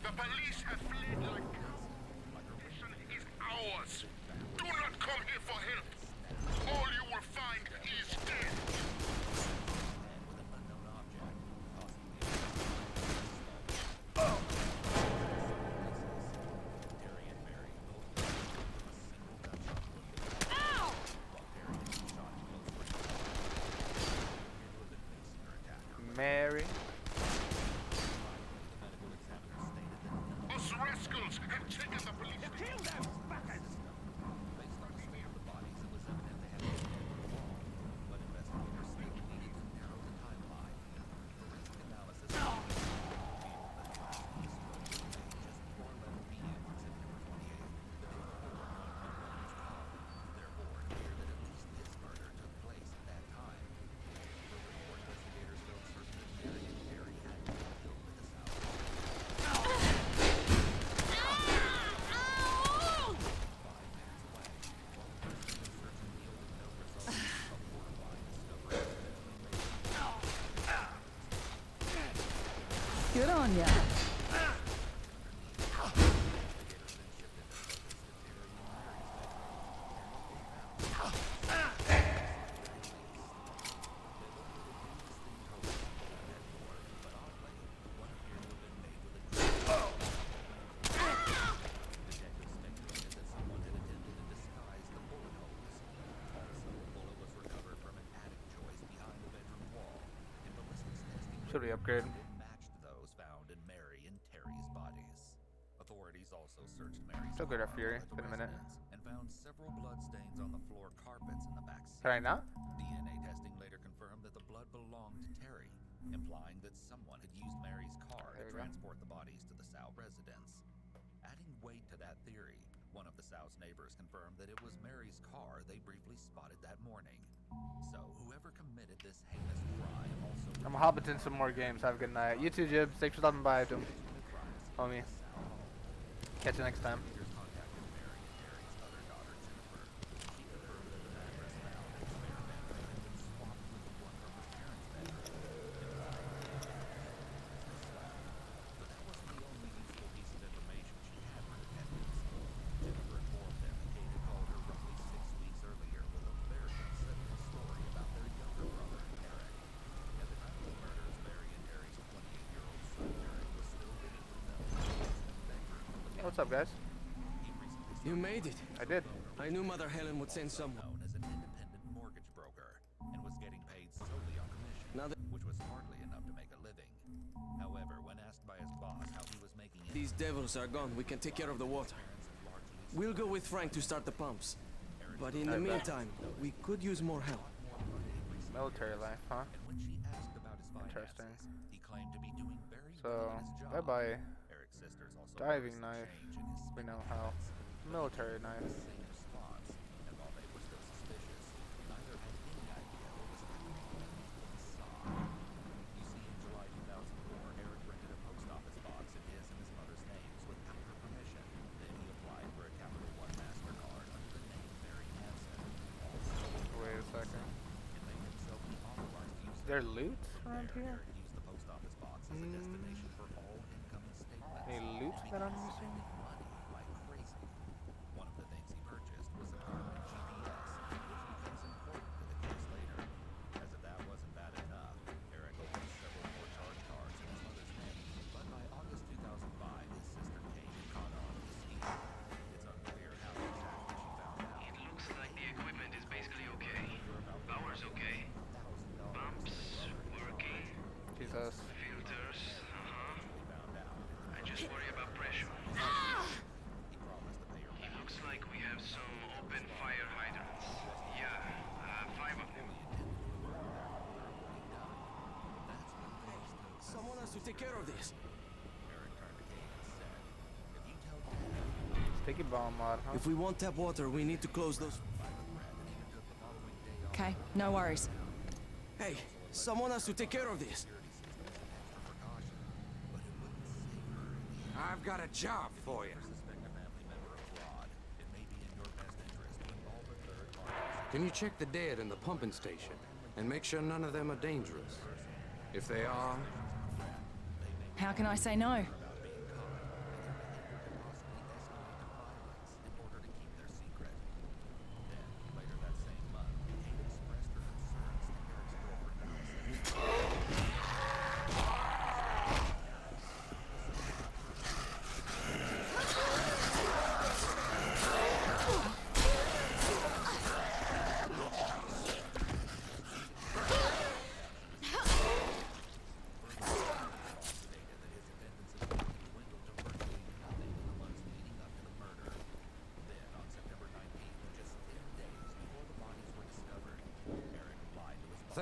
Speaker 8: The police have fled like the mission is ours. Do not come here for help. All you will find is death.
Speaker 5: Mary.
Speaker 8: Us rascals have taken the police. Kill them, fuckers!
Speaker 20: Good on ya.
Speaker 5: Should we upgrade?
Speaker 18: Matched those found in Mary and Terry's bodies. Authorities also searched Mary's
Speaker 5: So good at
Speaker 18: car
Speaker 5: Fury.
Speaker 18: at the
Speaker 5: Been a minute.
Speaker 18: residence and found several blood stains on the floor carpets in the back seat.
Speaker 5: Can I not?
Speaker 18: DNA testing later confirmed that the blood belonged to Terry, implying that someone had used Mary's car to transport the bodies to the Sow residence. Adding weight to that theory, one of the Sow's neighbors confirmed that it was Mary's car they briefly spotted that morning. So whoever committed this heinous crime also...
Speaker 5: I'm hopping in some more games. Have a good night. You too, Jib. Thanks for stopping by, Jim. Homie. Catch you next time. What's up, guys?
Speaker 21: You made it.
Speaker 5: I did.
Speaker 21: I knew Mother Helen would send someone.
Speaker 18: Known as an independent mortgage broker and was getting paid solely on commission, which was hardly enough to make a living. However, when asked by his boss how he was making it,
Speaker 21: These devils are gone. We can take care of the water. We'll go with Frank to start the pumps. But in the meantime, we could use more help.
Speaker 5: Military life, huh?
Speaker 18: and when she asked about his finances,
Speaker 5: Interesting.
Speaker 18: he claimed to be doing very
Speaker 5: So,
Speaker 18: well at his job.
Speaker 5: bye-bye.
Speaker 18: Eric's sisters also
Speaker 5: Diving
Speaker 18: noticed a
Speaker 5: knife.
Speaker 18: change in his
Speaker 5: We know
Speaker 18: spending
Speaker 5: how.
Speaker 18: habits.
Speaker 5: Military knife.
Speaker 18: Same response, and while they were still suspicious, neither had any idea what was happening when he saw. You see, in July 2004, Eric rented a post office box in his and his mother's names without her permission. Then he applied for a Capital One MasterCard under the name Mary Hansen.
Speaker 5: Wait a second.
Speaker 18: And made himself the authorized user.
Speaker 5: Is there loot around here?
Speaker 18: Eric used the post office box as a destination for all incoming statements.
Speaker 5: Any loot that I'm missing?
Speaker 18: Money like crazy. One of the things he purchased was a Garmin GPS, which becomes important to the case later. As if that wasn't bad enough, Eric opened several more charge cards in his mother's name, but by August 2005, his sister Kate had caught on to the scheme. It's unclear how exactly she found out.
Speaker 11: It looks like the equipment is basically okay. Power's okay. Pumps working.
Speaker 5: Jesus.
Speaker 11: Filters, I just worry about pressure.
Speaker 5: Sticky bomb mod, huh?
Speaker 21: If we want tap water, we need to close those.
Speaker 10: Okay, no worries.
Speaker 21: Hey, someone has to take care of this.
Speaker 12: I've got a job for you. Can you check the dead in the pumping station and make sure none of them are dangerous? If they are,
Speaker 10: How can I say no?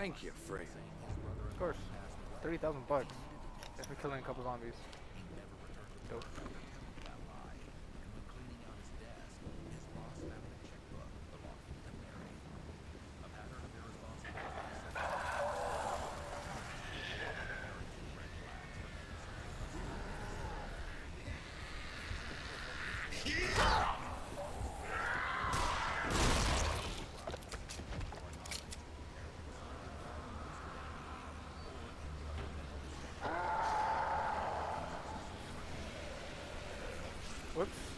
Speaker 12: thank you, Frank.
Speaker 5: Of course. 3,000 bucks. If we're killing a couple zombies. Dope. Whoops.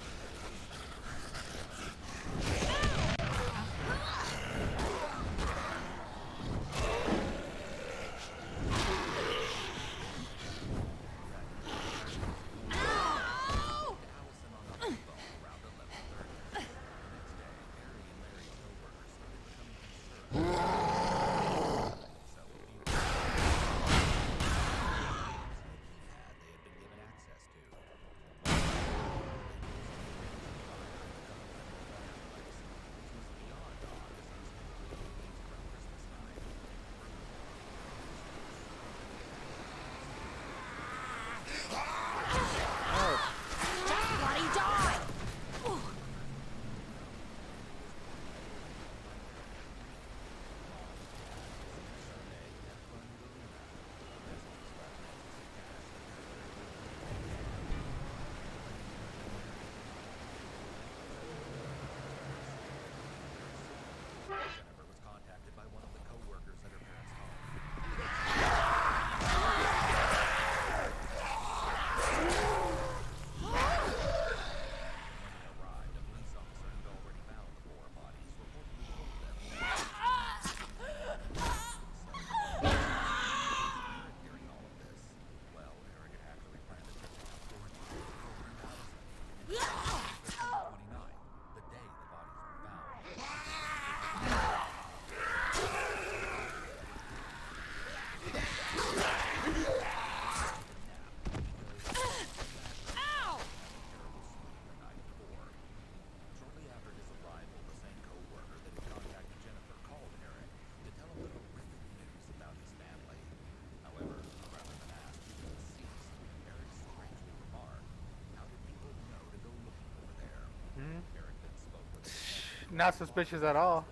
Speaker 5: Not suspicious at all.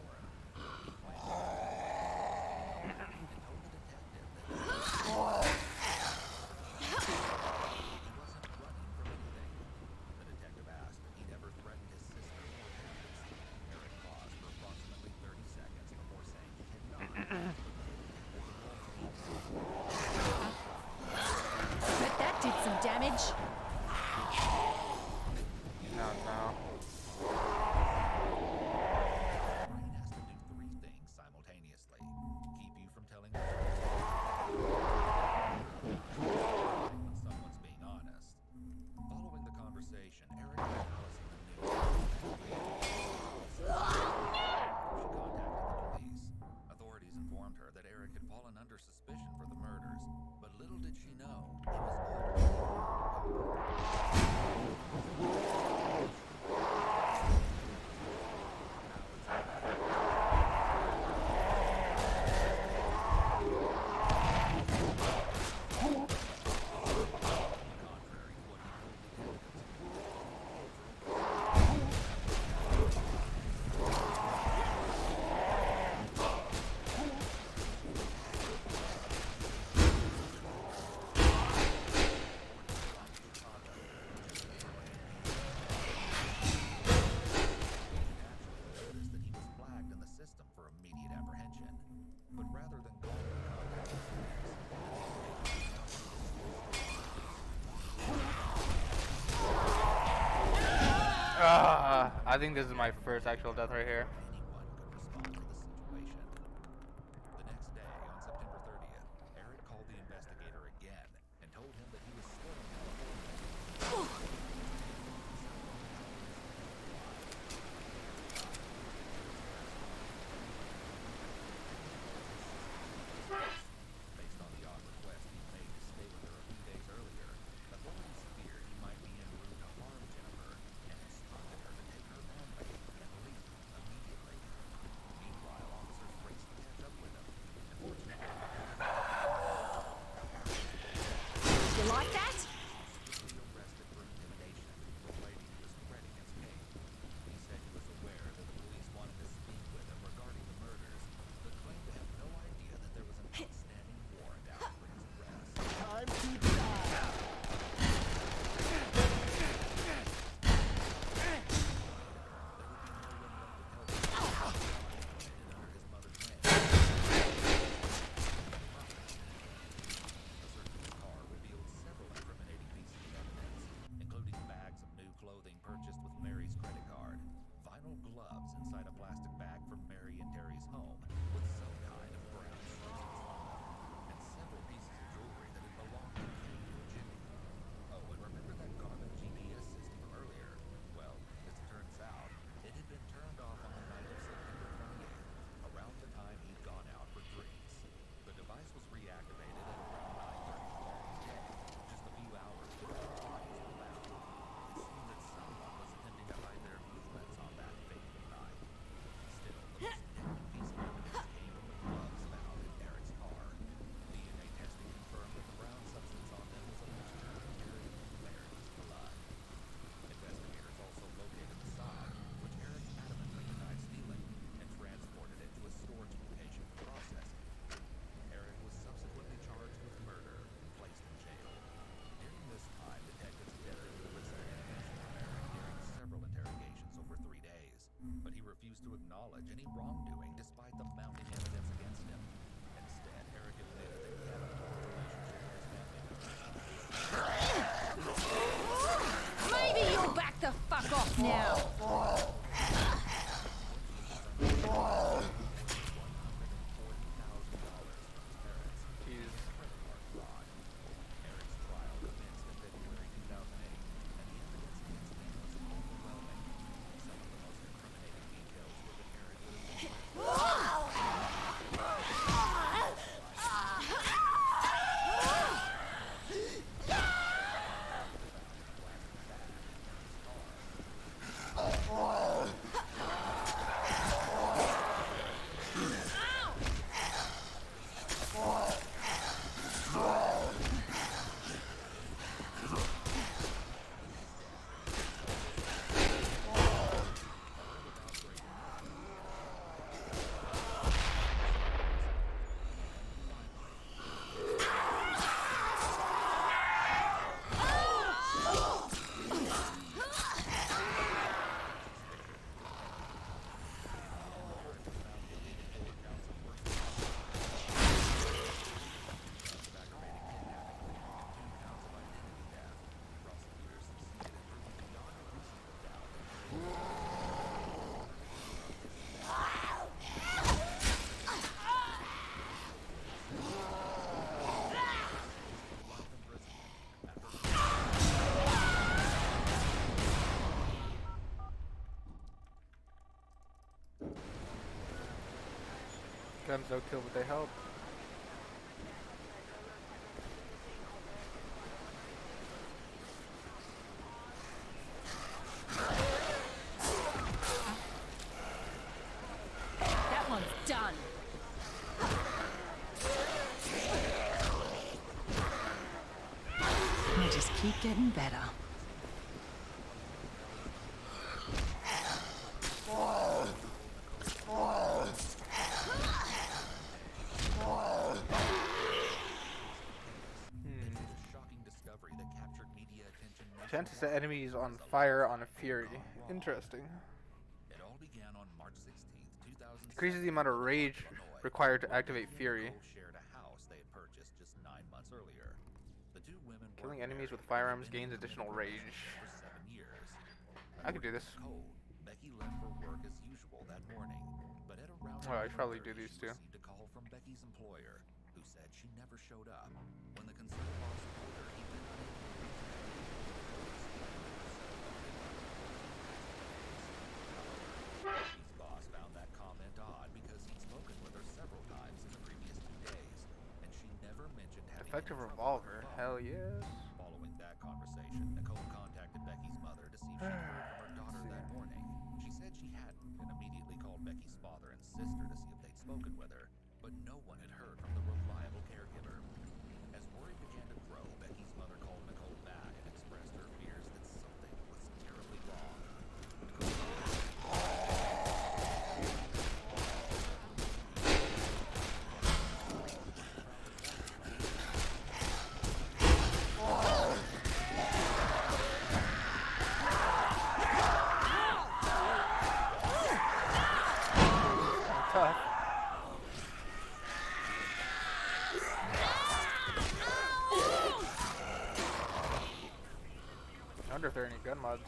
Speaker 10: Bet that did some damage.
Speaker 5: No, no. I think this is my first actual death right here.
Speaker 18: The next day, on September 30th, Eric called the investigator again and told him that he was still in California. Based on the odd request he made to stay with her a few days earlier, authorities feared he might be en route to harm Jennifer and instructed her to take her family and leave immediately. Meanwhile, officers raced to catch up with him. Unfortunately,
Speaker 10: You like that?
Speaker 18: he was arrested for intimidation, proclaiming he was threatening his case. He said he was aware that the police wanted to speak with him regarding the murders, but claimed to have no idea that there was an outstanding warrant out for his arrest.
Speaker 1: Time to die.
Speaker 18: Including bags of new clothing purchased with Mary's credit card, vinyl gloves inside a plastic bag from Mary and Terry's home with some kind of brown substance on them, and several pieces of jewelry that had belonged to Kenny or Jimmy. Oh, and remember that garbage GPS system from earlier? Well, as it turns out, it had been turned off on the night of September 28th, around the time he'd gone out for drinks. The device was reactivated at around 9:30 the next day, just a few hours before the bodies were found. It seemed that someone was attempting to hide their movements on that fateful night. Still, the most damning piece of evidence came from the gloves found in Eric's car. DNA testing confirmed that the brown substance on them was a mixture of Eric and Mary's blood. Investigators also located the sock, which Eric adamantly denied stealing, and transported it to a storage location for processing. Eric was subsequently charged with murder and placed in jail. During this time, detectives gathered the list of information from Eric during several interrogations over 3 days, but he refused to acknowledge any wrongdoing despite the mounting evidence against him. Instead, Eric admitted that he had a poor relationship with his family.
Speaker 10: Maybe you'll back the fuck off now.
Speaker 18: Eric's trial commenced in February 2008, and the evidence against him was overwhelming. Some of the most incriminating details were that Eric would have been
Speaker 5: Guns don't kill, but they help.
Speaker 10: That one's done. I just keep getting better.
Speaker 5: Chances that enemies on fire on a Fury. Interesting.
Speaker 18: It all began on March 16th, 2007.
Speaker 5: Decreases the amount of rage required to activate Fury.
Speaker 18: Shared a house they had purchased just 9 months earlier. The two women
Speaker 5: Killing enemies with firearms gains additional rage.
Speaker 18: for 7 years.
Speaker 5: I could do this.
Speaker 18: Cold, Becky left for work as usual that morning, but at around
Speaker 5: Oh, I should probably do
Speaker 18: 11:30,
Speaker 5: these
Speaker 18: she
Speaker 5: two.
Speaker 18: received a call from Becky's employer, who said she never showed up. When the concerned boss told her he'd been unable Becky's boss found that comment odd because he'd spoken with her several times in the previous 2 days, and she never mentioned having
Speaker 5: Effective
Speaker 18: any trouble
Speaker 5: revolver.
Speaker 18: with the phone.
Speaker 5: Hell yes.
Speaker 18: Following that conversation, Nicole contacted Becky's mother to see if she'd heard from her daughter that morning. She said she hadn't and immediately called Becky's father and sister to see if they'd spoken with her, but no one had heard from the reliable caregiver. As worry began to grow, Becky's mother called Nicole back and expressed her fears that something was terribly wrong.
Speaker 5: Tough. I wonder if there are any gun mods.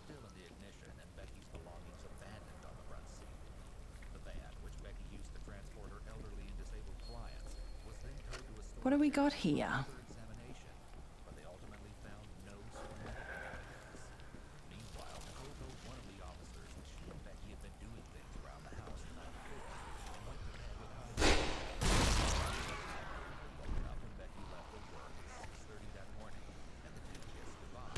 Speaker 18: Still in the ignition and Becky's belongings abandoned on the front seat. The van, which Becky used to transport her elderly and disabled clients, was then towed to a store
Speaker 10: What do we got here?
Speaker 18: for examination, but they ultimately found no significant evidence. Meanwhile, Nicole told one of the officers that she and Becky had been doing things around the house the night before and went to bed without her. Woken up when Becky left for work at 6:30 that morning, and the two kissed goodbye.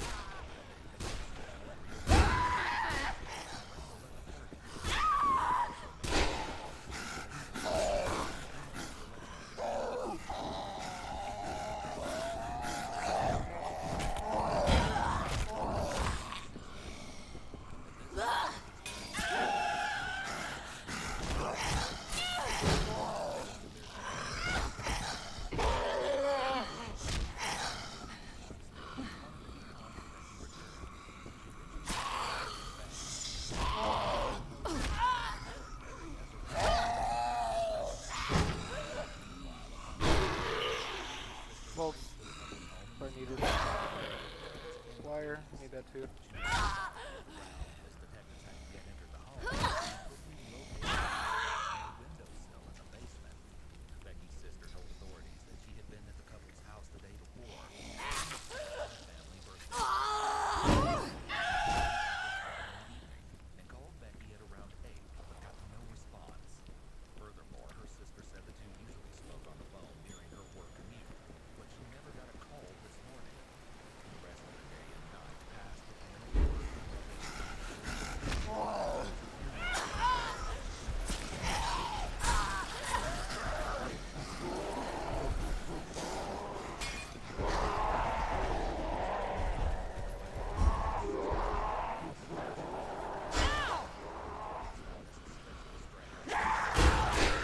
Speaker 5: Bolts. If I needed wire, I need that too.
Speaker 18: Becky's sister told authorities that she had been at the couple's house the day before. Family birthday. And called Becky at around 8, but got no response. Furthermore, her sister said the two usually spoke on the phone during her work commute, but she never got a call this morning. The rest of the day and night passed with no word from Becky.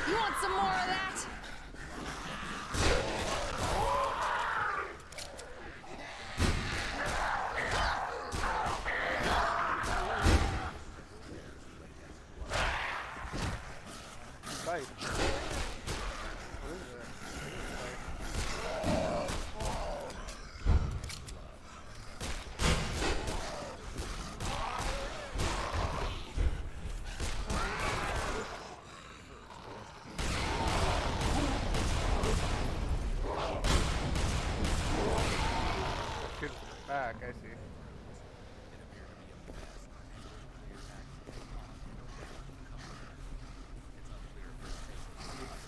Speaker 10: You want some more of that?
Speaker 5: Fight. What is it? Shoot back, I see.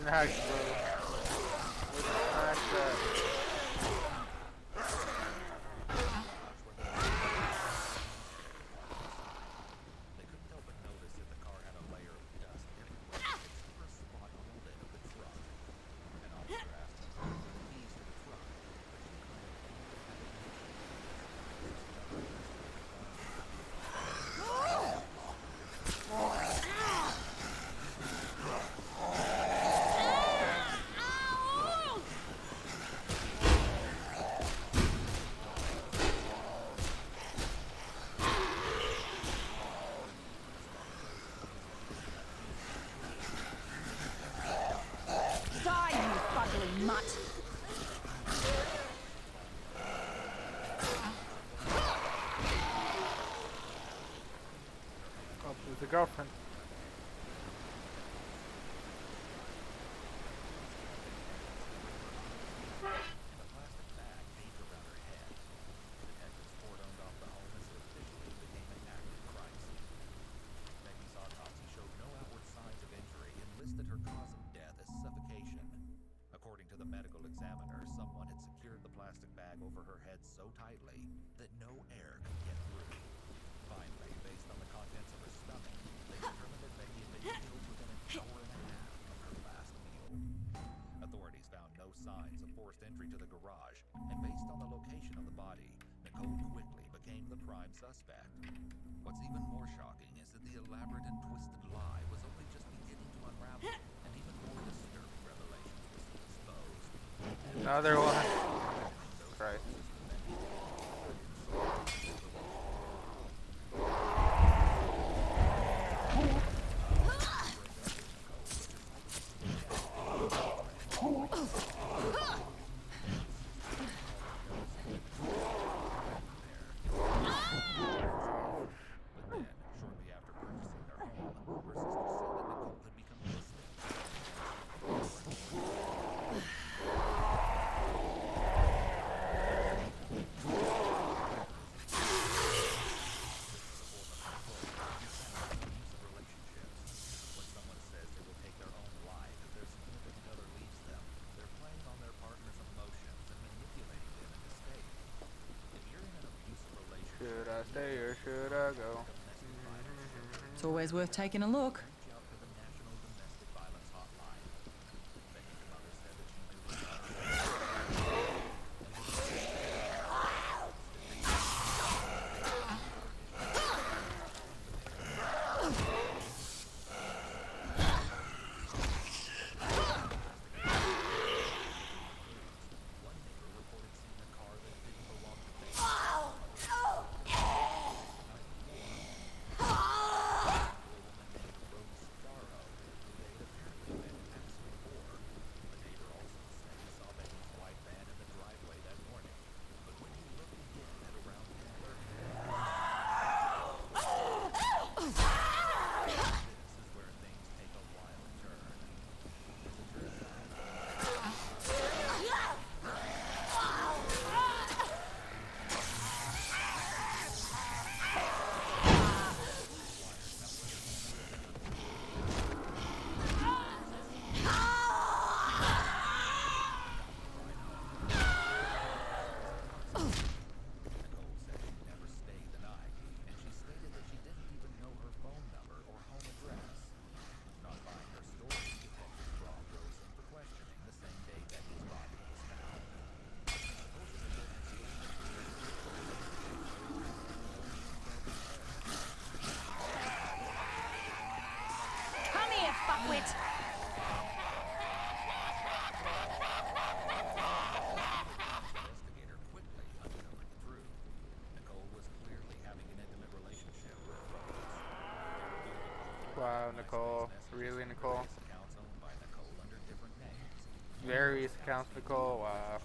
Speaker 5: Snacks, bro. Where's the snacks at?
Speaker 18: They couldn't help but notice that the car had a layer of dust everywhere except for a spot on the lid of the truck. An officer asked them for the keys to the truck, but she claimed
Speaker 10: mutt.
Speaker 5: Oh, with the girlfriend.
Speaker 18: Over her head so tightly that no air could get through. Finally, based on the contents of her stomach, they determined that Becky had been killed within an hour and a half of her last meal. Authorities found no signs of forced entry to the garage, and based on the location of the body, Nicole quickly became the prime suspect. What's even more shocking is that the elaborate and twisted lie was only just beginning to unravel, and even more disturbing revelations were soon exposed.
Speaker 5: Another one. Right. Should I stay or should I go?
Speaker 10: It's always worth taking a look.
Speaker 5: Wow, Nicole. Really, Nicole? Various accounts, Nicole. Wow.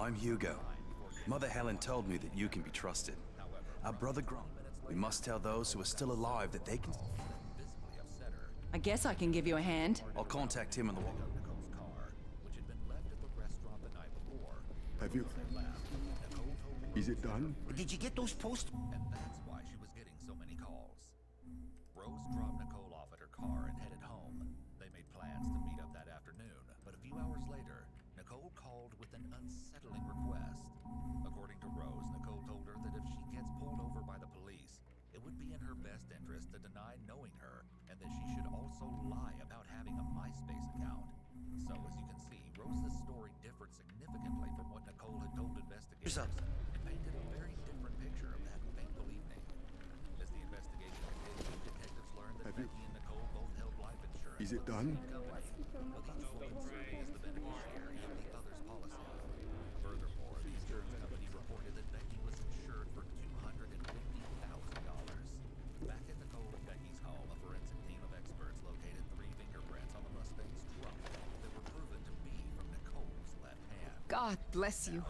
Speaker 3: I'm Hugo. Mother Helen told me that you can be trusted. Our brother Grant. We must tell those who are still alive that they can...
Speaker 10: I guess I can give you a hand.
Speaker 3: I'll contact him on the wall.
Speaker 6: Have you... Is it done?
Speaker 14: Did you get those posts?
Speaker 18: And that's why she was getting so many calls. Rose dropped Nicole off at her car and headed home. They made plans to meet up that afternoon, but a few hours later, Nicole called with an unsettling request. According to Rose, Nicole told her that if she gets pulled over by the police, it would be in her best interest to deny knowing her, and that she should also lie about having a MySpace account. So, as you can see, Rose's story differed significantly from what Nicole had told investigators. It painted a very different picture of that fateful evening. As the investigation continued, detectives learned that Becky and Nicole both held life insurance.
Speaker 6: Is it done?
Speaker 18: But each woman served as the beneficiary of the other's policy. Furthermore, the insurance company reported that Becky was insured for $250,000. Back at Nicole and Becky's home, a forensic team of experts located 3 fingerprints on the Mustang's trunk that were proven to be from Nicole's left hand.
Speaker 2: God bless you.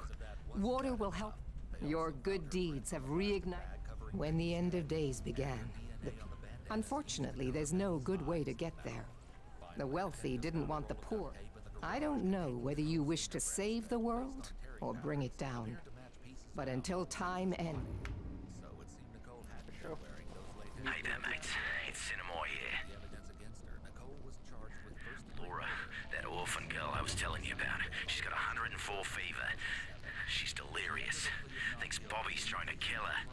Speaker 2: Water will help. Your good deeds have reignited when the end of days began. Unfortunately, there's no good way to get there. The wealthy didn't want the poor. I don't know whether you wish to save the world or bring it down. But until time ends...
Speaker 11: Hey there, mates. It's Cinnamore here. Laura, that orphan girl I was telling you about. She's got 104 fever. She's delirious. Thinks Bobby's trying to kill her.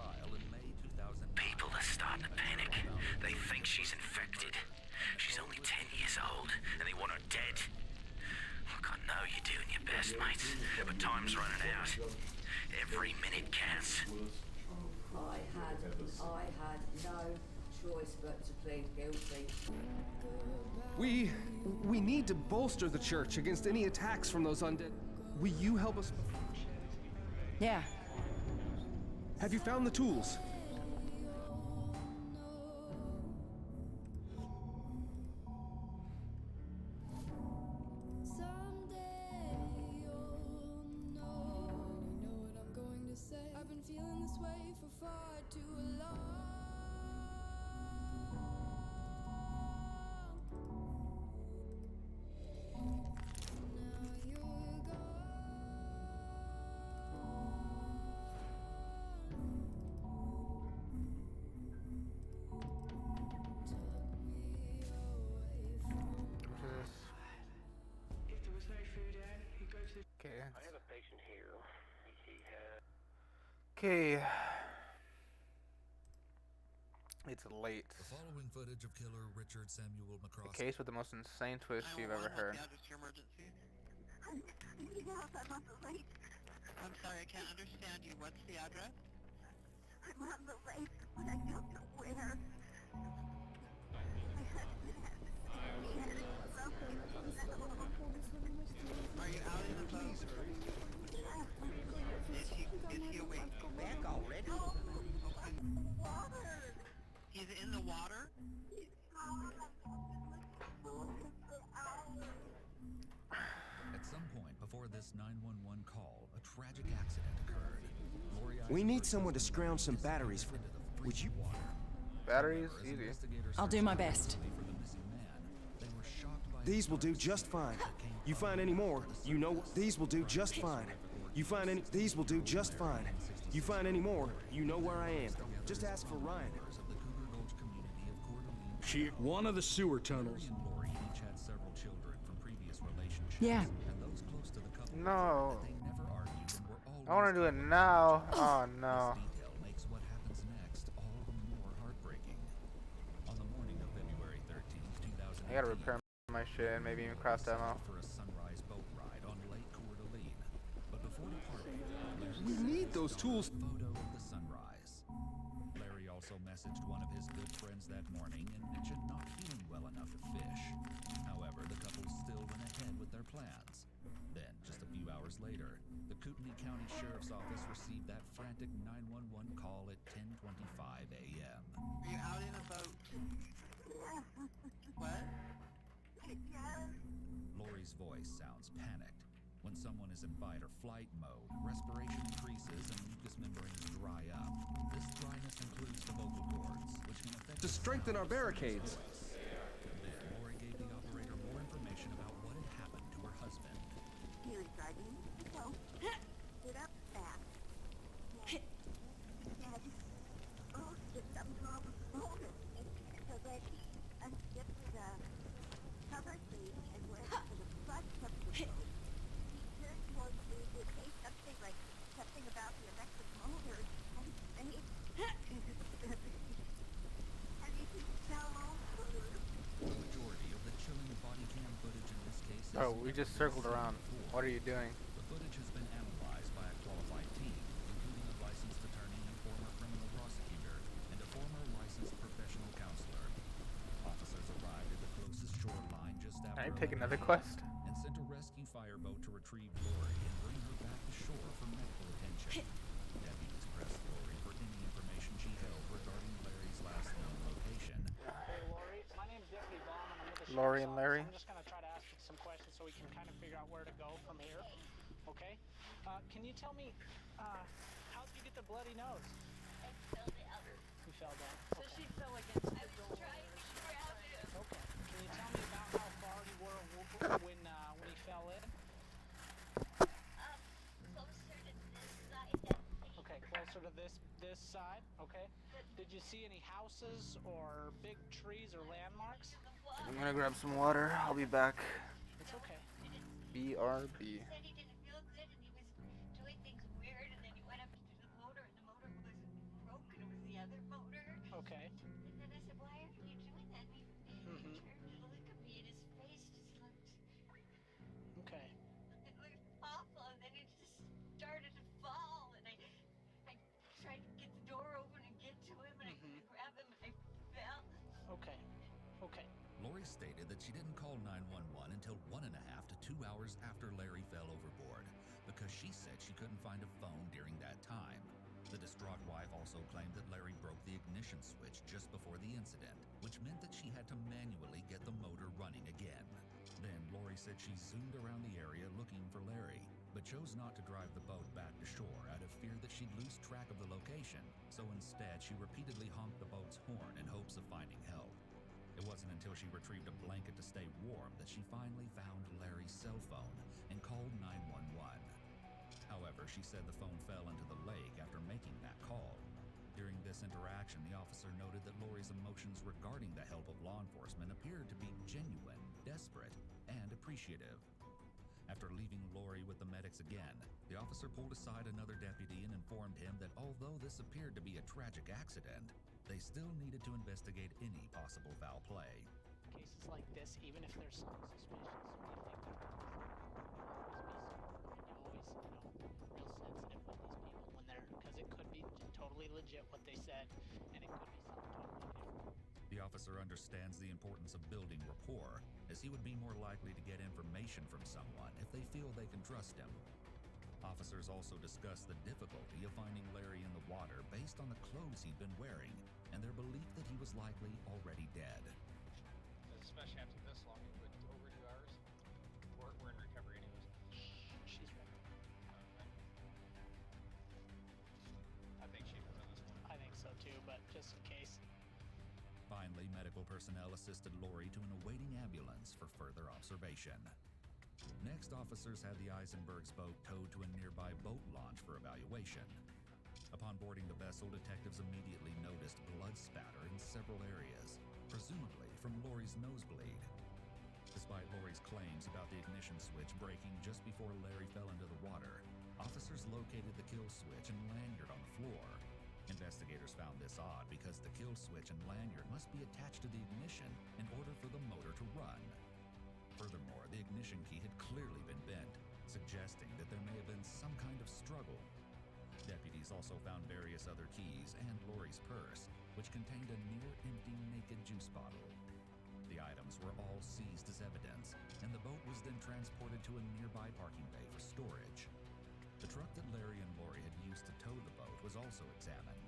Speaker 11: People are starting to panic. They think she's infected. She's only 10 years old, and they want her dead. Look, I know you're doing your best, mates, but time's running out. Every minute counts.
Speaker 13: I had no choice but to plead guilty.
Speaker 15: We need to bolster the church against any attacks from those undead. Will you help us?
Speaker 10: Yeah.
Speaker 15: Have you found the tools?
Speaker 1: I've been feeling this way for far too long.
Speaker 5: Okay.
Speaker 16: I have a patient here. He had...
Speaker 5: Okay. It's late.
Speaker 18: The following footage of killer Richard Samuel
Speaker 5: The
Speaker 18: McCross.
Speaker 5: case with the most insane twist you've ever heard.
Speaker 24: I'm sorry, I can't understand you. What's the address?
Speaker 1: I'm on the lake, but I don't know where.
Speaker 24: Are you out in the boat? Is he awake?
Speaker 14: Back already?
Speaker 24: Okay. He's in the water?
Speaker 18: At some point before this 911 call, a tragic accident occurred.
Speaker 15: We need someone to scrounge some batteries for... Would you...
Speaker 5: Batteries? Easy.
Speaker 10: I'll do my best.
Speaker 15: These will do just fine. You find any more, you know... These will do just fine. You find any... These will do just fine. You find any more, you know where I am. Just ask for Ryan.
Speaker 22: One of the sewer tunnels.
Speaker 10: Yeah.
Speaker 5: No. I want to do it now. Oh no.
Speaker 18: Makes what happens next all the more heartbreaking. On the morning of February 13th, 2018,
Speaker 5: I gotta repair my shit and maybe even cross demo.
Speaker 18: for a sunrise boat ride on Lake Coeur d'Alene. But before departing,
Speaker 15: We need those tools.
Speaker 18: photo of the sunrise. Larry also messaged one of his good friends that morning and mentioned not feeling well enough to fish. However, the couple still went ahead with their plans. Then, just a few hours later, the Kootenai County Sheriff's Office received that frantic 911 call at 10:25 a.m.
Speaker 24: Are you out in a boat? What?
Speaker 18: Lori's voice sounds panicked. When someone is in fight or flight mode, respiration increases and mucous membranes dry up. This dryness includes the vocal cords, which can affect
Speaker 15: To strengthen our barricades.
Speaker 18: Then Lori gave the operator more information about what had happened to her husband.
Speaker 17: He was driving the boat, stood up fast, and said, oh, get something wrong with the motor. So that he unzipped the cover sleeve and went to the front of the boat. He turned towards me to say something like, something about the electric motor, and he fell over.
Speaker 18: The majority of the chilling body cam footage in this case is
Speaker 5: Oh, we just circled around. What are you doing?
Speaker 18: The footage has been analyzed by a qualified team, including a licensed attorney and former criminal prosecutor, and a former licensed professional counselor. Officers arrived at the closest shoreline just after
Speaker 5: Can I take
Speaker 18: 11
Speaker 5: another
Speaker 18: a.m.
Speaker 5: quest?
Speaker 18: and sent a rescue fireboat to retrieve Lori and bring her back to shore for medical attention. Deputies pressed Lori for any information she held regarding Larry's last known location.
Speaker 4: Hey, Lori. My name's Deputy Baum, and I'm with the
Speaker 5: Lori
Speaker 4: sheriff's
Speaker 5: and
Speaker 4: office.
Speaker 5: Larry?
Speaker 4: I'm just going to try to ask you some questions so we can kind of figure out where to go from here. Okay? Can you tell me, how did you get the bloody nose?
Speaker 17: I fell down.
Speaker 4: You fell down.
Speaker 17: So she fell against the door.
Speaker 4: Trying to grab it. Okay. Can you tell me about how far you were when he fell in?
Speaker 17: Closer to this side, I think.
Speaker 4: Okay, closer to this side. Okay. Did you see any houses or big trees or landmarks?
Speaker 5: I'm gonna grab some water. I'll be back.
Speaker 4: It's okay.
Speaker 5: BRB.
Speaker 17: He said he didn't feel good and he was doing things weird, and then he went up to the motor and the motor was broken. It was the other motor.
Speaker 4: Okay.
Speaker 17: And then I said, why are you doing that? And he
Speaker 4: Mm-hmm.
Speaker 17: turned to look at me and his face just looked,
Speaker 4: Okay.
Speaker 17: it looked awful. And then he just started to fall, and I tried to get the door open and get to him, and I couldn't grab him, and I fell.
Speaker 4: Okay. Okay.
Speaker 18: Lori stated that she didn't call 911 until 1.5 to 2 hours after Larry fell overboard, because she said she couldn't find a phone during that time. The distraught wife also claimed that Larry broke the ignition switch just before the incident, which meant that she had to manually get the motor running again. Then Lori said she zoomed around the area looking for Larry, but chose not to drive the boat back to shore out of fear that she'd lose track of the location, so instead she repeatedly honked the boat's horn in hopes of finding help. It wasn't until she retrieved a blanket to stay warm that she finally found Larry's cell phone and called 911. However, she said the phone fell into the lake after making that call. During this interaction, the officer noted that Lori's emotions regarding the help of law enforcement appeared to be genuine, desperate, and appreciative. After leaving Lori with the medics again, the officer pulled aside another deputy and informed him that although this appeared to be a tragic accident, they still needed to investigate any possible foul play.
Speaker 4: Cases like this, even if there's some suspicions, we think that always be real sensitive with these people when they're, because it could be totally legit what they said, and it could be something totally different.
Speaker 18: The officer understands the importance of building rapport, as he would be more likely to get information from someone if they feel they can trust him. Officers also discuss the difficulty of finding Larry in the water based on the clothes he'd been wearing, and their belief that he was likely already dead.
Speaker 9: Especially after this long, it would over 2 hours. We're in recovery anyways.
Speaker 4: She's ready.
Speaker 9: I think she was on this one.
Speaker 4: I think so too, but just in case.
Speaker 18: Finally, medical personnel assisted Lori to an awaiting ambulance for further observation. Next, officers had the Eisenberg's boat towed to a nearby boat launch for evaluation. Upon boarding the vessel, detectives immediately noticed blood spatter in several areas, presumably from Lori's nosebleed. Despite Lori's claims about the ignition switch breaking just before Larry fell into the water, officers located the kill switch and lanyard on the floor. Investigators found this odd because the kill switch and lanyard must be attached to the ignition in order for the motor to run. Furthermore, the ignition key had clearly been bent, suggesting that there may have been some kind of struggle. Deputies also found various other keys and Lori's purse, which contained a near-empty naked juice bottle. The items were all seized as evidence, and the boat was then transported to a nearby parking bay for storage. The truck that Larry and Lori had used to tow the boat was also examined.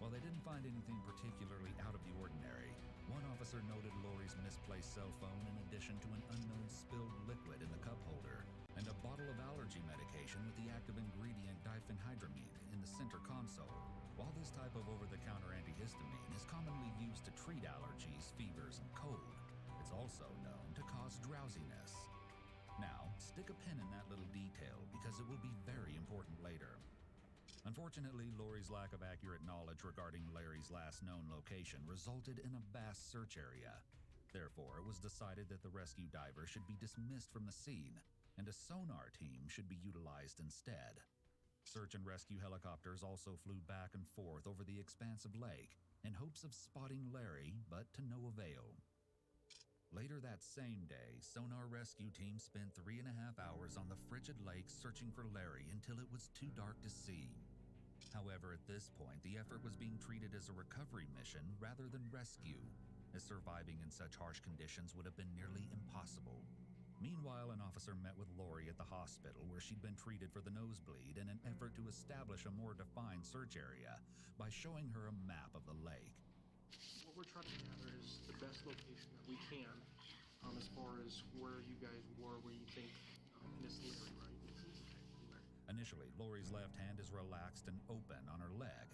Speaker 18: While they didn't find anything particularly out of the ordinary, one officer noted Lori's misplaced cell phone in addition to an unknown spilled liquid in the cup holder, and a bottle of allergy medication with the active ingredient diphenhydramine in the center console. While this type of over-the-counter antihistamine is commonly used to treat allergies, fevers, and cold, it's also known to cause drowsiness. Now, stick a pin in that little detail because it will be very important later. Unfortunately, Lori's lack of accurate knowledge regarding Larry's last known location resulted in a vast search area. Therefore, it was decided that the rescue diver should be dismissed from the scene, and a sonar team should be utilized instead. Search and rescue helicopters also flew back and forth over the expansive lake in hopes of spotting Larry, but to no avail. Later that same day, sonar rescue team spent 3.5 hours on the frigid lake searching for Larry until it was too dark to see. However, at this point, the effort was being treated as a recovery mission rather than rescue, as surviving in such harsh conditions would have been nearly impossible. Meanwhile, an officer met with Lori at the hospital where she'd been treated for the nosebleed in an effort to establish a more defined search area by showing her a map of the lake.
Speaker 7: What we're trying to gather is the best location that we can as far as where you guys were, where you think Miss Larry, right?
Speaker 18: Initially, Lori's left hand is relaxed and open on her leg.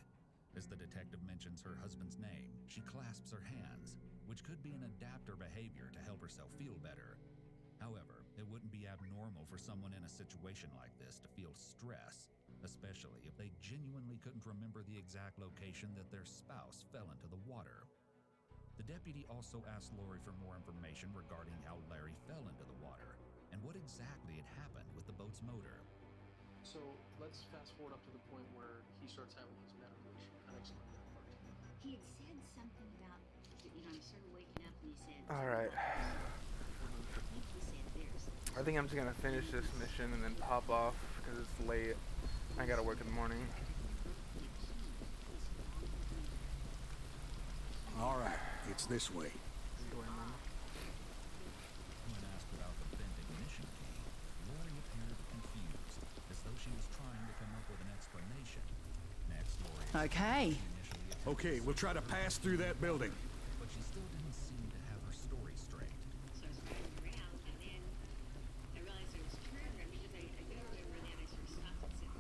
Speaker 18: As the detective mentions her husband's name, she clasps her hands, which could be an adapter behavior to help herself feel better. However, it wouldn't be abnormal for someone in a situation like this to feel stress, especially if they genuinely couldn't remember the exact location that their spouse fell into the water. The deputy also asked Lori for more information regarding how Larry fell into the water and what exactly had happened with the boat's motor.
Speaker 7: So let's fast forward up to the point where he starts having his medical issue. Kind of explain that part.
Speaker 17: He had said something about, you know, he started waking up and he said,
Speaker 5: Alright. I think I'm just gonna finish this mission and then pop off because it's late. I gotta work in the morning.
Speaker 8: Alright, it's this way.
Speaker 18: When asked about the bent ignition key, Lori appeared confused, as though she was trying to come up with an explanation. Next, Lori...
Speaker 10: Okay.
Speaker 8: Okay, we'll try to pass through that building.
Speaker 18: But she still didn't seem to have her story straight.
Speaker 17: So I was driving around and then I realized I was turned around because I do remember that I sort of stopped and said,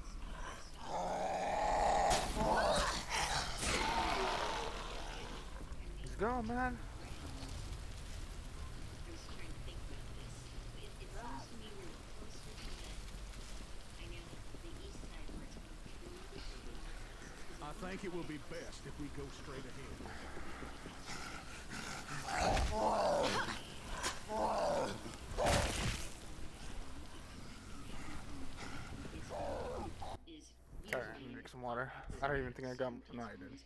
Speaker 5: Let's go, man.
Speaker 8: I think it will be best if we go straight ahead.
Speaker 5: Alright, I'm gonna drink some water. I don't even think I got... No, I didn't.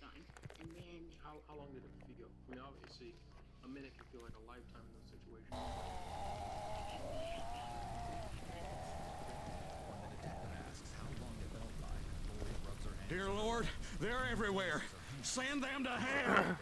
Speaker 7: How long did it feel? I mean, obviously, a minute can feel like a lifetime in those situations.
Speaker 8: Dear Lord, they're everywhere. Send them to hell.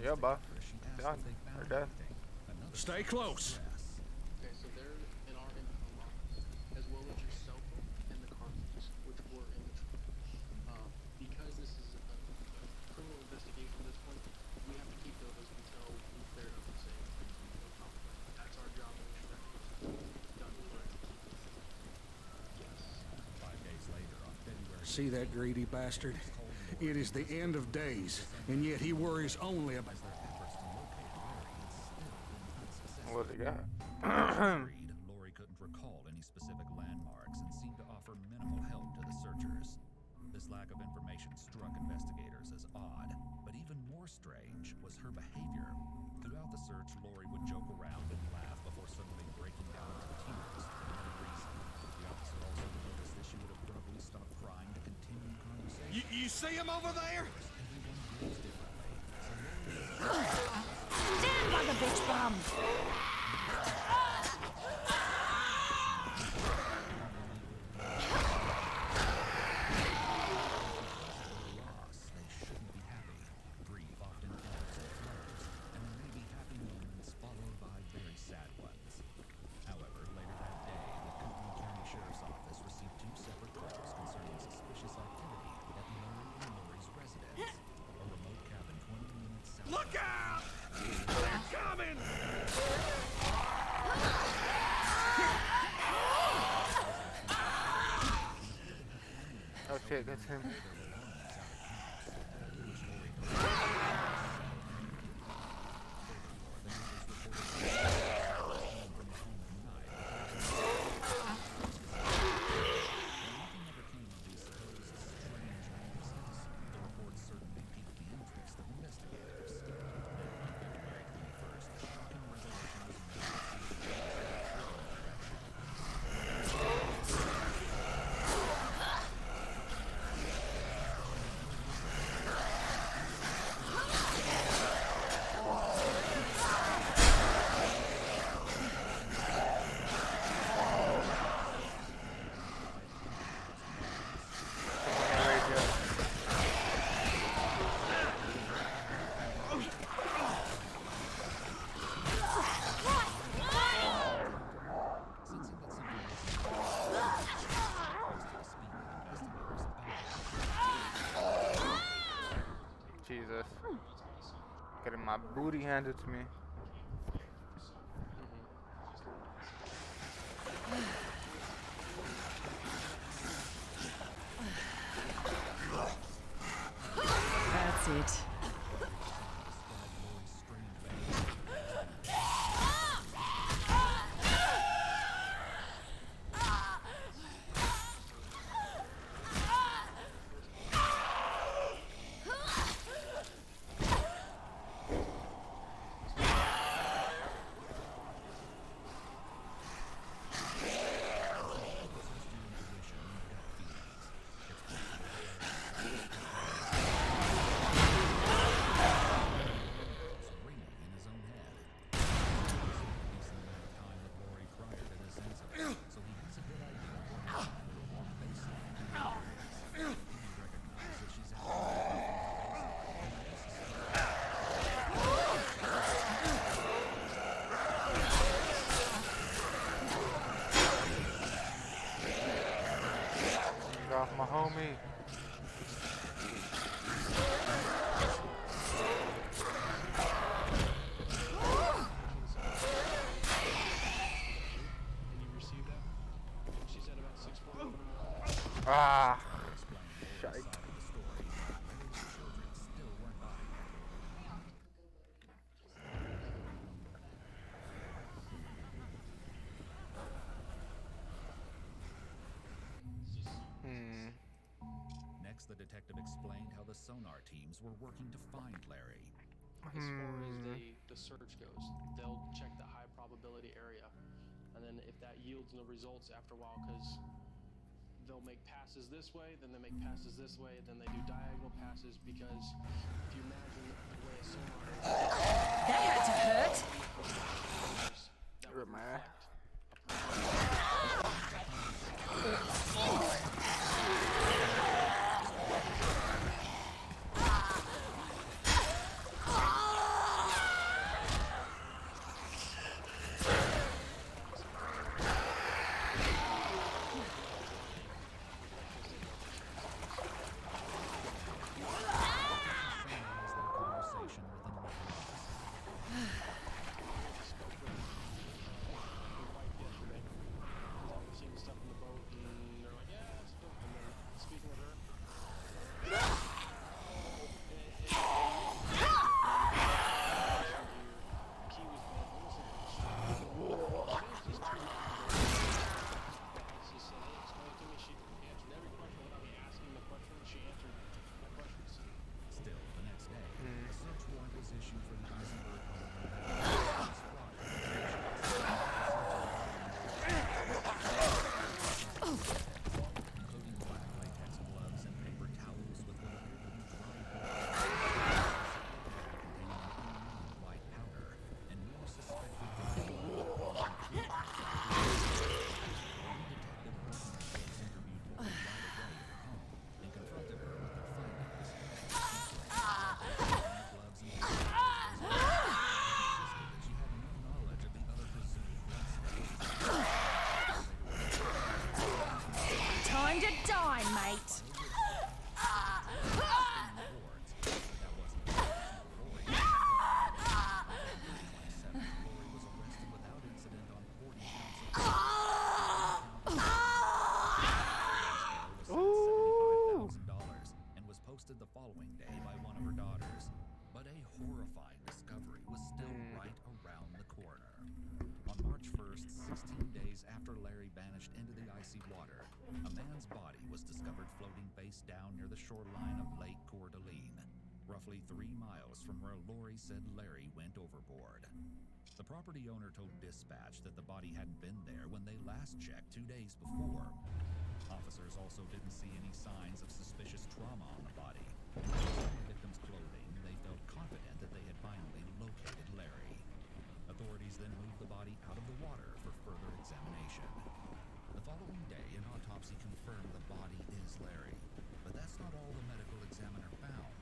Speaker 5: Yeah, buff. Done. We're dead.
Speaker 8: Stay close.
Speaker 7: Okay, so they're in our info box, as well as your cell phone and the cartridges, which were in the truck. Because this is a criminal investigation at this point, we have to keep those until we clear it up and say, that's our job to make sure that it's done correctly. Yes.
Speaker 18: 5 days later, on February...
Speaker 8: See that greedy bastard? It is the end of days, and yet he worries only about...
Speaker 5: What do you got?
Speaker 18: Lori couldn't recall any specific landmarks and seemed to offer minimal help to the searchers. This lack of information struck investigators as odd, but even more strange was her behavior. Throughout the search, Lori would joke around and laugh before suddenly breaking down into tears for no reason. The officer also noticed that she would abruptly stop crying to continue conversation.
Speaker 8: You see him over there?
Speaker 10: Stand by the bitch bomb!
Speaker 5: it's him. Jesus. Getting my booty handed to me.
Speaker 10: That's it.
Speaker 5: Off my homie. Ah, shite.
Speaker 18: Next, the detective explained how the sonar teams were working to find Larry.
Speaker 7: As far as the search goes, they'll check the high probability area, and then if that yields no results after a while, because they'll make passes this way, then they make passes this way, then they do diagonal passes, because if you imagine the way a sonar is,
Speaker 10: That had to hurt.
Speaker 7: that would reflect
Speaker 18: Conversation with another officer. after Larry vanished into the icy water, a man's body was discovered floating face down near the shoreline of Lake Coeur d'Alene, roughly 3 miles from where Lori said Larry went overboard. The property owner told dispatch that the body hadn't been there when they last checked 2 days before. Officers also didn't see any signs of suspicious trauma on the body. Based on the victim's clothing, they felt confident that they had finally located Larry. Authorities then moved the body out of the water for further examination. The following day, an autopsy confirmed the body is Larry. But that's not all the medical examiner found.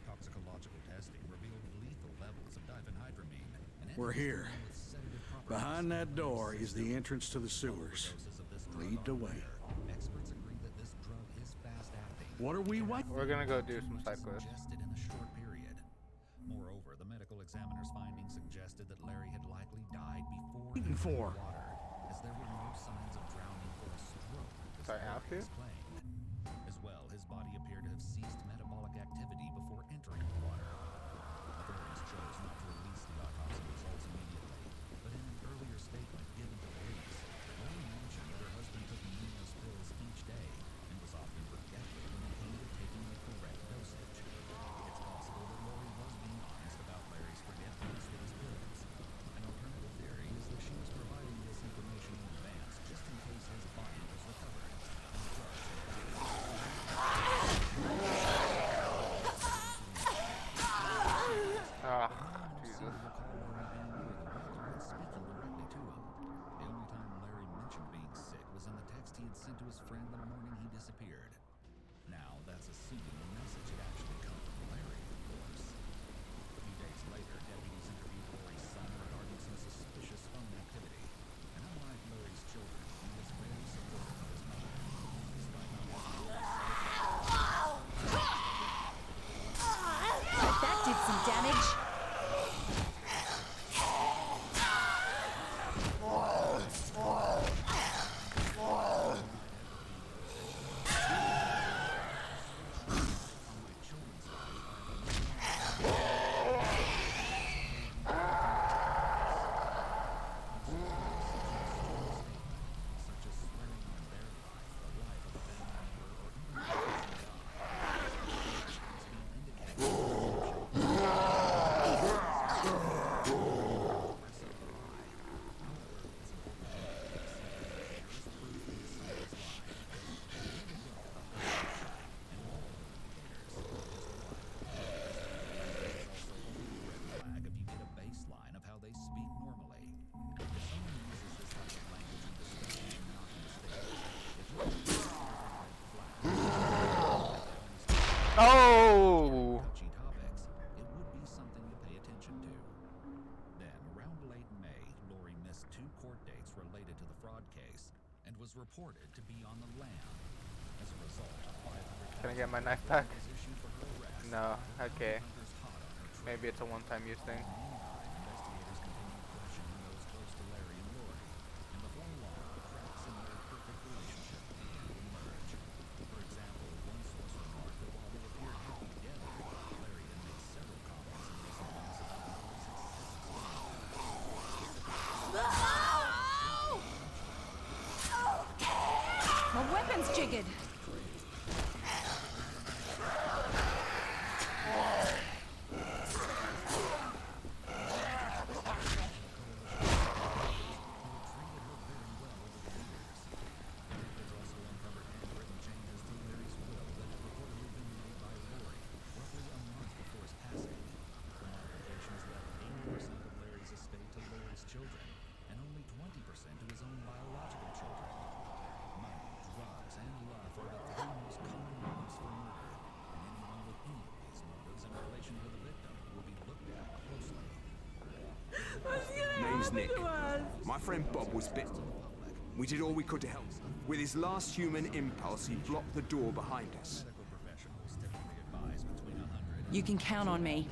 Speaker 18: Toxicological testing revealed lethal levels of diphenhydramine.
Speaker 8: We're here. Behind that door is the entrance to the sewers. Lead the way.
Speaker 18: Experts agree that this drug is fast-acting.
Speaker 8: What are we waiting?
Speaker 5: We're gonna go do some side quests.
Speaker 18: Ingested in a short period. Moreover, the medical examiner's findings suggested that Larry had likely died before
Speaker 8: Waiting for.
Speaker 18: water, as there were no signs of drowning or a stroke, as
Speaker 5: Sorry,
Speaker 18: Larry
Speaker 5: Alfie?
Speaker 18: has claimed. As well, his body appeared to have ceased metabolic activity before entering the water. Authorities chose not to release the autopsy results immediately, but in an earlier statement given to police, Lori mentioned that her husband took numerous pills each day and was often forgetful when it came to taking the correct dosage. It's possible that Lori was being honest about Larry's forgetfulness with his pills. An alternative theory is that she was providing this information in advance just in case his body was recovered and the drugs had
Speaker 5: Ah, Jesus.
Speaker 18: speaking directly to him. The only time Larry mentioned being sick was in the text he had sent to his friend the morning he disappeared. Now, that's assuming the message had actually come from Larry, of course. A few days later, deputies interviewed Lori's son regarding some suspicious phone activity. And unlike Larry's children, he was very supportive of his mother. Despite not
Speaker 10: That did some damage.
Speaker 18: flag if you get a baseline of how they speak normally. If someone uses this type of language in discussion and not in statements,
Speaker 5: Oh!
Speaker 18: touchy topics, it would be something to pay attention to. Then, around late May, Lori missed 2 court dates related to the fraud case and was reported to be on the lam. As a result,
Speaker 5: Can I get my knife back?
Speaker 18: was issued for her arrest.
Speaker 5: No. Okay.
Speaker 18: Hunters hot on her trail.
Speaker 5: Maybe it's a one-time use thing.
Speaker 18: Investigators continued questioning those close to Larry and Lori, and before long, cracks in their perfect relationship began to emerge. For example, one source remarked that while they appeared happy together, Larry had made several comments in recent months about Lori's excessive
Speaker 10: My weapon's jiggered.
Speaker 18: children, and only 20% to his own biological children. Money, drugs, and love are the 3 most common motives for murder, and anyone with any of these motives in relation to the victim will be looked at closely.
Speaker 6: Name's Nick. My friend Bob was bitten. We did all we could to help. With his last human impulse, he blocked the door behind us.
Speaker 18: Medical professionals typically advise between 100 and
Speaker 10: You can count on me.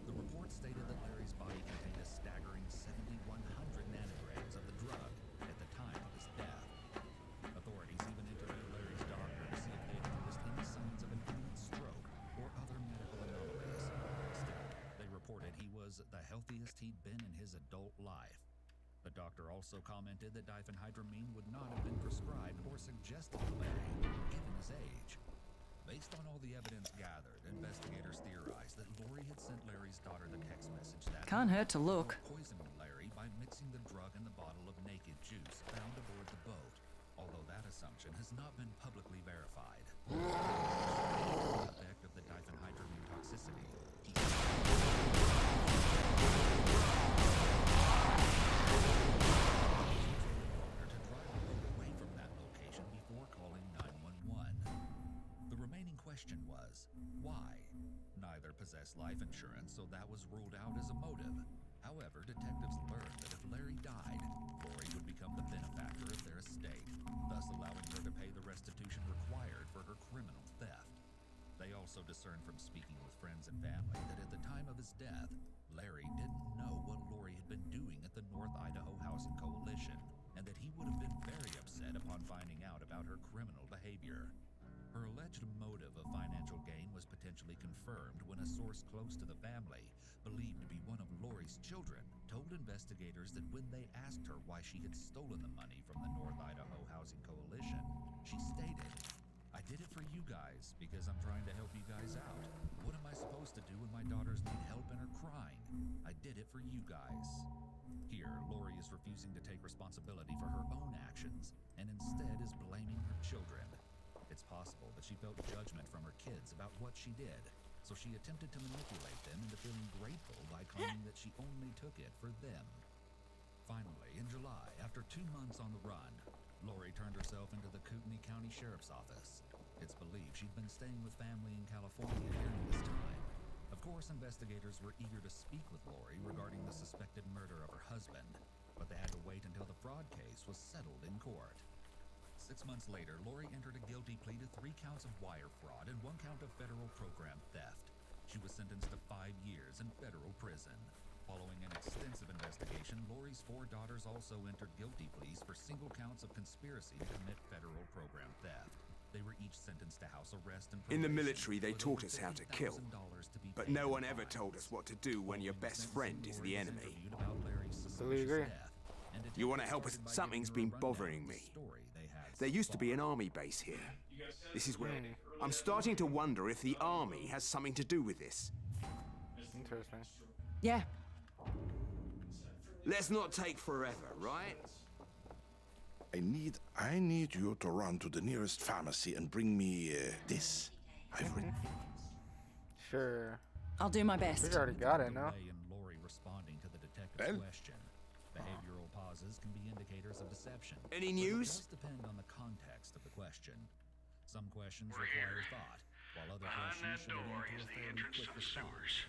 Speaker 18: The report stated that Larry's body contained a staggering 7,100 nanograms of the drug at the time of his death. Authorities even interviewed Larry's doctor to see if they had noticed any signs of an imminent stroke or other medical anomalies. Still, they reported he was the healthiest he'd been in his adult life. But doctor also commented that diphenhydramine would not have been prescribed or suggested to Larry, given his age. Based on all the evidence gathered, investigators theorized that Lori had sent Larry's daughter the text message that
Speaker 10: Can't hurt to look.
Speaker 18: poisoning Larry by mixing the drug in the bottle of naked juice found aboard the boat, although that assumption has not been publicly verified. The effect of the diphenhydramine toxicity. To drive the boat away from that location before calling 911. The remaining question was, why? Neither possessed life insurance, so that was ruled out as a motive. However, detectives learned that if Larry died, Lori would become the benefactor of their estate, thus allowing her to pay the restitution required for her criminal theft. They also discerned from speaking with friends and family that at the time of his death, Larry didn't know what Lori had been doing at the North Idaho Housing Coalition, and that he would have been very upset upon finding out about her criminal behavior. Her alleged motive of financial gain was potentially confirmed when a source close to the family, believed to be one of Lori's children, told investigators that when they asked her why she had stolen the money from the North Idaho Housing Coalition, she stated, "I did it for you guys because I'm trying to help you guys out. What am I supposed to do when my daughters need help and are crying? I did it for you guys." Here, Lori is refusing to take responsibility for her own actions and instead is blaming her children. It's possible that she felt judgment from her kids about what she did, so she attempted to manipulate them into feeling grateful by claiming that she only took it for them. Finally, in July, after 2 months on the run, Lori turned herself into the Kootenai County Sheriff's Office. It's believed she'd been staying with family in California during this time. Of course, investigators were eager to speak with Lori regarding the suspected murder of her husband, but they had to wait until the fraud case was settled in court. 6 months later, Lori entered a guilty plea to 3 counts of wire fraud and 1 count of federal program theft. She was sentenced to 5 years in federal prison. Following an extensive investigation, Lori's 4 daughters also entered guilty pleas for single counts of conspiracy to commit federal program theft. They were each sentenced to house arrest and
Speaker 19: In the
Speaker 18: probation,
Speaker 19: military, they
Speaker 18: with
Speaker 19: taught
Speaker 18: over
Speaker 19: us how to kill.
Speaker 18: $50,000 to be
Speaker 19: But
Speaker 18: paid
Speaker 19: no
Speaker 18: in
Speaker 19: one ever
Speaker 18: fines.
Speaker 19: told us what to do when your best friend is the enemy.
Speaker 18: Interviewed about Larry's
Speaker 5: Totally agree.
Speaker 18: suspicious death, and
Speaker 19: You want to
Speaker 18: detectives
Speaker 19: help us?
Speaker 18: started by
Speaker 19: Something's
Speaker 18: giving
Speaker 19: been
Speaker 18: her a rundown
Speaker 19: bothering
Speaker 18: of the
Speaker 19: me.
Speaker 18: story they had
Speaker 19: There
Speaker 18: so
Speaker 19: used to be an
Speaker 18: far.
Speaker 19: army base here. This is where I'm starting to wonder if the army has something to do with this.
Speaker 5: Interesting.
Speaker 10: Yeah.
Speaker 19: Let's not take forever, right?
Speaker 20: I need you to run to the nearest pharmacy and bring me this. I've written.
Speaker 5: Sure.
Speaker 10: I'll do my best.
Speaker 5: We already got it, no?
Speaker 18: Delay in Lori responding to the detective's question. Behavioral pauses can be indicators of deception.
Speaker 19: Any
Speaker 18: but
Speaker 19: news?
Speaker 18: It does depend on the context of the question. Some questions require thought, while other questions should lead to a fairly quick response.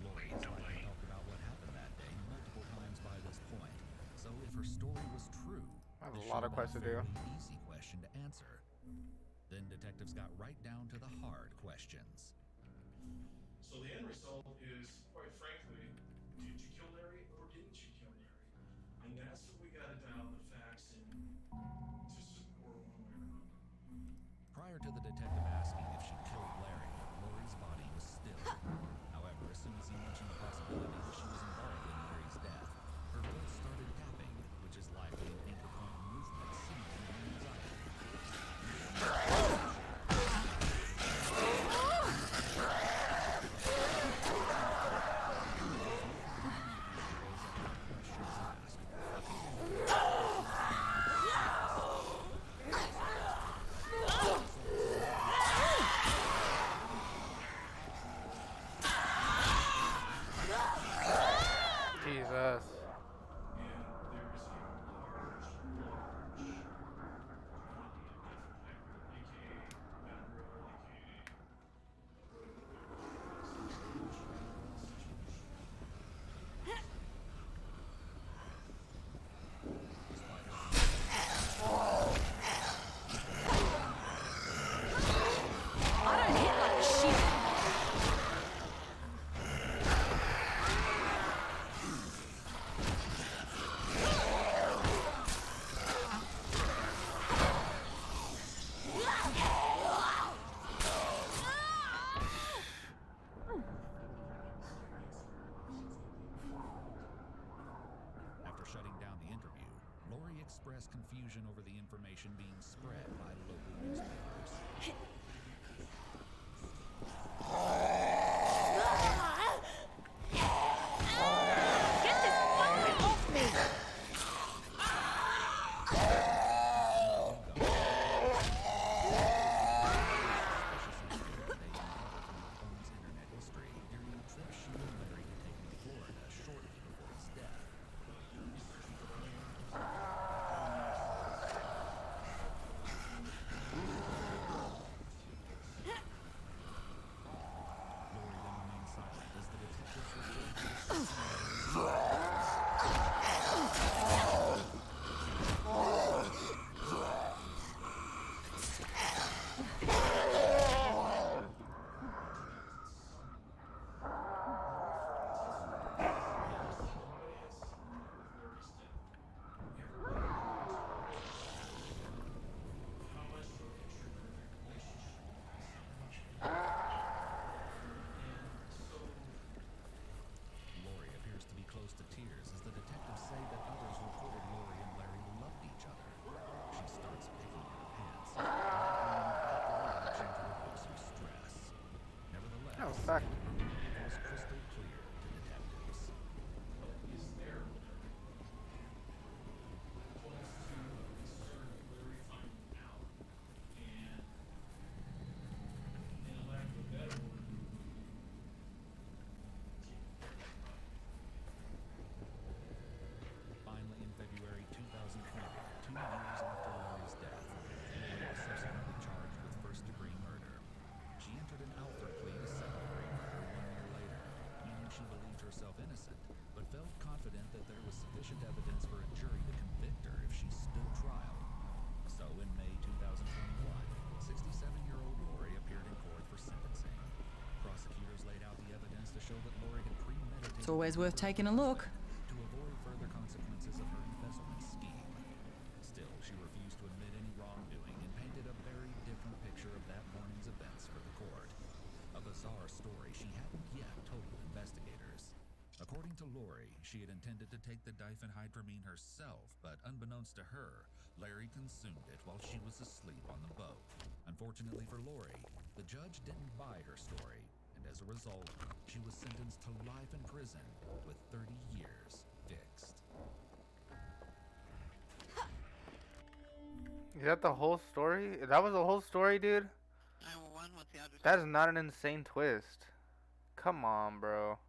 Speaker 18: Lori has likely talked about what happened that day multiple times by this point, so if her story was true,
Speaker 5: I have
Speaker 18: this
Speaker 5: a lot
Speaker 18: should
Speaker 5: of
Speaker 18: have
Speaker 5: questions
Speaker 18: been
Speaker 5: to
Speaker 18: a
Speaker 5: do.
Speaker 18: fairly easy question to answer. Then detectives got right down to the hard questions.
Speaker 21: So the end result is, quite frankly, did you kill Larry or didn't you kill Larry? And that's what we gotta dial the facts in to support one way or another.
Speaker 18: Prior to the detective asking if she killed Larry, Lori's body was still. However, as soon as he mentioned the possibility that she was involved in Larry's death, her pulse started tapping, which is likely an anchor point movement similar to anxiety. confusion over the information being spread by local newspapers.
Speaker 17: Get this fucker off me!
Speaker 5: Fuck.
Speaker 18: Finally, in February 2020, 2 years after Larry's death, Lori was subsequently charged with first-degree murder. She entered an Alford plea to second-degree murder 1 year later, meaning she believed herself innocent, but felt confident that there was sufficient evidence for a jury to convict her if she stood trial. So in May 2021, 67-year-old Lori appeared in court for sentencing. Prosecutors laid out the evidence to show that Lori had premeditated.
Speaker 10: It's always worth taking a look.
Speaker 18: To avoid further consequences of her embezzlement scheme. Still, she refused to admit any wrongdoing and painted a very different picture of that morning's events for the court. A bizarre story she hadn't yet told investigators. According to Lori, she had intended to take the diphenhydramine herself, but unbeknownst to her, Larry consumed it while she was asleep on the boat. Unfortunately for Lori, the judge didn't buy her story, and as a result, she was sentenced to life in prison with 30 years fixed.
Speaker 5: Is that the whole story? That was the whole story, dude?
Speaker 24: 911, what's the address?
Speaker 5: That is not an insane twist. Come on, bro.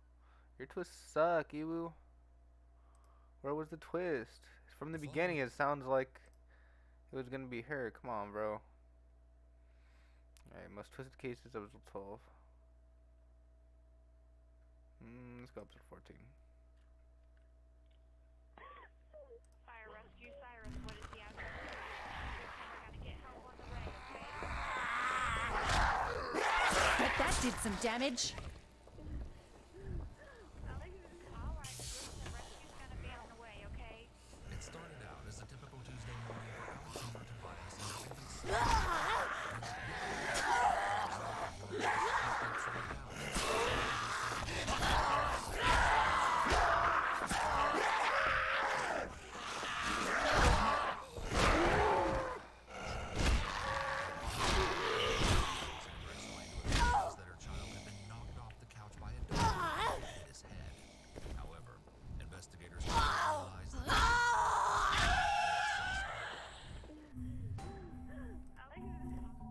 Speaker 5: Your twists suck, Iwu. Where was the twist? From the beginning, it sounds like it was gonna be her. Come on, bro. Alright, most twisted cases, episode 12. Let's go up to 14.
Speaker 17: Fire rescue, Cyrus, what is the address? Gotta get help on the way, okay?
Speaker 10: Bet that did some damage.
Speaker 18: It started out as a typical Tuesday morning for Alexander Tobias and that her child had been knocked off the couch by a dog and hit his head. However, investigators realized that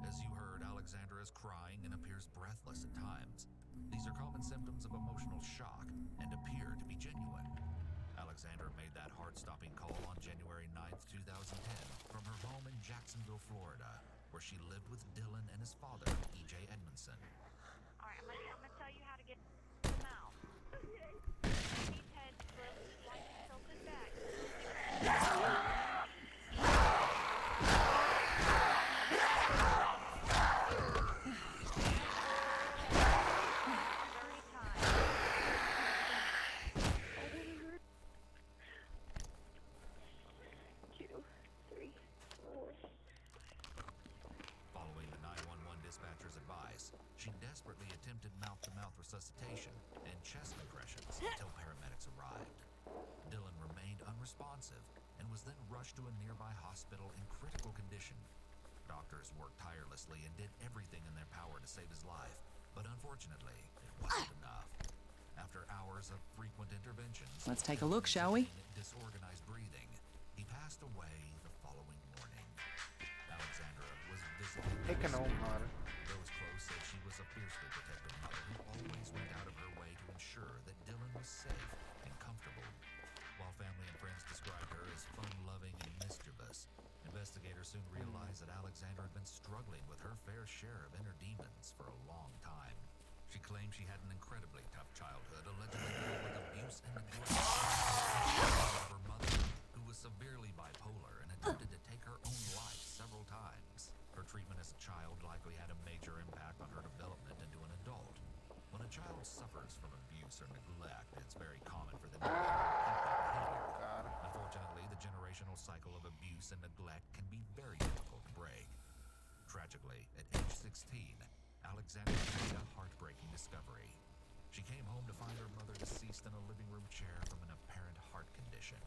Speaker 18: as you heard, Alexandra is crying and appears breathless at times. These are common symptoms of emotional shock and appear to be genuine. Alexandra made that heart-stopping call on January 9th, 2010 from her home in Jacksonville, Florida, where she lived with Dylan and his father, E.J. Edmondson.
Speaker 17: Alright, I'm gonna tell you how to get them out. These heads slowly slice and tilted back.
Speaker 18: Following the 911 dispatcher's advice, she desperately attempted mouth was then rushed to a nearby hospital in critical condition. Doctors worked tirelessly and did everything in their power to save his life, but unfortunately, it wasn't enough. After hours of frequent interventions,
Speaker 10: Let's take a look, shall we?
Speaker 18: disorganized breathing, he passed away the following morning. Alexandra was visibly
Speaker 5: Omar.
Speaker 18: Those close said she was a fiercely protective mother who always went out of her way to ensure that Dylan was safe and comfortable. While family and friends described her as fun-loving and mischievous, investigators soon realized that Alexandra had been struggling with her fair share of inner demons for a long time. She claimed she had an incredibly tough childhood, allegedly filled with abuse and neglect. Her mother, who was severely bipolar and attempted to take her own life several times. Her treatment as a child likely had a major impact on her development into an adult. When a child suffers from abuse or neglect, it's very common for them to repeat that behavior. Unfortunately, the generational cycle of abuse and neglect can be very difficult to break. Tragically, at age 16, Alexandra made a heartbreaking discovery. She came home to find her mother deceased in a living room chair from an apparent heart condition.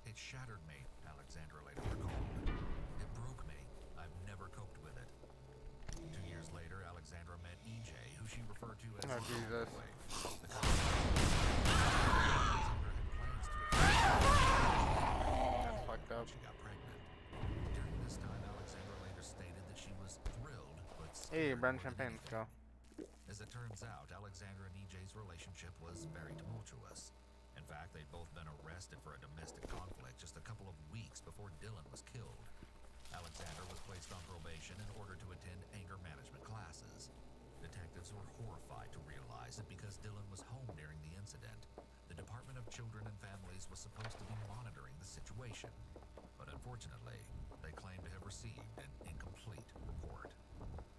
Speaker 18: It shattered me, Alexandra later recalled. It broke me. I've never coped with it. 2 years later, Alexandra met EJ, who she referred to as
Speaker 5: Jesus. That's fucked up.
Speaker 18: She got pregnant. During this time, Alexandra later stated that she was thrilled but
Speaker 5: Hey,
Speaker 18: scared
Speaker 5: Brand
Speaker 18: more than
Speaker 5: Champagne, let's go.
Speaker 18: anything. As it turns out, Alexandra and EJ's relationship was very tumultuous. In fact, they'd both been arrested for a domestic conflict just a couple of weeks before Dylan was killed. Alexandra was placed on probation in order to attend anger management classes. Detectives were horrified to realize that because Dylan was home during the incident, the Department of Children and Families was supposed to be monitoring the situation. But unfortunately, they claimed to have received an incomplete report.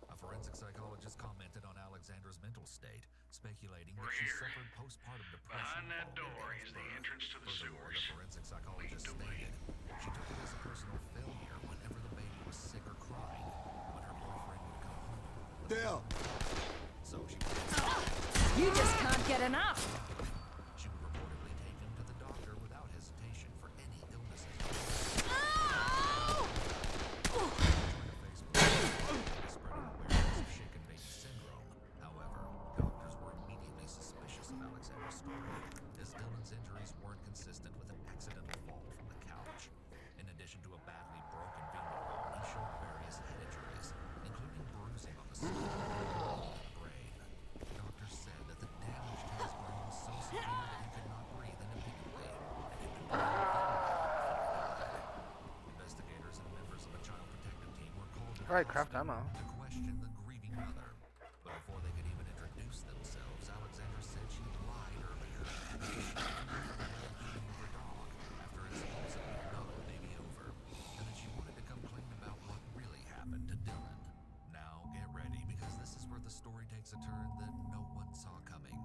Speaker 18: A forensic psychologist commented on Alexandra's mental state, speculating that she suffered postpartum depression.
Speaker 11: Behind that door is the entrance to the
Speaker 18: Furthermore,
Speaker 11: sewers.
Speaker 18: the forensic psychologist stated she took it as a personal failure whenever the baby was sick or crying, when her boyfriend would come home.
Speaker 6: There!
Speaker 18: So she
Speaker 10: You just can't get enough!
Speaker 18: She would reportedly take him to the doctor without hesitation for any illnesses. Spreading awareness of shaken baby syndrome. However, doctors were immediately suspicious of Alexandra's story, as Dylan's injuries weren't consistent with an accidental fall from the couch. In addition to a badly broken femur bone, he showed various head injuries, including bruising on the skull and the brain. Doctors said that the damage to his brain was so severe that he could not breathe independently, and had been Investigators and members of a child protective team were called to
Speaker 5: Alright, craft ammo.
Speaker 18: to question the grieving mother. But before they could even introduce themselves, Alexandra said she lied earlier. Her dog after it supposedly knocked the baby over, and that she wanted to come clean about what really happened to Dylan. Now get ready, because this is where the story takes a turn that no one saw coming.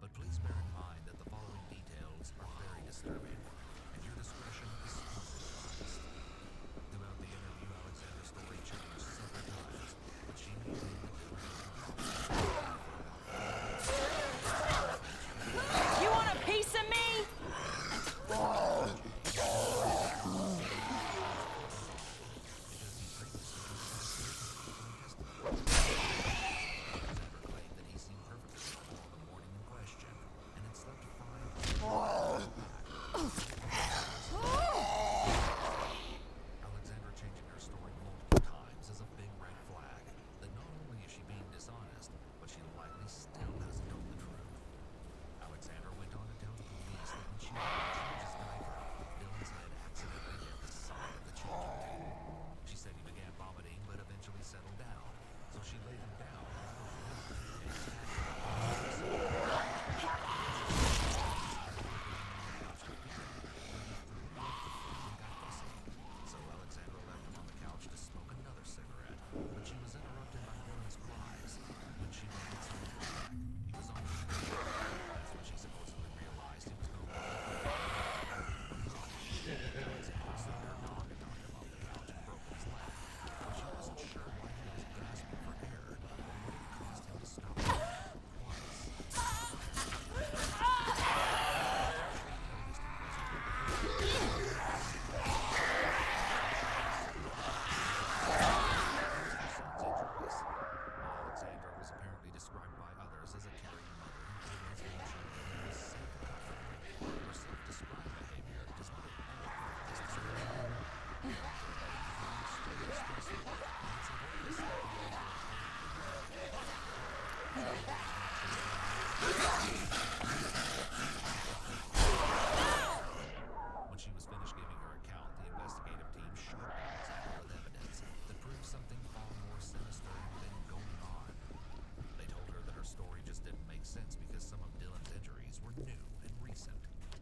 Speaker 18: But please bear in mind that the following details are very disturbing, and your discretion is strongly advised. Throughout the interview, Alexandra's story changed several times, sense because some of Dylan's injuries were new and recent,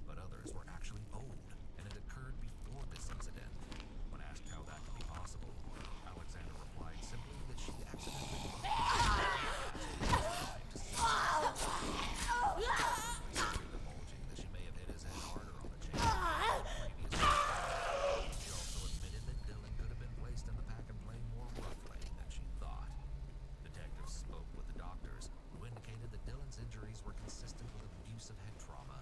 Speaker 18: but others were actually old and had occurred before this incident. When asked how that could be possible, Alexandra replied simply that she accidentally bumped into divulging that she may have hit his head harder on the chain previous. She also admitted that Dylan could have been placed in the pack and play more roughly than she thought. Detectives spoke with the doctors, who indicated that Dylan's injuries were consistent with abusive head trauma.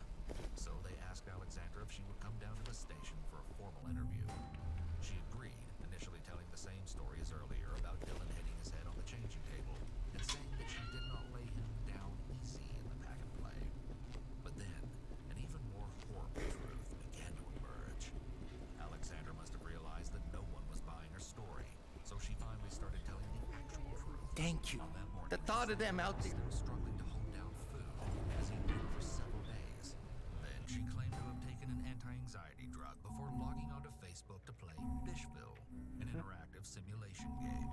Speaker 18: So they asked Alexandra if she would come down to the station for a formal interview. She agreed, initially telling the same story as earlier about Dylan hitting his head on the changing table and saying that she did not lay him down easy in the pack and play. But then, an even more horrible truth began to emerge. Alexandra must have realized that no one was buying her story, so she finally started telling the actual truth.
Speaker 14: Thank you. The thought of them out there.
Speaker 18: Still struggling to hold down food as he knew for several days. Then she claimed to have taken an anti-anxiety drug before logging onto Facebook to play Fishville, an interactive simulation game.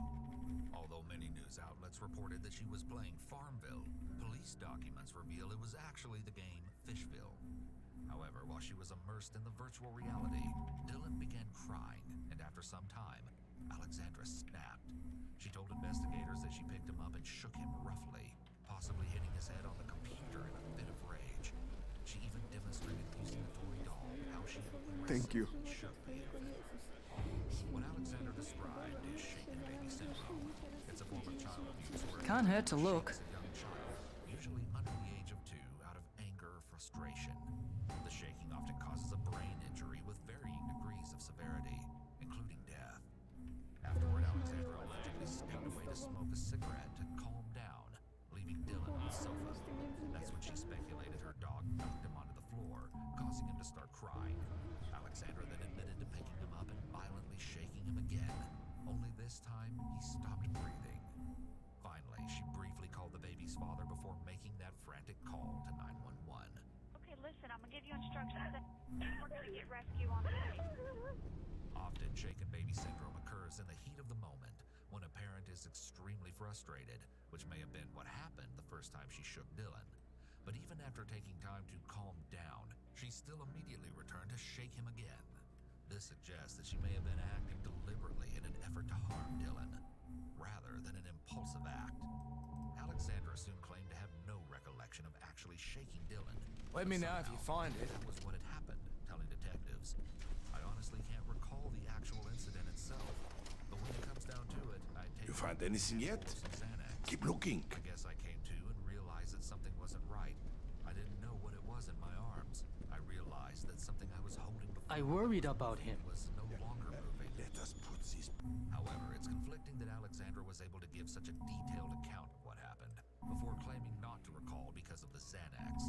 Speaker 18: Although many news outlets reported that she was playing Farmville, police documents reveal it was actually the game Fishville. However, while she was immersed in the virtual reality, Dylan began crying, and after some time, Alexandra snapped. She told investigators that she picked him up and shook him roughly, possibly hitting his head on the computer in a fit of rage. She even demonstrated using a toy doll how she
Speaker 6: Thank you.
Speaker 18: shook the infant. What Alexandra described is shaken baby syndrome. It's a form of child abuse where
Speaker 22: Can't hurt to look.
Speaker 18: a young child, usually under the age of 2, out of anger or frustration. The shaking often causes a brain injury with varying degrees of severity, including death. Afterward, Alexandra allegedly stepped away to smoke a cigarette to calm down, leaving Dylan on the sofa. That's when she speculated her dog knocked him onto the floor, causing him to start crying. Alexandra then admitted to picking him up and violently shaking him again, only this time he stopped breathing. Finally, she briefly called the baby's father before making that frantic call to 911.
Speaker 17: Okay, listen, I'm gonna give you instructions. We're gonna get rescue on the way.
Speaker 18: Often, shaken baby syndrome occurs in the heat of the moment when a parent is extremely frustrated, which may have been what happened the first time she shook Dylan. But even after taking time to calm down, she still immediately returned to shake him again. This suggests that she may have been acting deliberately in an effort to harm Dylan, rather than an impulsive act. Alexandra soon claimed to have no recollection of actually shaking Dylan.
Speaker 2: Let me know if you find it.
Speaker 18: That was what had happened, telling detectives. I honestly can't recall the actual incident itself, but when it comes down to it, I take...
Speaker 20: You find anything yet? Keep looking.
Speaker 18: I guess I came to and realized that something wasn't right. I didn't know what it was in my arms. I realized that something I was holding before
Speaker 22: I worried about him.
Speaker 18: was no longer moving.
Speaker 20: Let us put this.
Speaker 18: However, it's conflicting that Alexandra was able to give such a detailed account of what happened, before claiming not to recall because of the Xanax.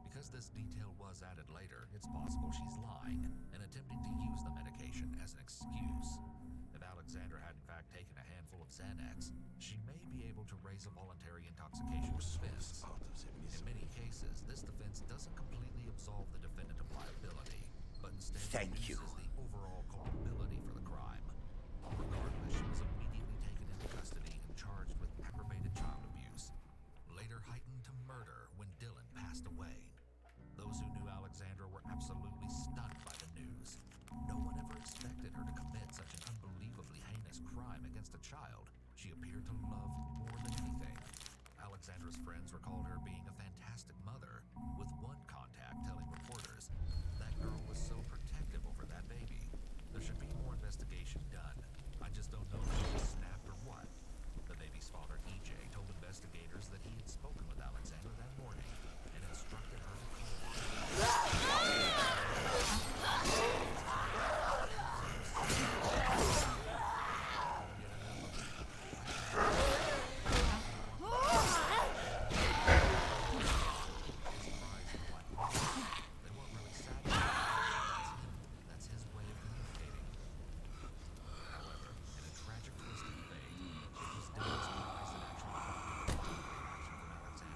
Speaker 18: Because this detail was added later, it's possible she's lying and attempting to use the medication as an excuse. If Alexandra had in fact taken a handful of Xanax, she may be able to raise a voluntary intoxication defense. In many cases, this defense doesn't completely absolve the defendant of liability, but instead reduces the overall culpability for the crime. Regardless, she was immediately taken into custody and charged with aggravated child abuse, later heightened to murder when Dylan passed away. Those who knew Alexandra were absolutely stunned by the news. No one ever expected her to commit such an unbelievably heinous crime against a child she appeared to love more than anything. Alexandra's friends recalled her being a fantastic mother, with one contact telling reporters that girl was so protective over that baby. There should be more investigation done. I just don't know if she was snapped or what. The baby's father, EJ, told investigators that he had spoken with Alexandra that morning and instructed her to call That's his way of communicating. However, in a tragic twist of fate, it was Dylan's cries that actually prompted the reaction from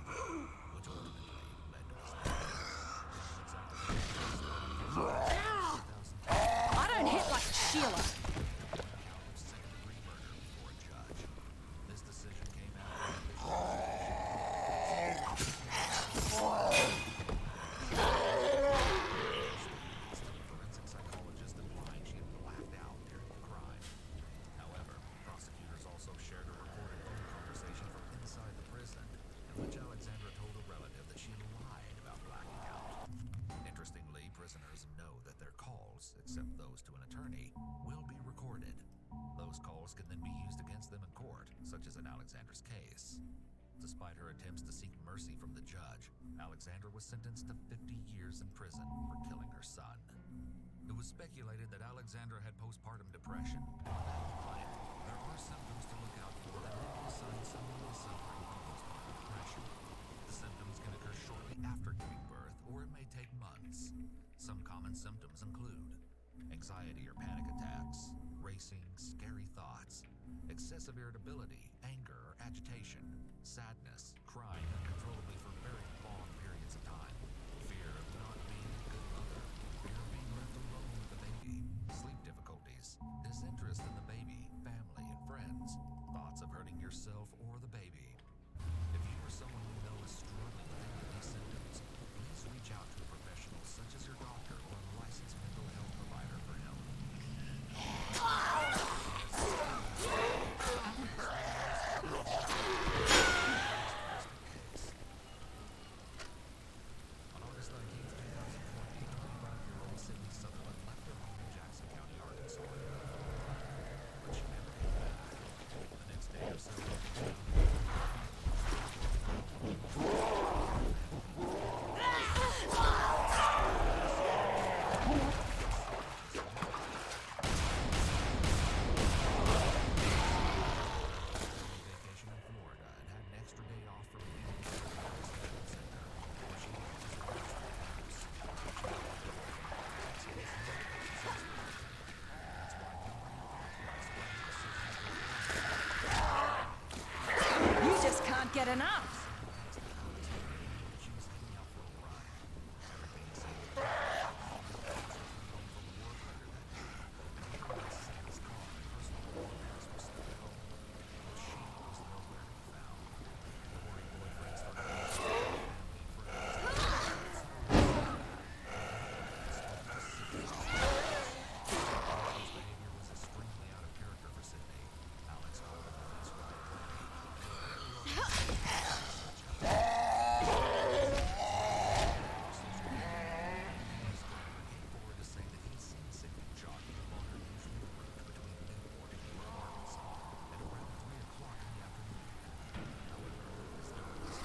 Speaker 18: attempts to seek mercy from the judge, Alexandra was sentenced to 50 years in prison for killing her son. It was speculated that Alexandra had postpartum depression. There are symptoms to look out for that may be a sign someone is suffering from postpartum depression. The symptoms can occur shortly after giving birth, or it may take months. Some common symptoms include anxiety or panic attacks, racing, scary thoughts, excessive irritability, anger or agitation, sadness, crying uncontrollably for very long periods of time, fear of not being a good mother, fear of being left alone with the baby, sleep difficulties, disinterest in the baby, family and friends, thoughts of hurting yourself or the baby. If you or someone you know is struggling with any of these symptoms, please reach out to a professional such as your doctor or a licensed mental health provider for help. On August 19th, 2020, 25-year-old Sydney Sutherland left her home in Jackson County, Arkansas. But she never came back. The next day, her cell phone vacation in Florida and had an extra day off from being in the center where she worked as a
Speaker 10: You just can't get enough.
Speaker 18: she was heading out for a run. Everything seemed to be Santa's car and personal belongings were still at home, but she was nowhere to be found. The worried boyfriend started calling his behavior was extremely out of character for Sydney. Alex called the police right away. Came forward to say that he'd seen Sydney jogging along her usual route between Newport and New Arkansas at around 3 o'clock in the afternoon. However, as there was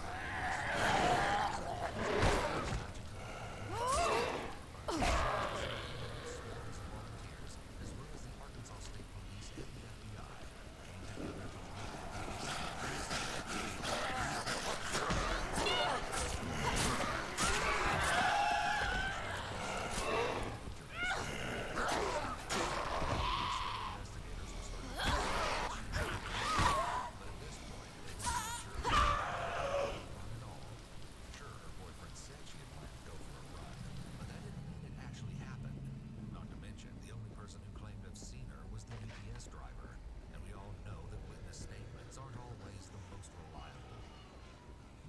Speaker 18: volunteers, as well as the Arkansas State Police and the FBI, came together to Sure, her boyfriend said she had planned to go for a run, but that didn't mean it actually happened. Not to mention, the only person who claimed to have seen her was the UPS driver, and we all know that witness statements aren't always the most reliable.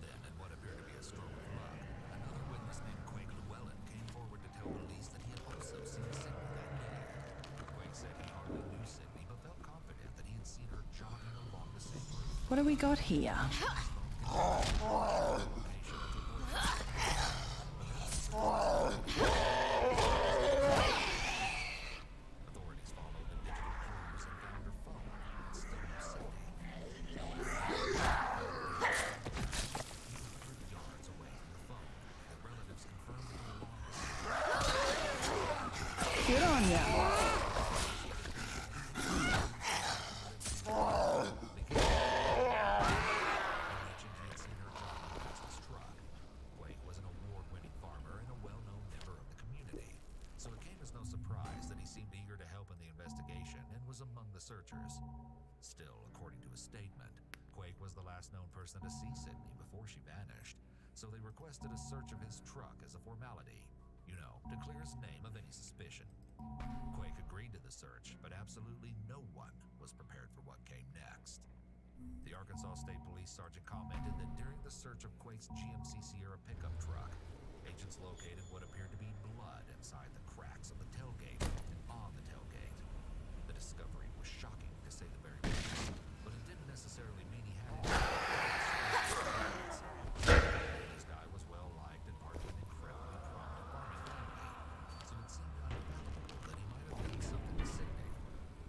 Speaker 18: Then, in what appeared to be a stroke of luck, another witness named Quake Llewellyn came forward to tell police that he had also seen Sydney that day. Quake said he hardly knew Sydney, but felt confident that he had seen her jogging along the same route.
Speaker 10: What do we got here?
Speaker 18: Authorities followed the digital clues and found her phone, but still no Sydney. 30 yards away from the phone, the relatives confirmed that her long
Speaker 10: Good on ya.
Speaker 18: Quake was an award-winning farmer and a well-known member of the community, so it came as no surprise that he seemed eager to help in the investigation and was among the searchers. Still, according to his statement, Quake was the last known person to see Sydney before she vanished, so they requested a search of his truck as a formality, you know, to clear his name of any suspicion. Quake agreed to the search, but absolutely no one was prepared for what came next. The Arkansas State Police Sergeant commented that during the search of Quake's GMC Sierra pickup truck, agents located what appeared to be blood inside the cracks of the tailgate and on the tailgate. The discovery was shocking, to say the very least, but it didn't necessarily mean he had This guy was well-liked and part of an incredibly prominent farming family, so it seemed unfathomable that he might have done something to Sydney.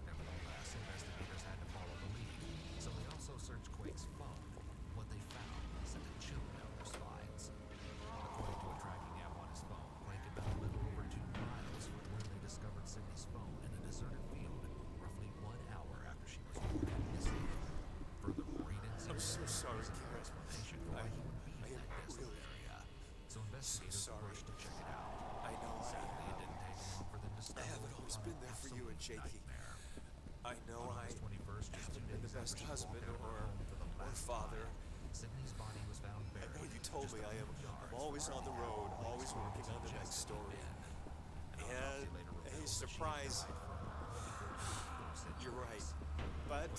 Speaker 18: Nevertheless, investigators had to follow the lead, so they also searched Quake's phone. What they found sent a
Speaker 3: So sorry. I know I haven't always been there for you and Jakey. I know I haven't been the best husband or father. I know you told me I'm always on the road, always working on the next story. And a surprise. You're right. But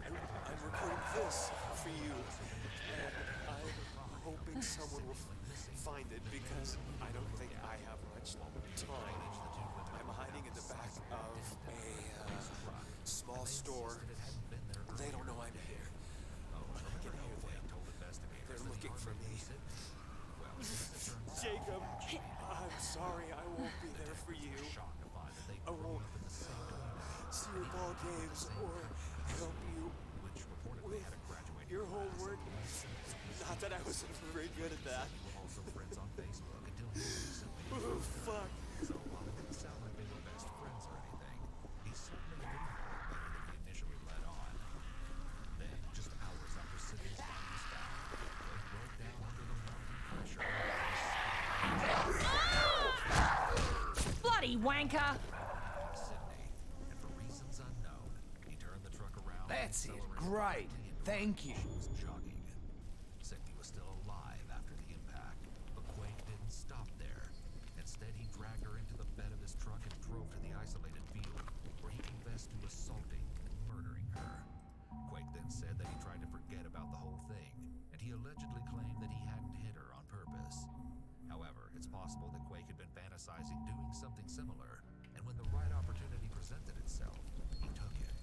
Speaker 3: I'm recording this for you. And I'm hoping someone will find it because I don't think I have much time. I'm hiding in the back of a small store. They don't know I'm here. I can hear them. They're looking for me. Jacob, I'm sorry I won't be there for you. I won't see your ball games or help you with your homework. Not that I was very good at that. Oh, fuck.
Speaker 18: So while it didn't sound like they were best friends or anything, he certainly didn't know the way that he initially led on. Then, just hours after Sydney's body was found, they broke down under the mounting pressure.
Speaker 10: Bloody wanker!
Speaker 18: Sydney, and for reasons unknown, he turned the truck around.
Speaker 2: That's it. Great. Thank you.
Speaker 18: She was jogging. Sydney was still alive after the impact, but Quake didn't stop there. Instead, he dragged her into the bed of his truck and drove to the isolated field, where he confessed to assaulting and murdering her. Quake then said that he tried to forget about the whole thing, and he allegedly claimed that he hadn't hit her on purpose. However, it's possible that Quake had been fantasizing doing something similar, and when the right opportunity presented itself, he took it.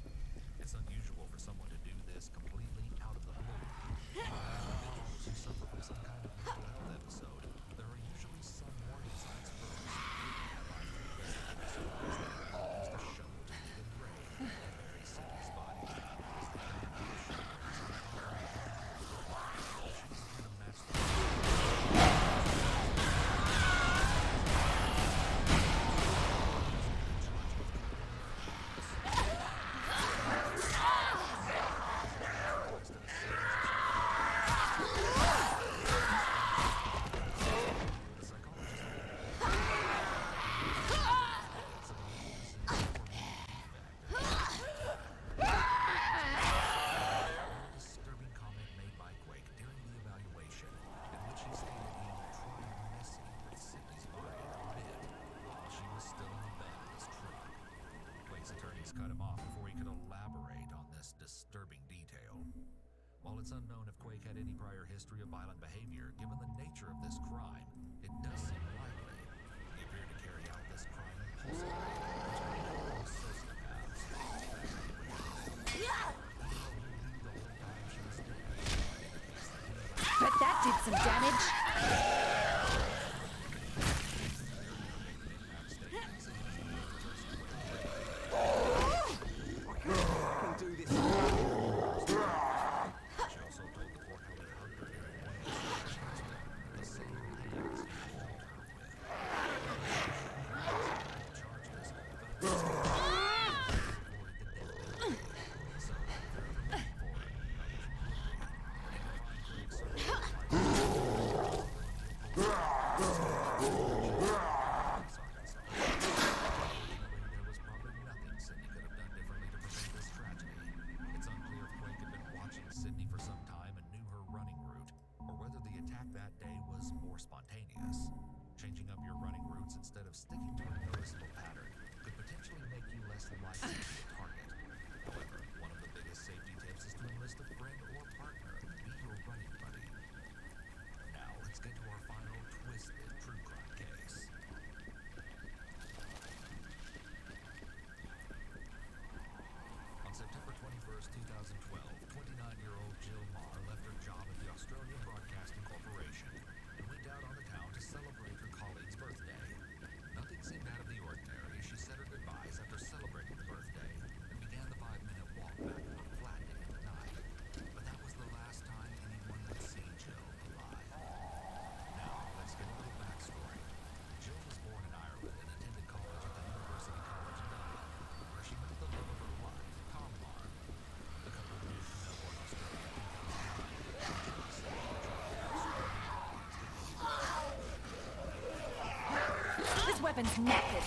Speaker 18: It's unusual for someone to do this completely out of the blue. Individuals who suffer from some kind of mental health episode, there are usually some warning signs first. Used a shovel to dig a grave and bury Sydney's body. As the band pushed her she's gonna match the disturbing comment made by Quake during the evaluation, in which he stated he had tried messing with Sydney's body in her bed while she was still in the bed of his truck. Quake's attorneys cut him off before he could elaborate on this disturbing detail. While it's unknown if Quake had any prior history of violent behavior, given the nature of this crime, it does seem likely. He appeared to carry out this crime impulsively, which I think most sociopaths.
Speaker 10: Bet that did some damage.
Speaker 3: Can do this.
Speaker 18: She also told the court how he hurt her during one of his sessions, the same acts he assaulted her with. Charges, but there was probably nothing Sydney could have done differently to prevent this tragedy. It's unclear if Quake had been watching Sydney for some time and knew her running route, or whether the attack that day was more spontaneous. Changing up your running routes instead of sticking to a noticeable pattern could potentially make you less likely to be a target. However, one of the biggest safety tips is to enlist a friend or partner to be your running buddy. Now, let's get to our final twisted true crime case. On September 21st, 2012, 29-year-old Jill Marr left her job at the Australian Broadcasting Corporation and went out on the town to celebrate her colleague's birthday. Nothing seemed out of the ordinary as she said her goodbyes after celebrating the birthday and began the 5-minute walk back to her flat into the night. But that was the last time anyone would
Speaker 12: weapons naked.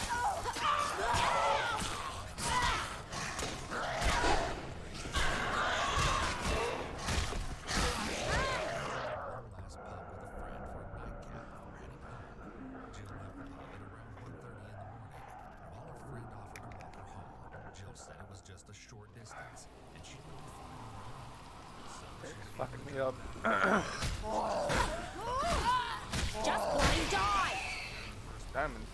Speaker 5: Fucking me up.
Speaker 12: Just bloody die!
Speaker 5: Diamonds.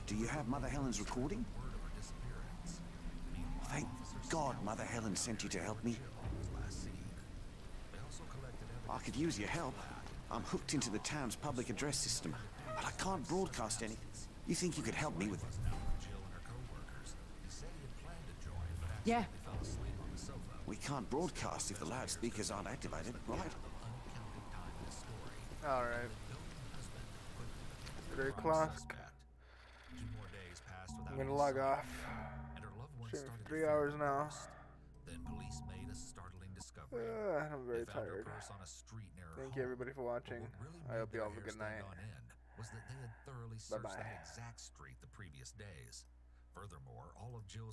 Speaker 19: Do you have Mother Helen's recording? Thank God Mother Helen sent you to help me. I could use your help. I'm hooked into the town's public address system, but I can't broadcast anything. You think you could help me with it?
Speaker 10: Yeah.
Speaker 19: We can't broadcast if the loudspeakers aren't activated, right?
Speaker 5: Alright. 3 o'clock. I'm gonna log off. Streaming for 3 hours now. I'm very tired. Thank you everybody for watching. I hope you all have a good night. Bye bye.
Speaker 18: Exact street the previous days. Furthermore, all of Jill's